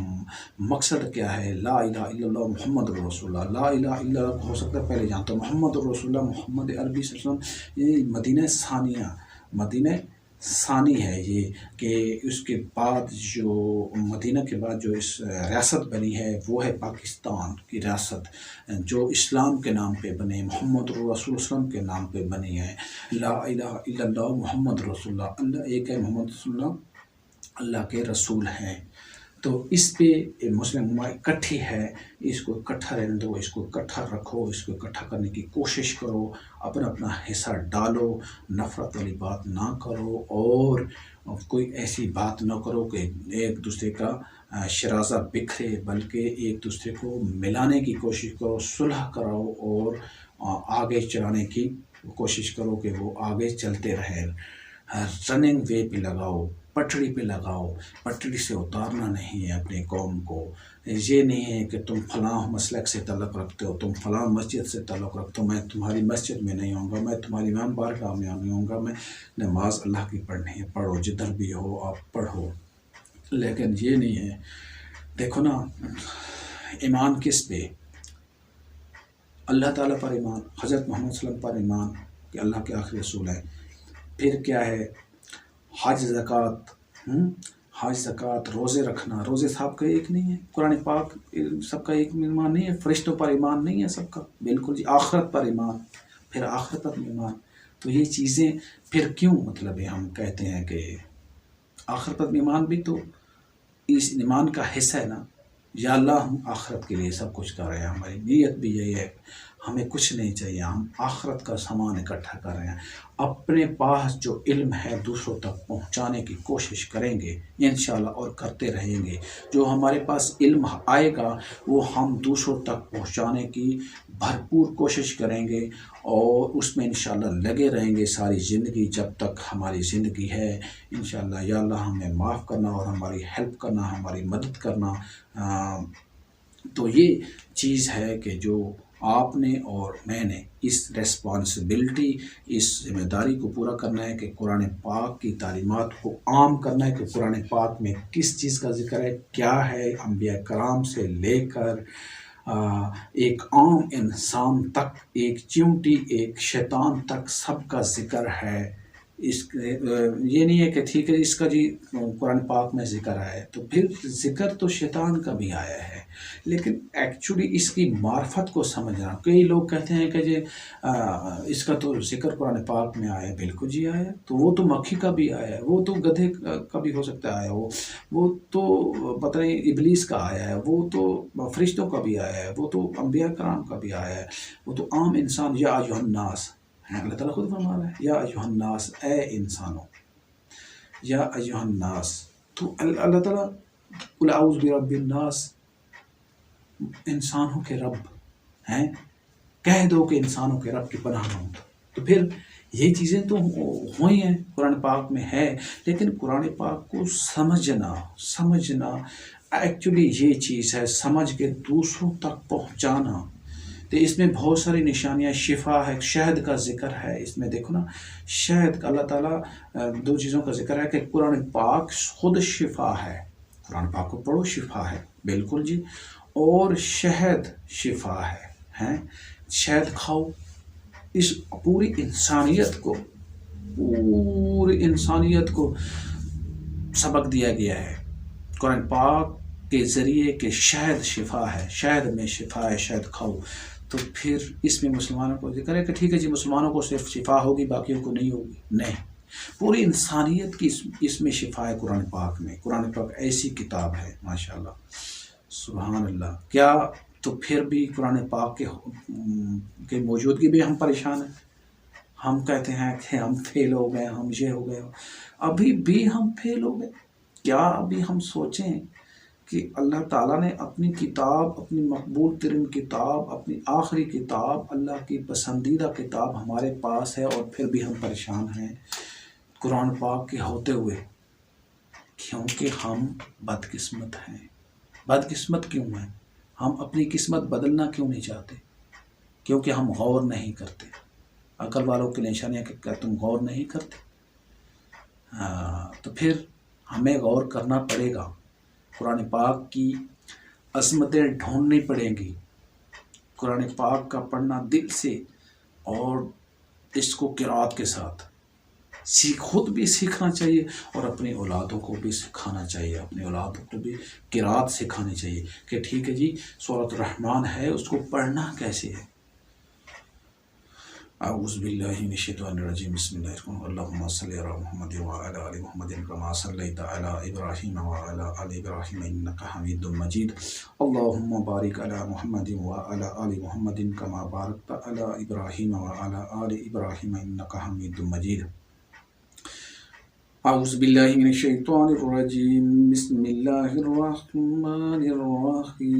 E: مقصد کیا ہے؟ لا الہ الا اللہ محمد الرسول اللہ. لا الہ الا اللہ ہو سکتا ہے پہلے جانتا ہوں، محمد الرسول اللہ، محمد عربی صلی اللہ علیہ وسلم، یہ مدینہ ثانی ہے یہ، کہ اس کے بعد جو مدینہ کے بعد جو اس ریاست بنی ہے وہ ہے پاکستان کی ریاست، جو اسلام کے نام پہ بنے، محمد رسول وسلم کے نام پہ بنی ہے. لا الہ الا اللہ محمد رسول اللہ، اللہ ایک ہے، محمد رسول اللہ اللہ کے رسول ہیں. تو اس پہ مسلم امہ اکٹھی ہے. اس کو اکٹھا رہنے دو، اس کو اکٹھا رکھو، اس کو اکٹھا کرنے کی کوشش کرو، اپنا اپنا حصہ ڈالو، نفرت والی بات نہ کرو، اور کوئی ایسی بات نہ کرو کہ ایک دوسرے کا شرازہ بکھرے، بلکہ ایک دوسرے کو ملانے کی کوشش کرو، صلح کراؤ، اور آگے چلانے کی کوشش کرو کہ وہ آگے چلتے رہیں. رننگ وے پہ لگاؤ، پٹڑی پہ لگاؤ. پٹڑی سے اتارنا نہیں ہے اپنے قوم کو. یہ نہیں ہے کہ تم فلاں مسلک سے تعلق رکھتے ہو، تم فلاں مسجد سے تعلق رکھتے ہو، میں تمہاری مسجد میں نہیں ہوں گا، میں تمہاری امام بارگاہ میں نہیں ہوں گا. میں نماز اللہ کی پڑھنی ہے، پڑھو، جدھر بھی ہو آپ پڑھو. لیکن یہ نہیں ہے. دیکھو نا، ایمان کس پہ؟ اللہ تعالیٰ پر ایمان، حضرت محمد صلی اللہ علیہ وسلم پر ایمان کہ اللہ کے آخری رسول ہیں. پھر کیا ہے؟ حج زکوٰۃ، روزے رکھنا. روزے سب کا ایک نہیں ہے. قرآن پاک سب کا ایک ایمان نہیں ہے. فرشتوں پر ایمان نہیں ہے سب کا، بالکل جی. آخرت پر ایمان، پھر آخرت پر ایمان. تو یہ چیزیں پھر کیوں مطلب ہے ہم کہتے ہیں کہ آخرت پر ایمان بھی تو اس ایمان کا حصہ ہے نا. یا اللہ ہم آخرت کے لیے سب کچھ کر رہے ہیں، ہماری نیت بھی یہی ہے، ہمیں کچھ نہیں چاہیے، ہم آخرت کا سامان اکٹھا کر رہے ہیں. اپنے پاس جو علم ہے دوسروں تک پہنچانے کی کوشش کریں گے انشاءاللہ، اور کرتے رہیں گے. جو ہمارے پاس علم آئے گا وہ ہم دوسروں تک پہنچانے کی بھرپور کوشش کریں گے، اور اس میں انشاءاللہ لگے رہیں گے ساری زندگی، جب تک ہماری زندگی ہے انشاءاللہ. یا اللہ ہمیں معاف کرنا اور ہماری ہیلپ کرنا، ہماری مدد کرنا. تو یہ چیز ہے کہ جو آپ نے اور میں نے اس ریسپانسبلٹی، اس ذمہ داری کو پورا کرنا ہے کہ قرآن پاک کی تعلیمات کو عام کرنا ہے، کہ قرآن پاک میں کس چیز کا ذکر ہے، کیا ہے. انبیاء کرام سے لے کر ایک عام انسان تک، ایک چیونٹی، ایک شیطان تک سب کا ذکر ہے. یہ نہیں ہے کہ ٹھیک ہے اس کا جی قرآن پاک میں ذکر آیا ہے، تو پھر ذکر تو شیطان کا بھی آیا ہے، لیکن ایکچولی اس کی معرفت کو سمجھنا. کئی لوگ کہتے ہیں کہ جی اس کا تو ذکر قرآن پاک میں آیا ہے. بالکل جی آیا ہے. تو وہ تو مکھی کا بھی آیا ہے، وہ تو گدھے کا بھی ہو سکتا ہے، وہ تو پتہ نہیں ابلیس کا آیا ہے، وہ تو فرشتوں کا بھی آیا ہے، وہ تو انبیاء کرام کا بھی آیا ہے، وہ تو عام انسان. یا ایھا الناس، اللہ تعالیٰ خود فرما رہا ہے یا ایھا الناس، اے انسانوں، یا ایھا الناس. تو اللہ تعالیٰ قل اعوذ برب الناس، انسانوں کے رب ہیں، کہہ دو کہ انسانوں کے رب کی پناہ میں ہوں. تو پھر یہ چیزیں تو ہوئی ہیں، قرآن پاک میں ہے، لیکن قرآن پاک کو سمجھنا ایکچولی یہ چیز ہے، سمجھ کے دوسروں تک پہنچانا. تو اس میں بہت ساری نشانیاں، شفا ہے، شہد کا ذکر ہے. اس میں دیکھو نا، شہد کا اللہ تعالیٰ دو چیزوں کا ذکر ہے کہ قرآن پاک خود شفا ہے. قرآن پاک کو پڑھو، شفا ہے، بالکل جی. اور شہد شفا ہے، شہد کھاؤ. اس پوری انسانیت کو سبق دیا گیا ہے. قرآن پاک کے ذریعے کہ شہد شفا ہے، شہد میں شفا ہے، شہد کھاؤ، تو پھر اس میں مسلمانوں کو ذکر ہے کہ ٹھیک ہے جی مسلمانوں کو صرف شفا ہوگی باقیوں کو نہیں ہوگی، نہیں، پوری انسانیت کی اس میں شفا ہے قرآن پاک میں۔ قرآن پاک ایسی کتاب ہے ماشاءاللہ، سبحان اللہ۔ کیا تو پھر بھی قرآن پاک کے موجودگی بھی ہم پریشان ہیں؟ ہم کہتے ہیں کہ ہم فیل ہو گئے، ہم یہ ہو گئے، ابھی بھی ہم فیل ہو گئے کیا؟ ابھی ہم سوچیں کہ اللہ تعالیٰ نے اپنی کتاب، اپنی مقبول ترین کتاب، اپنی آخری کتاب، اللہ کی پسندیدہ کتاب ہمارے پاس ہے، اور پھر بھی ہم پریشان ہیں قرآن پاک کے ہوتے ہوئے، کیونکہ ہم بدقسمت ہیں۔ بدقسمت کیوں ہیں؟ ہم اپنی قسمت بدلنا کیوں نہیں چاہتے؟ کیونکہ ہم غور نہیں کرتے۔ عقل والوں کی نشانی ہے کہ کیا تم غور نہیں کرتے؟ تو پھر ہمیں غور کرنا پڑے گا، قرآن پاک کی عظمتیں ڈھونڈنی پڑیں گی، قرآن پاک کا پڑھنا دل سے اور اس کو قرات کے ساتھ خود بھی سیکھنا چاہیے، اور اپنی اولادوں کو بھی سکھانا چاہیے، اپنی اولادوں کو بھی قرات سکھانی چاہیے کہ ٹھیک ہے جی سورۃ الرحمن ہے، اس کو پڑھنا کیسے ہے۔ اعوذ باللہ من الشیطان الرجیم، بسم اللہ الرحمن الرحیم، اللہم صلی علی محمد وعلی آل محمد کما صلیت علی ابراہیم وعلی آل ابراہیم انک حمید مجید، اللہم بارک علی محمد وعلی آل محمد کما بارکت علی ابراہیم وعلی آل ابراہیم انک حمید مجید۔ اعوذ باللہ من الشیطان الرجیم، بسم اللہ الرحمن الرحیم،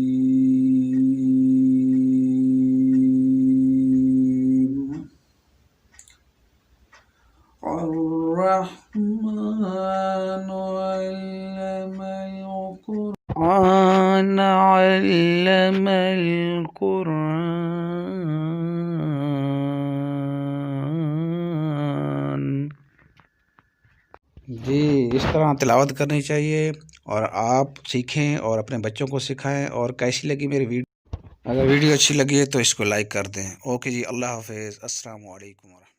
E: الرحمن علم القرآن۔
F: جی اس طرح تلاوت کرنی چاہیے، اور آپ سیکھیں اور اپنے بچوں کو سکھائیں۔ اور کیسی لگی میری ویڈیو؟ اگر ویڈیو اچھی لگی ہے تو اس کو لائک کر دیں۔ اوکے جی، اللہ حافظ، السلام علیکم ورحمۃ اللہ۔